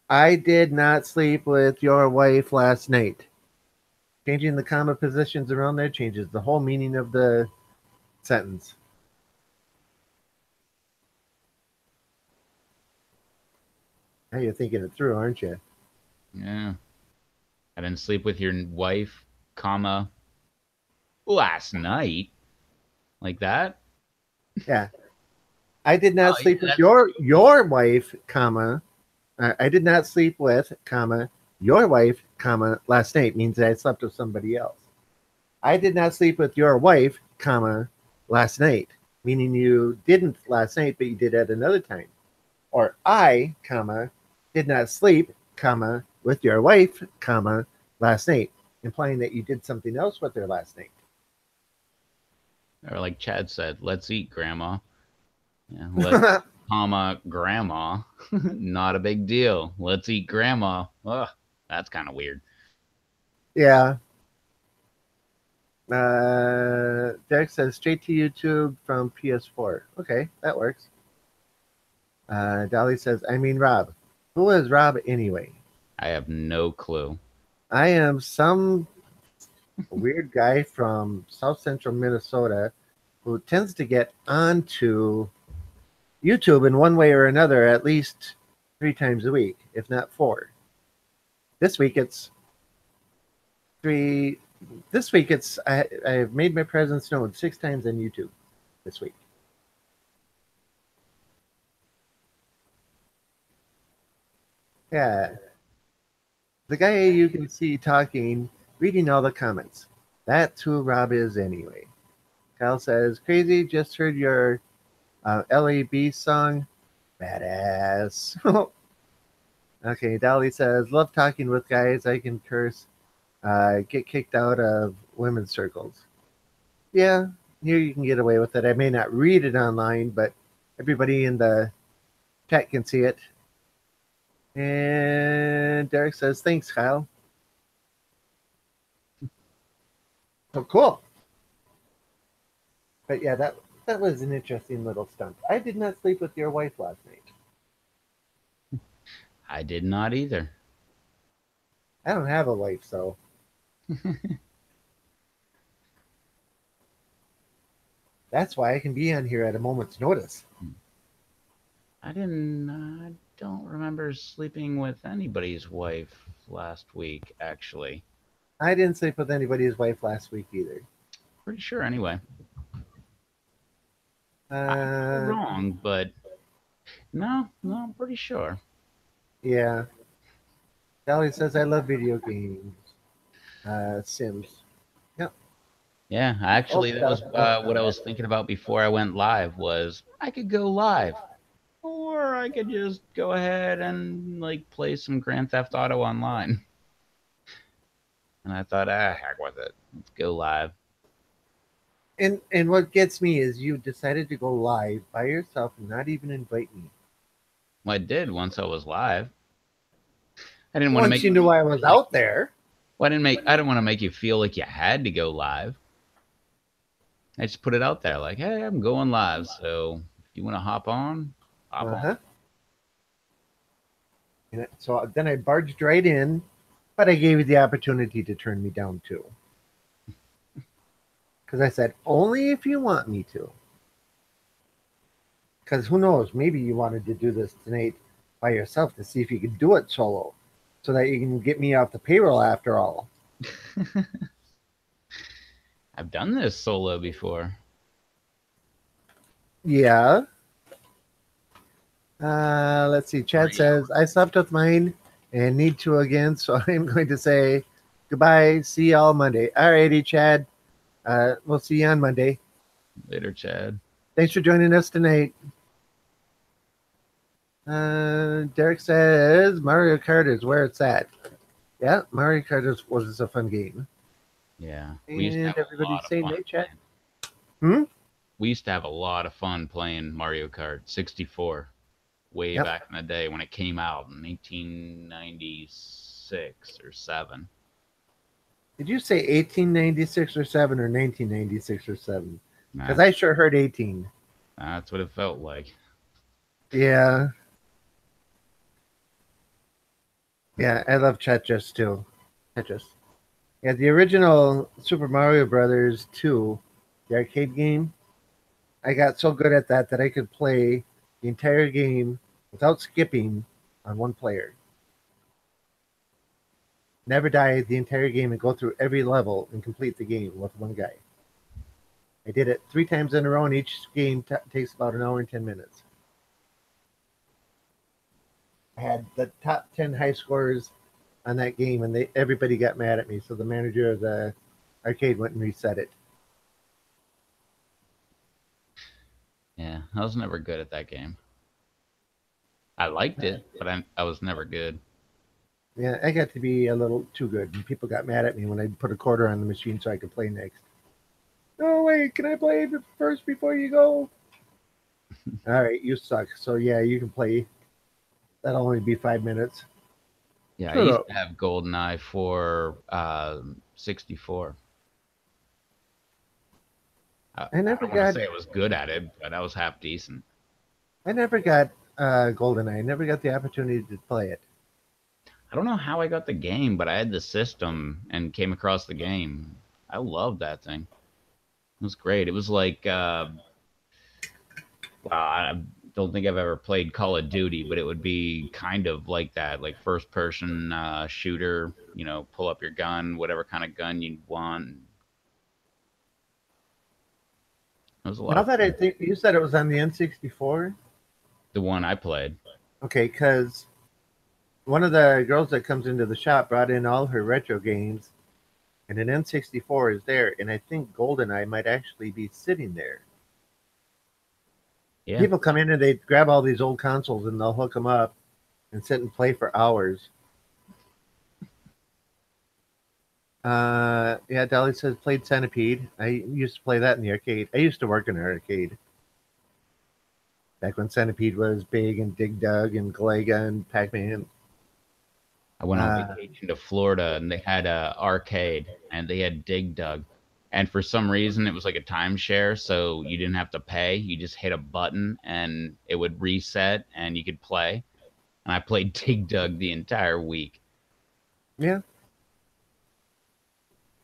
I did not sleep with your wife last night. Changing the comma positions around there changes the whole meaning of the sentence. Now you're thinking it through, aren't you? Yeah. I didn't sleep with your wife, comma, last night. Like that? Yeah. I did not Oh, yeah, sleep with your wife, comma. I did not sleep with, comma, your wife, comma, last night means that I slept with somebody else. I did not sleep with your wife, comma, last night, meaning you didn't last night, but you did at another time. Or I, comma, did not sleep, comma, with your wife, comma, last night, implying that you did something else with her last night. Or like Chad said, let's eat, Grandma. Yeah, let's, comma, Grandma. Not a big deal. Let's eat, Grandma. Ugh, that's kind of weird. Yeah. Derek says straight to YouTube from PS4. Okay, that works. Dolly says, I mean, Rob. Who is Rob anyway? I have no clue. I am some weird guy from South Central Minnesota who tends to get onto YouTube in one way or another at least 3 times a week, if not 4. This week it's 3. This week it's I've made my presence known 6 times on YouTube this week. Yeah. The guy you can see talking, reading all the comments. That's who Rob is anyway. Kyle says, crazy, just heard your LAB song. Badass. Okay, Dolly says, love talking with guys. I can curse, get kicked out of women's circles. Yeah, here you can get away with it. I may not read it online, but everybody in the chat can see it. And Derek says, thanks, Kyle. Oh, cool. But yeah, that was an interesting little stunt. I did not sleep with your wife last night. I did not either. I don't have a wife, so that's why I can be on here at a moment's notice. I don't remember sleeping with anybody's wife last week, actually. I didn't sleep with anybody's wife last week either. Pretty sure anyway. I could be Uh, wrong, but no, I'm pretty sure. yeah. Dolly says I love video games. Sims. Yep. Yeah, Old actually, that stuff. was Old what I stuff. was thinking about before I went live was I could go live, or I could just go ahead and like play some Grand Theft Auto online. And I thought, heck with it. Let's go live. And what gets me is you decided to go live by yourself and not even invite me. Well, I did once I was live. I didn't want to Once make you you knew I feel was like out there. I didn't want to make you feel like you had to go live. I just put it out there like, hey, I'm going live. So if you want to hop on, hop Uh on. huh. So then I barged right in, but I gave you the opportunity to turn me down too. Because I said, only if you want me to. Because who knows, maybe you wanted to do this tonight by yourself to see if you could do it solo so that you can get me off the payroll after all. I've done this solo before. Yeah. Let's see. Are Chad you? says, I slept with mine and need to again. So I'm going to say goodbye. See y'all Monday. All righty, Chad. We'll see you on Monday. Later, Chad. Thanks for joining us tonight. Derek says Mario Kart is where it's at. Yeah, Mario Kart was a fun game. Yeah, we used to And have a everybody's lot of saying fun hey, chat. playing. Hmm? We used to have a lot of fun playing Mario Kart 64 way Yep. back in the day when it came out in 1896 or 7. Did you say 1896 or 7 or 1996 or 7? Because That's I sure heard 18. that's what it felt like. Yeah. Yeah, I love Tetris too. Tetris. Yeah, the original Super Mario Brothers 2, the arcade game, I got so good at that that I could play the entire game without skipping on one player. Never die the entire game and go through every level and complete the game with one guy. I did it 3 times in a row, and each game takes about an hour and 10 minutes. I had the top 10 high scores on that game, and everybody got mad at me. So the manager of the arcade went and reset it. Yeah, I was never good at that game. I liked it, but I was never good. Yeah, I got to be a little too good, and people got mad at me when I put a quarter on the machine so I could play next. Oh wait, can I play first before you go? All right, you suck. So yeah, you can play. That'll only be 5 minutes. Yeah, I Shut used up. to have GoldenEye for 64. I I never don't want to got. say I was good at it, but I was half decent. I never got GoldenEye. I never got the opportunity to play it. I don't know how I got the game, but I had the system and came across the game. I loved that thing. It was great. It was like, well, I don't think I've ever played Call of Duty, but it would be kind of like that, like first person shooter, pull up your gun, whatever kind of gun you want. It was a lot Now of that I fun. think you said it was on the N64. The one I played. Okay, because one of the girls that comes into the shop brought in all her retro games, and an N64 is there, and I think GoldenEye might actually be sitting there. Yeah. People come in and they grab all these old consoles and they'll hook them up and sit and play for hours. Yeah, Dolly says played Centipede. I used to play that in the arcade. I used to work in an arcade back when Centipede was big, and Dig Dug and Galaga and Pac Man. I went on Uh, vacation to Florida and they had a arcade and they had Dig Dug. and for some reason it was like a timeshare, so you didn't have to pay. You just hit a button and it would reset and you could play. And I played Dig Dug the entire week. Yeah.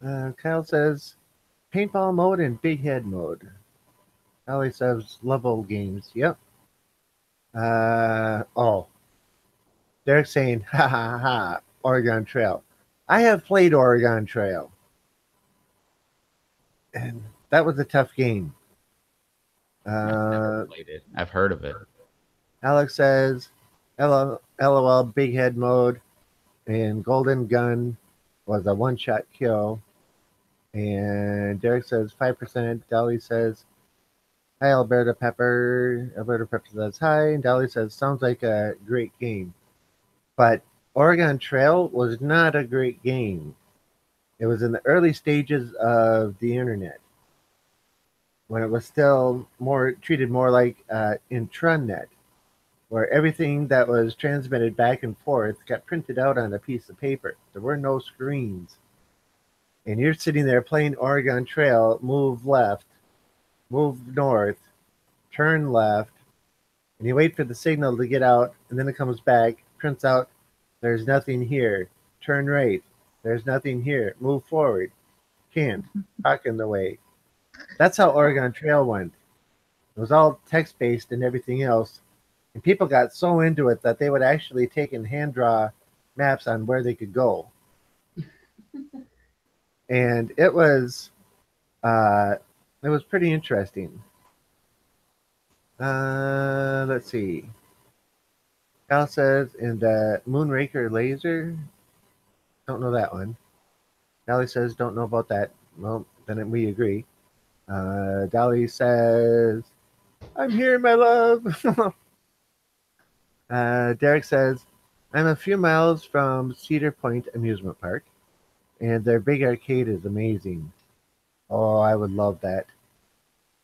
Kyle says paintball mode and big head mode. Ellie says love old games. Yep. Oh, they're saying ha ha ha Oregon Trail. I have played Oregon Trail, and that was a tough game. I've never Uh, played it. I've heard of it. Alex says LOL big head mode and golden gun was a one shot kill. And Derek says 5%. Dolly says hi, Alberta Pepper. Alberta Pepper says hi. And Dolly says, sounds like a great game. But Oregon Trail was not a great game. It was in the early stages of the internet when it was still more treated more like intranet, where everything that was transmitted back and forth got printed out on a piece of paper. There were no screens. And you're sitting there playing Oregon Trail, move left, move north, turn left, and you wait for the signal to get out, and then it comes back, prints out, there's nothing here. Turn right, there's nothing here. Move forward, can't, park in the way. That's how Oregon Trail went. It was all text based and everything else, and people got so into it that they would actually take and hand draw maps on where they could go, and uh, it was pretty interesting. Let's see. Cal says in the Moonraker laser. Don't know that one. Dolly says don't know about that. Well, then we agree. Dolly says I'm here, my love. Derek says I'm a few miles from Cedar Point Amusement Park, and their big arcade is amazing. Oh, I would love that.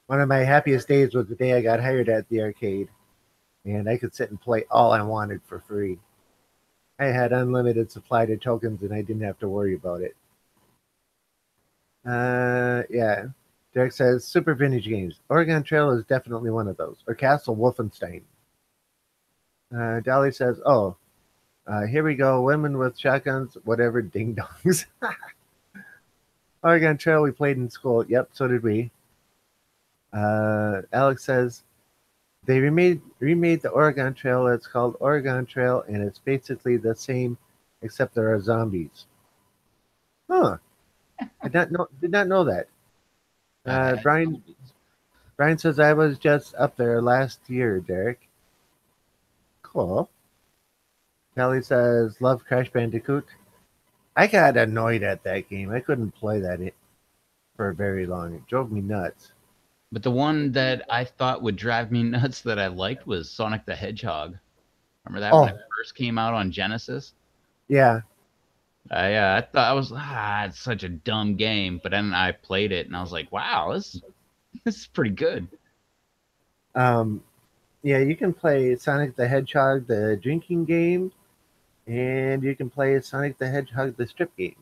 One of my happiest days was the day I got hired at the arcade, and I could sit and play all I wanted for free. I had unlimited supply of tokens, and I didn't have to worry about it. Yeah. Derek says super vintage games. Oregon Trail is definitely one of those, or Castle Wolfenstein. Dolly says, "Oh, here we go. Women with shotguns, whatever, ding dongs." Oregon Trail we played in school. Yep, so did we. Alex says they remade the Oregon Trail. It's called Oregon Trail, and it's basically the same, except there are zombies. Huh? Did not know that. I've had Brian zombies. Brian says I was just up there last year, Derek. Cool. Kelly says love Crash Bandicoot. I got annoyed at that game. I couldn't play that for very long. It drove me nuts. But the one that I thought would drive me nuts that I liked was Sonic the Hedgehog. Remember that when Oh, it first came out on Genesis? yeah. I thought I was it's such a dumb game, but then I played it and I was like, wow, this is pretty good. Um, yeah, you can play Sonic the Hedgehog, the drinking game, and you can play Sonic the Hedgehog, the strip game.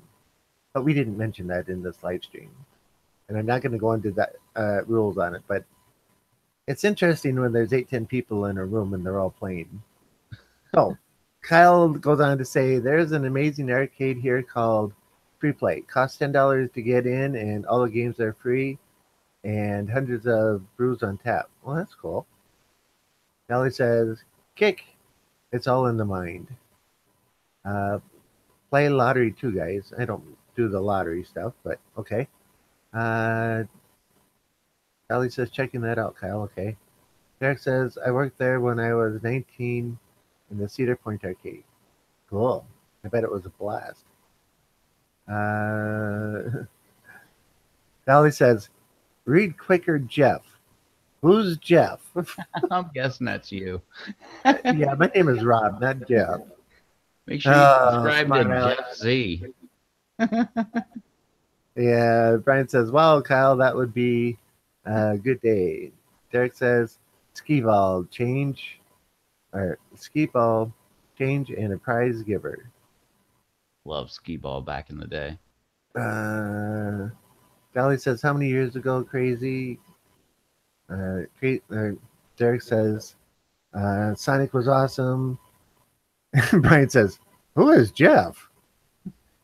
But we didn't mention that in this live stream. And I'm not going to go into that rules on it, but it's interesting when there's 8-10 people in a room and they're all playing. So Kyle goes on to say there's an amazing arcade here called Free Play. Costs $10 to get in, and all the games are free, and hundreds of brews on tap. Well, that's cool. Nelly says, "Kick, it's all in the mind." Uh, Play lottery too, guys. I don't do the lottery stuff, but okay. Uh, Ellie says, checking that out, Kyle. Okay. Derek says, I worked there when I was 19 in the Cedar Point arcade. Cool. I bet it was a blast. Uh, Ellie says, read quicker, Jeff. Who's Jeff? I'm guessing that's you. Yeah, my name is Rob, not Jeff. Make sure you Oh, subscribe to smart Alex. Jeff Z. Yeah, Brian says, wow, Kyle, that would be a good day. Derek says, ski ball change, or ski ball change and a prize giver. Love skee ball back in the day. Uh, Dolly says, "How many years ago, crazy?" Derek says, "Sonic was awesome." Brian says, "Who is Jeff?"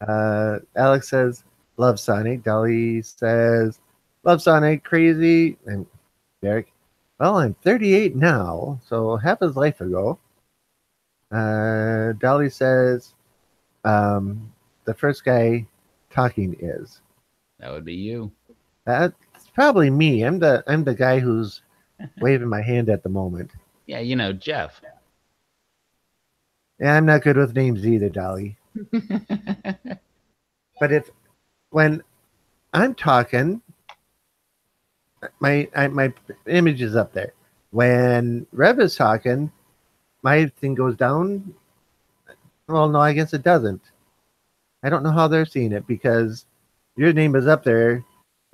Alex says, "Love Sonic." Dolly says, "Love Sonic, crazy." And Derek, "Well, I'm 38 now, so half his life ago." Dolly says, "The first guy talking is." That would be you. That's probably me. I'm the guy who's waving my hand at the moment. Yeah, Jeff. Yeah, I'm not good with names either, Dolly. But if when I'm talking, my image is up there. When Rev is talking, my thing goes down. Well, no, I guess it doesn't. I don't know how they're seeing it because your name is up there,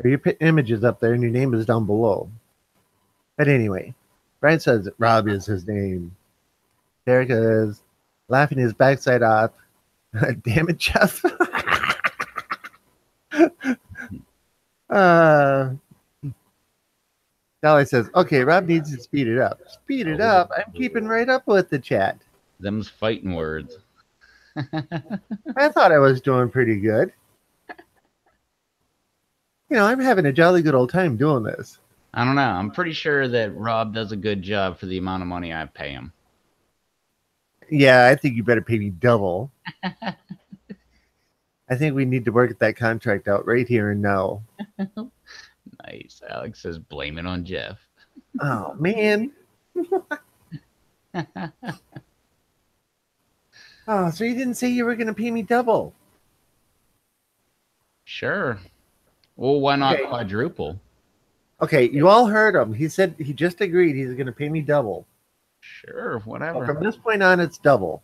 or your image is up there, and your name is down below. But anyway, Brian says Rob is his name. Derek is laughing his backside off. Damn it, Jeff. uh, Dolly says, "Okay, Rob needs to speed it up. Speed it Oh, up. I'm keeping right up with the chat. them's fighting words. I thought I was doing pretty good. I'm having a jolly good old time doing this." I don't know. I'm pretty sure that Rob does a good job for the amount of money I pay him. Yeah, I think you better pay me double. I think we need to work that contract out right here and now. Nice. Alex says blame it on Jeff. Oh, man. Oh, so you didn't say you were going to pay me double? Sure. Well, why not Okay. quadruple? Okay, you all heard him. He said he just agreed he's going to pay me double. Sure, So whatever. from this point on, it's double.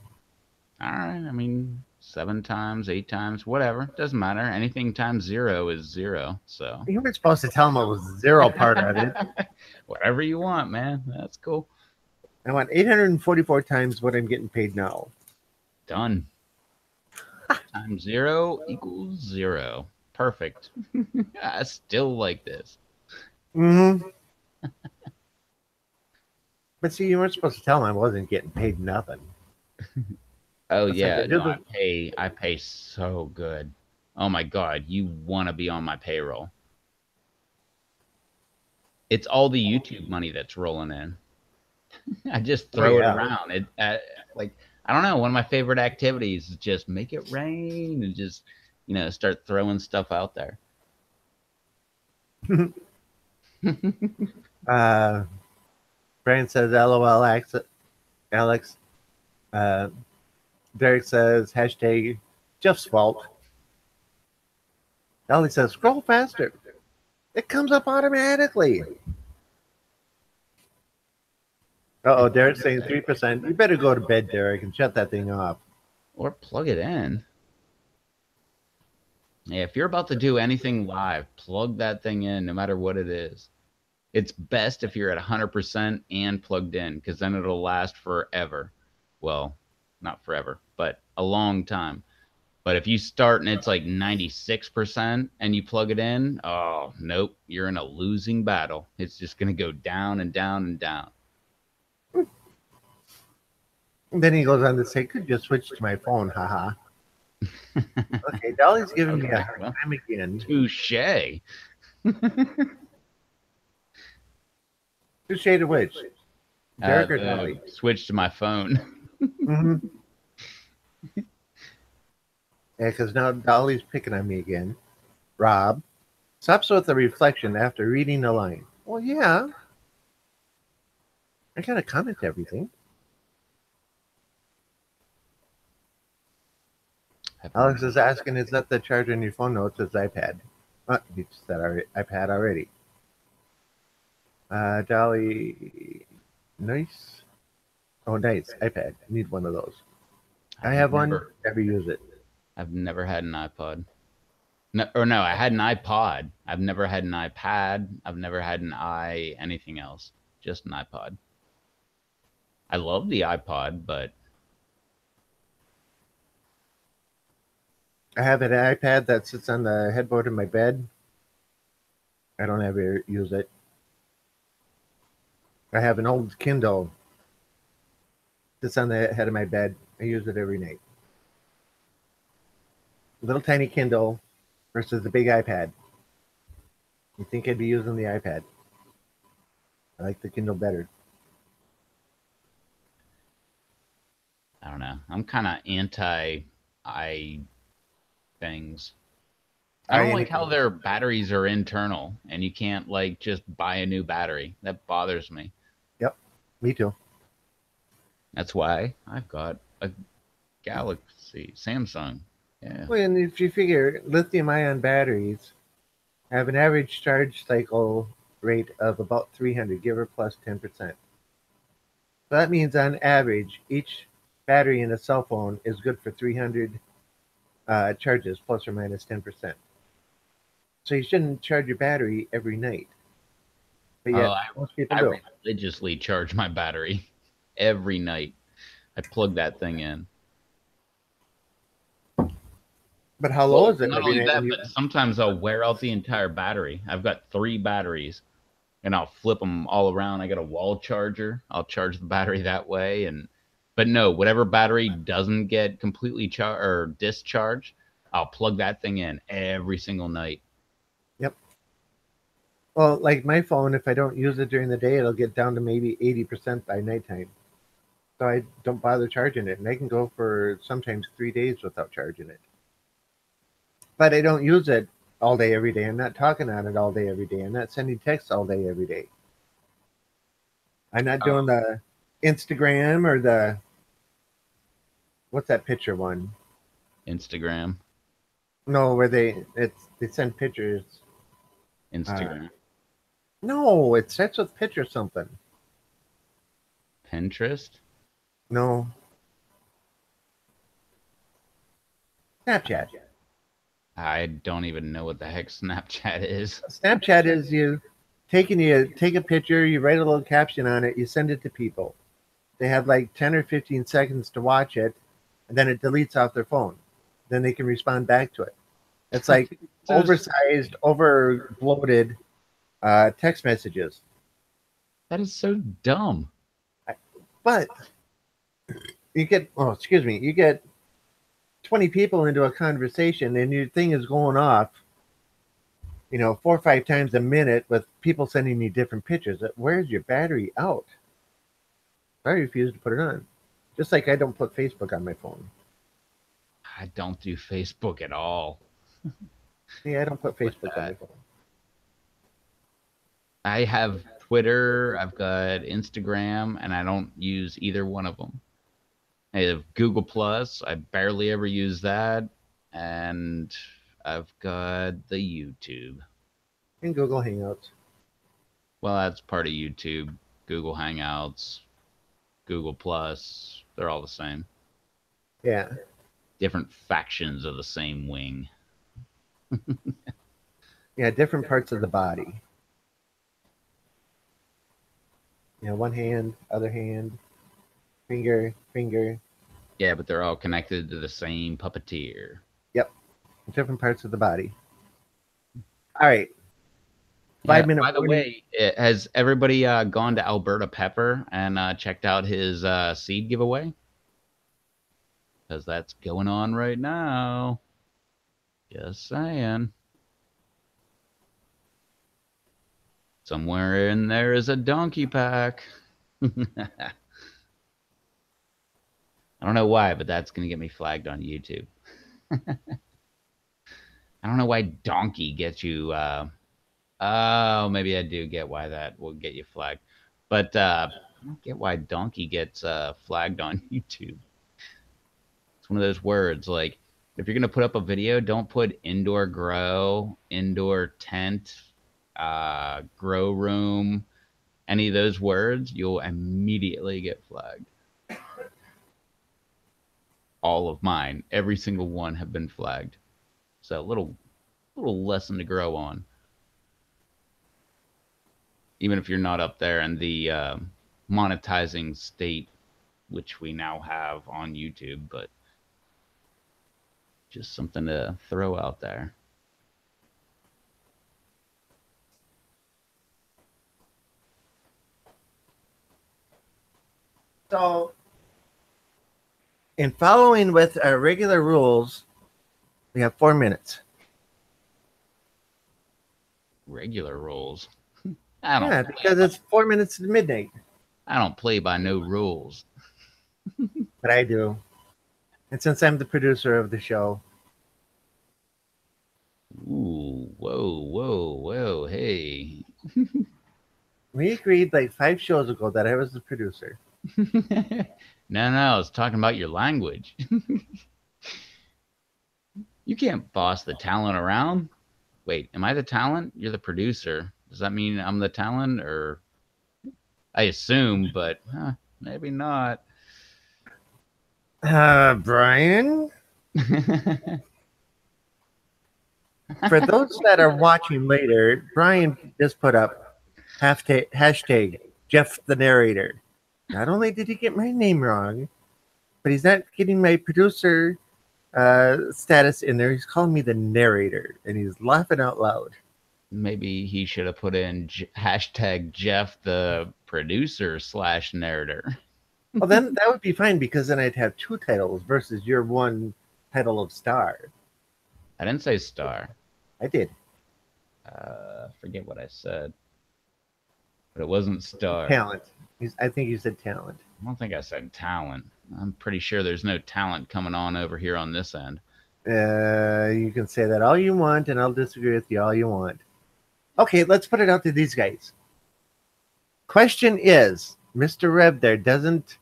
All right. I mean, 7 times, 8 times, whatever. Doesn't matter. Anything times 0 is 0. So You weren't supposed to tell him it was zero part of it. whatever you want, man. That's cool. I want 844 times what I'm getting paid now. Done. Times 0 equals 0. Perfect. I still like this. Mm-hmm. But see, you weren't supposed to tell him I wasn't getting paid nothing. Oh It's like yeah, I no, did the, I pay so good. Oh my God, you want to be on my payroll. It's all the YouTube money that's rolling in. I just oh throw it yeah. around. Like I don't know, one of my favorite activities is just make it rain and just, start throwing stuff out there. uh, Brian says, "LOL, Alex." Uh, Derek says, hashtag Jeff's fault. Ellie says, "Scroll faster. It comes up automatically." Uh-oh, Derek's saying 3%. You better go to bed, Derek, and shut that thing off. Or plug it in. Yeah, if you're about to do anything live, plug that thing in no matter what it is. It's best if you're at 100% and plugged in because then it'll last forever. Well, not forever, but a long time. But if you start and it's like 96% and you plug it in, oh, nope, you're in a losing battle. It's just going to go down and down and down. And then he goes on to say, "Could just switch to my phone, haha." Okay, Dolly's giving me a Okay, hard well, time again. touche. Who shaded which? Derek or Dolly? Switch to my phone. Mm-hmm. Yeah, because now Dolly's picking on me again. Rob stops with a reflection after reading the line. Well, yeah. I gotta comment everything. Alex is asking, "Is that the charger in your phone?" No, it says iPad. You said iPad already. Dolly, nice. Oh, nice iPad. Need one of those. I have one. Never use it. I've never had an iPod. No, I had an iPod. I've never had an iPad. I've never had an anything else. Just an iPod. I love the iPod, but I have an iPad that sits on the headboard of my bed. I don't ever use it. I have an old Kindle that's on the head of my bed. I use it every night. Little tiny Kindle versus the big iPad. You think I'd be using the iPad? I like the Kindle better. I don't know. I'm kind of anti I things. I I don't like how anything. their batteries are internal and you can't like just buy a new battery. That bothers me. Yep, me too. That's why I've got a Galaxy Samsung. Yeah. Well, and if you figure lithium-ion batteries have an average charge cycle rate of about 300, give or plus 10%. So that means on average, each battery in a cell phone is good for 300 charges, plus or minus 10%. So you shouldn't charge your battery every night, but Oh, yet most people I do. religiously charge my battery every night. I plug that thing in. But how low Well, is it not every only night when that, you? but sometimes I'll wear out the entire battery. I've got 3 batteries and I'll flip them all around. I got a wall charger. I'll charge the battery that way. But no, whatever battery doesn't get completely or discharged, I'll plug that thing in every single night. Yep. Well, like my phone, if I don't use it during the day, it'll get down to maybe 80% by nighttime. So I don't bother charging it, and I can go for sometimes 3 days without charging it. But I don't use it all day every day. I'm not talking on it all day every day. I'm not sending texts all day every day. I'm not Oh, doing the Instagram or the what's that picture one? Instagram, No, where they send pictures. Uh, Instagram, no, it starts with picture something. Pinterest. No, Snapchat. I don't even know what the heck Snapchat is. Snapchat is you take a picture, you write a little caption on it, you send it to people. They have like 10 or 15 seconds to watch it, and then it deletes off their phone. Then they can respond back to it. It's like So oversized, over bloated text messages. that is so dumb. But you get 20 people into a conversation and your thing is going off, 4 or 5 times a minute with people sending me different pictures. Where's your battery out? I refuse to put it on. Just like I don't put Facebook on my phone. I don't do Facebook at all. Yeah, I don't put With Facebook on my that, phone. I have Twitter, I've got Instagram, and I don't use either one of them. I have Google Plus. I barely ever use that, and I've got the YouTube. And Google Hangouts. Well, that's part of YouTube. Google Hangouts, Google Plus. They're all the same. Yeah. Different factions of the same wing. Yeah, different parts of the body. One hand, other hand, finger, finger. Yeah, but they're all connected to the same puppeteer. Yep. Different parts of the body. All right. Yeah. 5 minute By the warning. way, has everybody gone to Alberta Pepper and checked out his seed giveaway? Because that's going on right now. Just saying. Somewhere in there is a donkey pack. I don't know why, but that's going to get me flagged on YouTube. I don't know why donkey gets you. Oh, maybe I do get why that will get you flagged. But I don't get why donkey gets flagged on YouTube. It's one of those words like if you're going to put up a video, don't put indoor grow, indoor tent, grow room, any of those words, you'll immediately get flagged. All of mine, every single one have been flagged. So little lesson to grow on. Even if you're not up there in the monetizing state, which we now have on YouTube, but just something to throw out there. So, in following with our regular rules, we have 4 minutes. Regular rules. I don't Yeah, play because by, it's 4 minutes to midnight. I don't play by no rules. But I do. And since I'm the producer of the show, Ooh, whoa, whoa, whoa, hey. we agreed like 5 shows ago that I was the producer. No, I was talking about your language. You can't boss the talent around. Wait, am I the talent? You're the producer. Does that mean I'm the talent, or I assume, but maybe not. Brian, for those that are watching later, Brian just put up hashtag Jeff the narrator. Not only did he get my name wrong, but he's not getting my producer status in there. He's calling me the narrator, and he's laughing out loud. Maybe he should have put in hashtag Jeff the producer slash narrator. Well, then that would be fine because then I'd have 2 titles versus your one title of star. I didn't say star. I did. Forget what I said, but it wasn't star. Talent. I think you said talent. I don't think I said talent. I'm pretty sure there's no talent coming on over here on this end. You can say that all you want, and I'll disagree with you all you want. Okay, let's put it out to these guys. Question is, Mr. Reb there doesn't,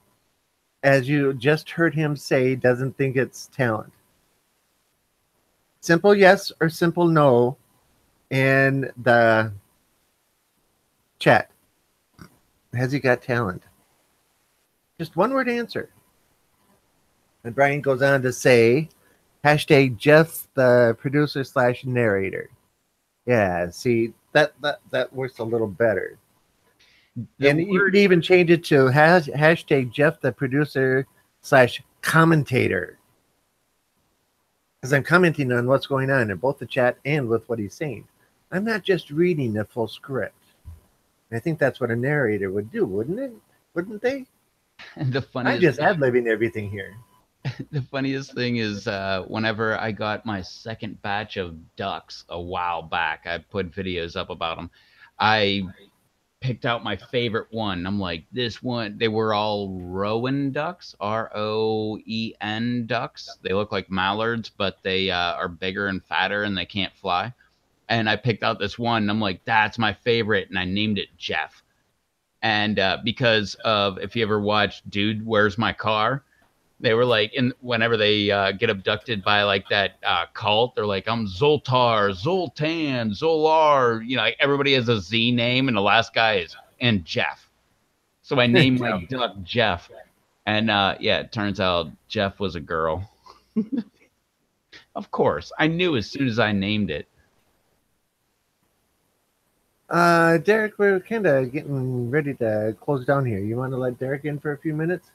as you just heard him say, doesn't think it's talent. Simple yes or simple no in the chat. Has he got talent? Just one word answer. And Brian goes on to say, hashtag Jeff the producer slash narrator. Yeah, see, that works a little better. And you could even change it to hashtag Jeff the producer slash commentator. Because I'm commenting on what's going on in both the chat and with what he's saying. I'm not just reading the full script. I think that's what a narrator would do, wouldn't it? Wouldn't they? The I'm just ad-libbing everything here. The funniest thing is whenever I got my second batch of ducks a while back, I put videos up about them. I picked out my favorite one. I'm like, this one, they were all rowan ducks, Roen ducks. They look like mallards, but they are bigger and fatter and they can't fly. And I picked out this one. And I'm like, that's my favorite. And I named it Jeff. And because of, if you ever watched Dude, Where's My Car? They were like, whenever they get abducted by like that cult, they're like, I'm Zoltar, Zoltan, Zolar. You know, like everybody has a Z name, and the last guy is and Jeff. So I named my duck Jeff, and yeah, it turns out Jeff was a girl. Of course, I knew as soon as I named it. Derek, we're kind of getting ready to close down here. You want to let Derek in for a few minutes?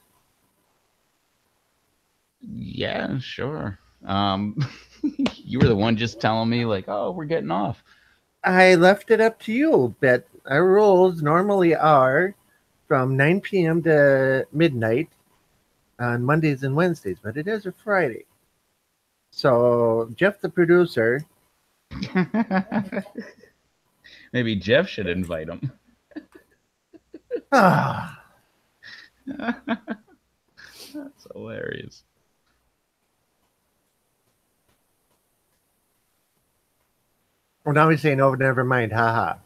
Yeah, sure. You were the one just telling me like, oh, we're getting off. I left it up to you, but our rules normally are from 9 p.m. to midnight on Mondays and Wednesdays, but it is a Friday. So Jeff, the producer. Maybe Jeff should invite him. Ah. That's hilarious. Well, now he's saying, oh, never mind. Haha.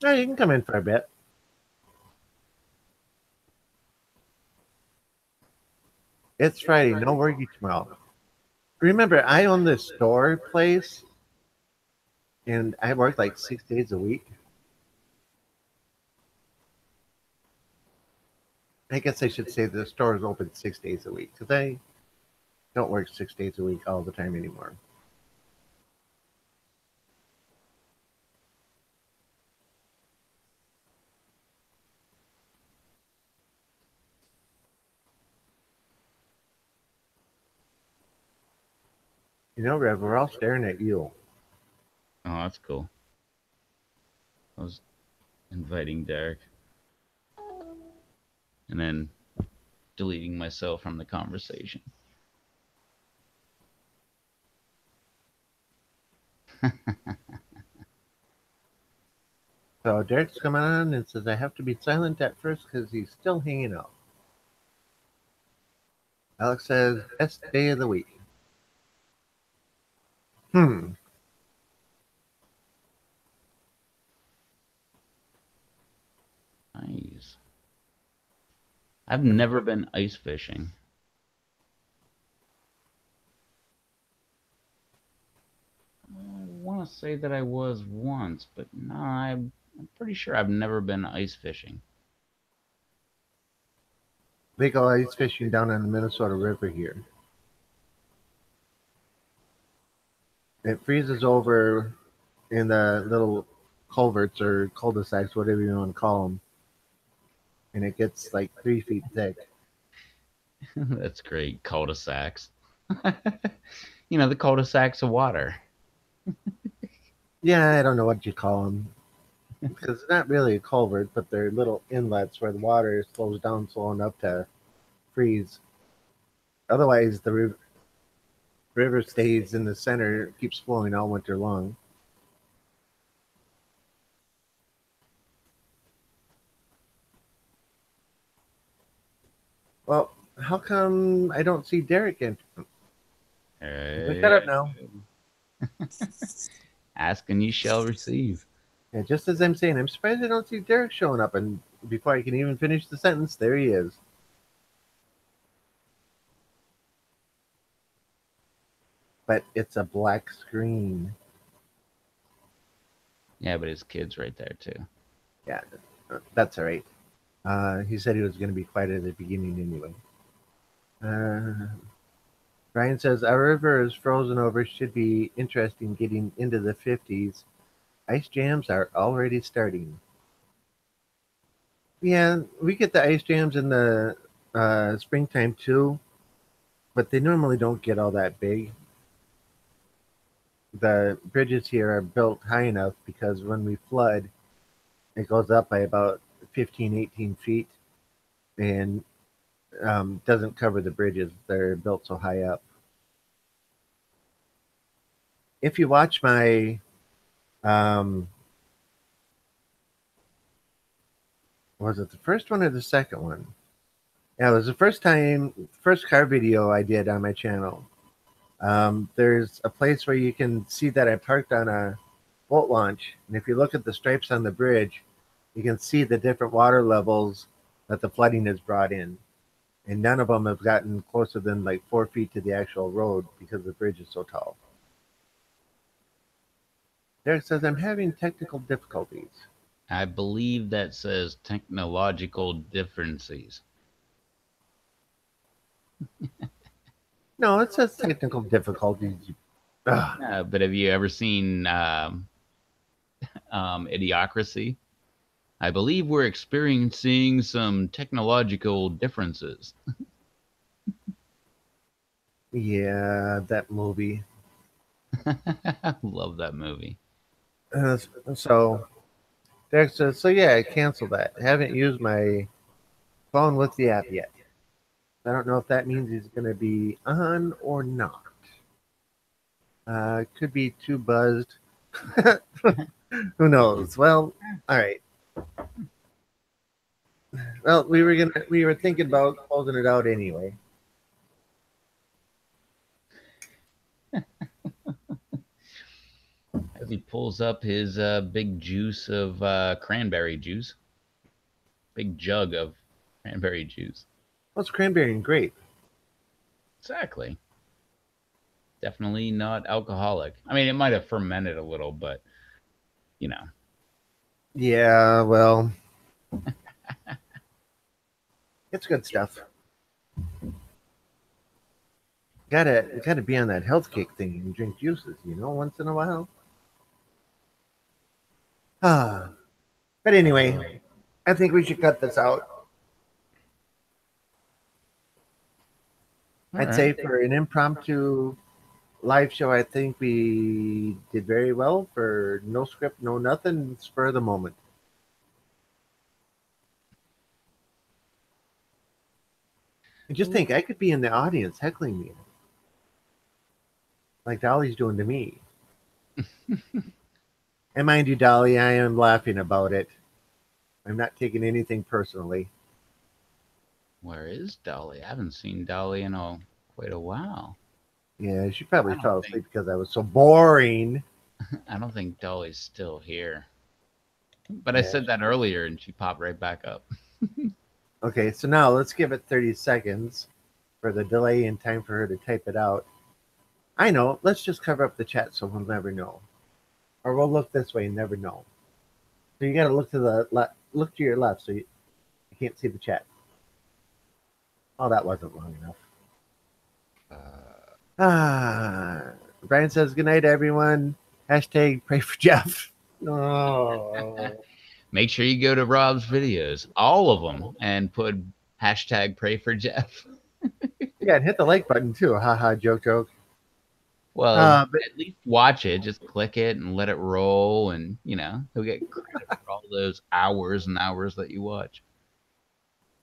No, you can come in for a bit. It's Friday. No worky tomorrow. Remember, I own this store place, and I work like 6 days a week. I guess I should say the store is open 6 days a week because I don't work 6 days a week all the time anymore. You know, Rev, we're all staring at you. Oh, that's cool. I was inviting Derek. and then deleting myself from the conversation. So Derek's coming on and says I have to be silent at first because he's still hanging out. Alex says best day of the week. Hmm. Nice. I've never been ice fishing. I want to say that I was once, but no, I'm pretty sure I've never been ice fishing. They go ice fishing down on the Minnesota River here. It freezes over in the little culverts or cul-de-sacs, whatever you want to call them, and it gets like 3 feet thick. That's great. Cul-de-sacs. The cul-de-sacs of water. Yeah, I don't know what you call them because it's not really a culvert, but they're little inlets where the water slows down slow enough to freeze. Otherwise, the river stays in the center, keeps flowing all winter long. Well, how come I don't see Derek in? Shut up Hey, now. ask and you shall receive. Yeah, just as I'm saying, I'm surprised I don't see Derek showing up, and before I can even finish the sentence, there he is. But it's a black screen. Yeah, but his kid's right there too. Yeah, that's all right. He said he was going to be quiet at the beginning anyway. Uh, Brian says our river is frozen over. Should be interesting getting into the 50s. Ice jams are already starting. Yeah, we get the ice jams in the springtime too, but they normally don't get all that big. The bridges here are built high enough because when we flood, it goes up by about 15, 18 feet and doesn't cover the bridges. They're built so high up. If you watch my, um, was it the first one or the second one? Yeah, it was the first car video I did on my channel. There's a place where you can see that I parked on a boat launch, and if you look at the stripes on the bridge, you can see the different water levels that the flooding has brought in, and none of them have gotten closer than like 4 feet to the actual road because the bridge is so tall. Derek says I'm having technical difficulties. I believe that says technological differences. No, it says technical difficulties. Ugh. But have you ever seen Idiocracy? I believe we're experiencing some technological differences. Yeah, that movie. Love that movie. Uh, so Derek says, so yeah, I canceled that. Haven't used my phone with the app yet. I don't know if that means he's going to be on or not. Could be too buzzed. Who knows? Well, all right. Well, we were thinking about closing it out anyway. As he pulls up his big juice of cranberry juice, big jug of cranberry juice. Well, it's cranberry and grape. Exactly. Definitely not alcoholic. I mean, it might have fermented a little, but you know. Yeah, well, it's good stuff. Gotta be on that health kick thing and drink juices, once in a while. Ah, but anyway, I think we should cut this out. All I'd say right. for an impromptu live show, I think we did very well for no script, no nothing, spur of the moment. And just think, I could be in the audience heckling me, like Dolly's doing to me. And mind you, Dolly, I am laughing about it. I'm not taking anything personally. Where is Dolly? I haven't seen Dolly in quite a while. Yeah, she probably I don't fell think asleep because I was so boring. I don't think Dolly's still here. But I Yeah. said that earlier and she popped right back up. Okay, so now let's give it 30 seconds for the delay in time for her to type it out. I know. Let's just cover up the chat so we'll never know. Or we'll look this way and never know. So you got to look to the left, look to your left, so you can't see the chat. Oh, that wasn't long enough. Brian says good night, everyone. Hashtag pray for Jeff. No. Make sure you go to Rob's videos, all of them, and put hashtag pray for Jeff. Yeah, and hit the like button too. Haha, joke, joke. Well, But at least watch it. Just click it and let it roll, and he'll get credit for all those hours and hours that you watch.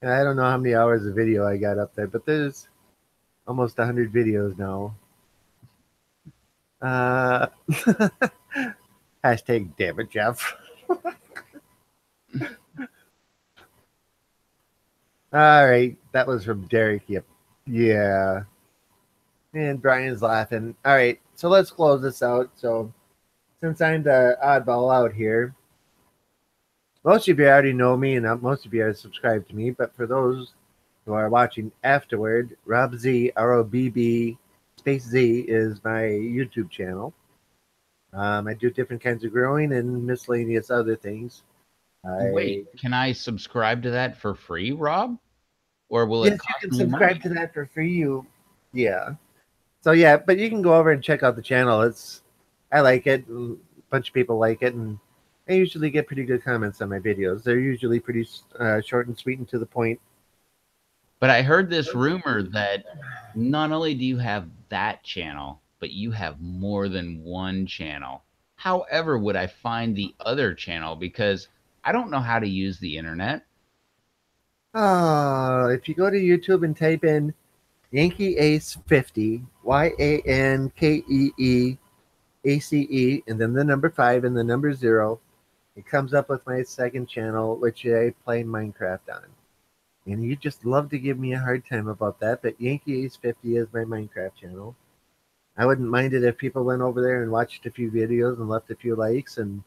I don't know how many hours of video I got up there, but there's almost 100 videos now. Uh, hashtag damn it, Jeff. All right, that was from Derek. Yep. Yeah. And Brian's laughing. All right, so let's close this out. So, since I'm the oddball out here, most of you already know me, and most of you are subscribed to me. But for those who are watching afterward, Robb Z, ROBB space Z is my YouTube channel. I do different kinds of growing and miscellaneous other things. Wait, can I subscribe to that for free, Rob? Or will it Yes, you cost can me subscribe money? to that for free. Yeah. So yeah, but you can go over and check out the channel. I like it. A bunch of people like it, and I usually get pretty good comments on my videos. They're usually pretty short and sweet and to the point. But I heard this rumor that not only do you have that channel, but you have more than one channel. However, would I find the other channel? Because I don't know how to use the internet. If you go to YouTube and type in Yankee Ace 50, YANKEE ACE, and then the number 5 and the number 0, it comes up with my second channel, which I play Minecraft on. And you just love to give me a hard time about that, but Yankee Ace 50 is my Minecraft channel. I wouldn't mind it if people went over there and watched a few videos and left a few likes and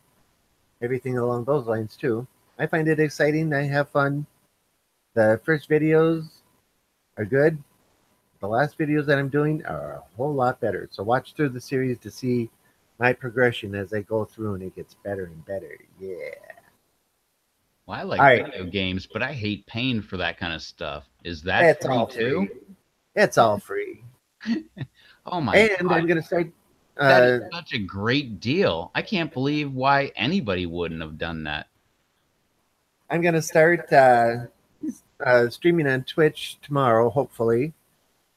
everything along those lines too. I find it exciting. I have fun. The first videos are good. The last videos that I'm doing are a whole lot better. So watch through the series to see my progression as I go through, and it gets better and better. Yeah. Well, I All like right. video games, but I hate paying for that kind of stuff. Is that It's free all too? free. It's all free. Oh my And God. I'm going to start. That is Uh, such a great deal. I can't believe why anybody wouldn't have done that. I'm going to start streaming on Twitch tomorrow, hopefully.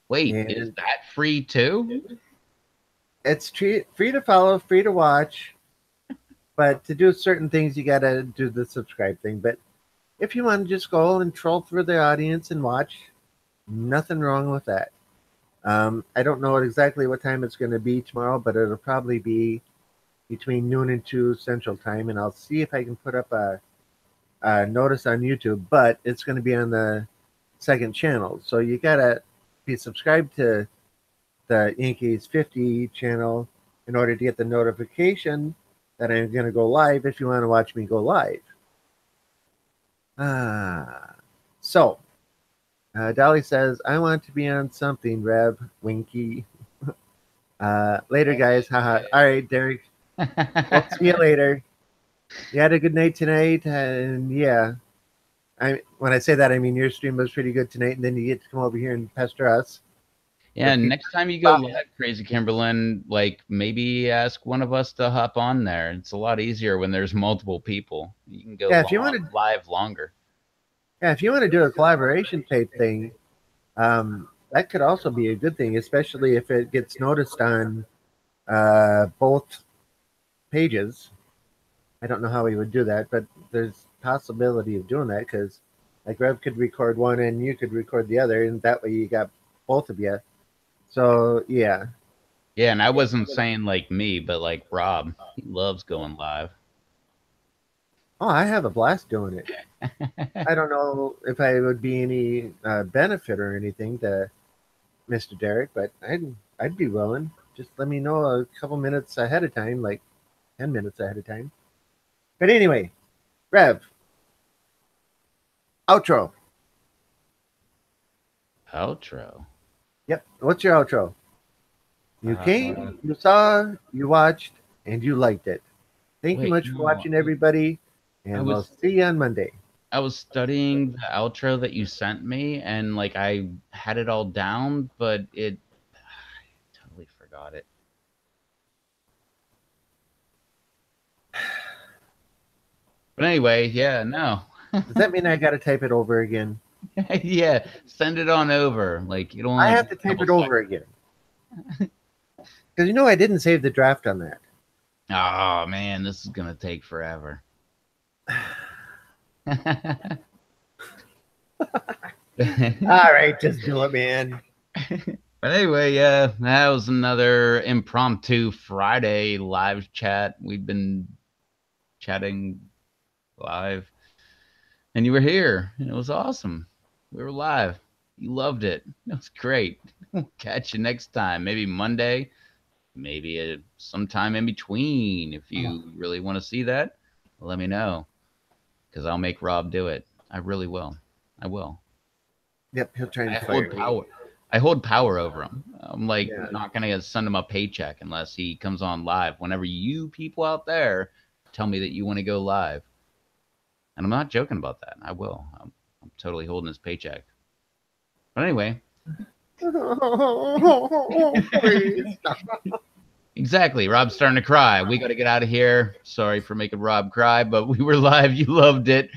Wait, is And that free too? it's free to follow, free to watch. But to do certain things, you got to do the subscribe thing. But if you want to just go and troll through the audience and watch, nothing wrong with that. I don't know exactly what time it's going to be tomorrow, but it'll probably be between noon and 2 Central Time. And I'll see if I can put up a notice on YouTube, but it's going to be on the second channel. So you got to be subscribed to the Yankees 50 channel in order to get the notification that I'm going to go live if you want to watch me go live. So Dolly says, I want to be on something, Rev. Winky. Later, guys. Haha. All right, Derek. We'll see you later. You had a good night tonight. And yeah, when I say that, I mean your stream was pretty good tonight. And then you get to come over here and pester us. Yeah, next time you go live, Crazy Kimberlin, like maybe ask one of us to hop on there. It's a lot easier when there's multiple people. You can go Yeah, if you want to, live longer. yeah, if you want to do a collaboration type thing, that could also be a good thing, especially if it gets noticed on both pages. I don't know how we would do that, but there's possibility of doing that because Like Rev could record one and you could record the other, and that way you got both of you. So yeah. Yeah, and I wasn't saying like me, but like Rob, he loves going live. Oh, I have a blast doing it. I don't know if I would be any benefit or anything to Mr. Derek, but I'd be willing. Just let me know a couple minutes ahead of time, like 10 minutes ahead of time. But anyway, Rev, outro. Outro. Yep. What's your outro? You Uh, came, you saw, you watched, and you liked it. Thank you wait, much for no, watching, everybody, I and we'll was see you on Monday. I was studying the outro that you sent me, and like I had it all down, but it I totally forgot it. But anyway, yeah, no. Does that mean I got to type it over again? Yeah, send it on over. Like it'll I only have take to a type couple it over seconds. again because I didn't save the draft on that. Oh man, this is gonna take forever. But All right, just do it, man. anyway, yeah, that was another impromptu Friday live chat. We've been chatting live, and you were here. And it was awesome. We were live. You loved it. It was great. We'll catch you next time. Maybe Monday, maybe sometime in between. If you really want to see that, let me know because I'll make Rob do it. I really will. I will. Yep, he'll try and I fire hold me. power. I hold power over him. I'm like Yeah. not gonna send him a paycheck unless he comes on live. Whenever you people out there tell me that you want to go live, and I'm not joking about that. I will. I'm totally holding his paycheck. But anyway, Please. exactly. Rob's starting to cry. We got to get out of here. Sorry for making Rob cry, but we were live. You loved it.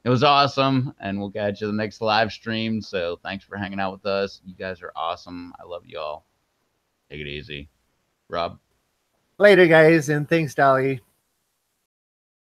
It was awesome, and we'll catch you the next live stream. So thanks for hanging out with us. You guys are awesome. I love you all. Take it easy, Rob. Later, guys, and thanks, Dolly.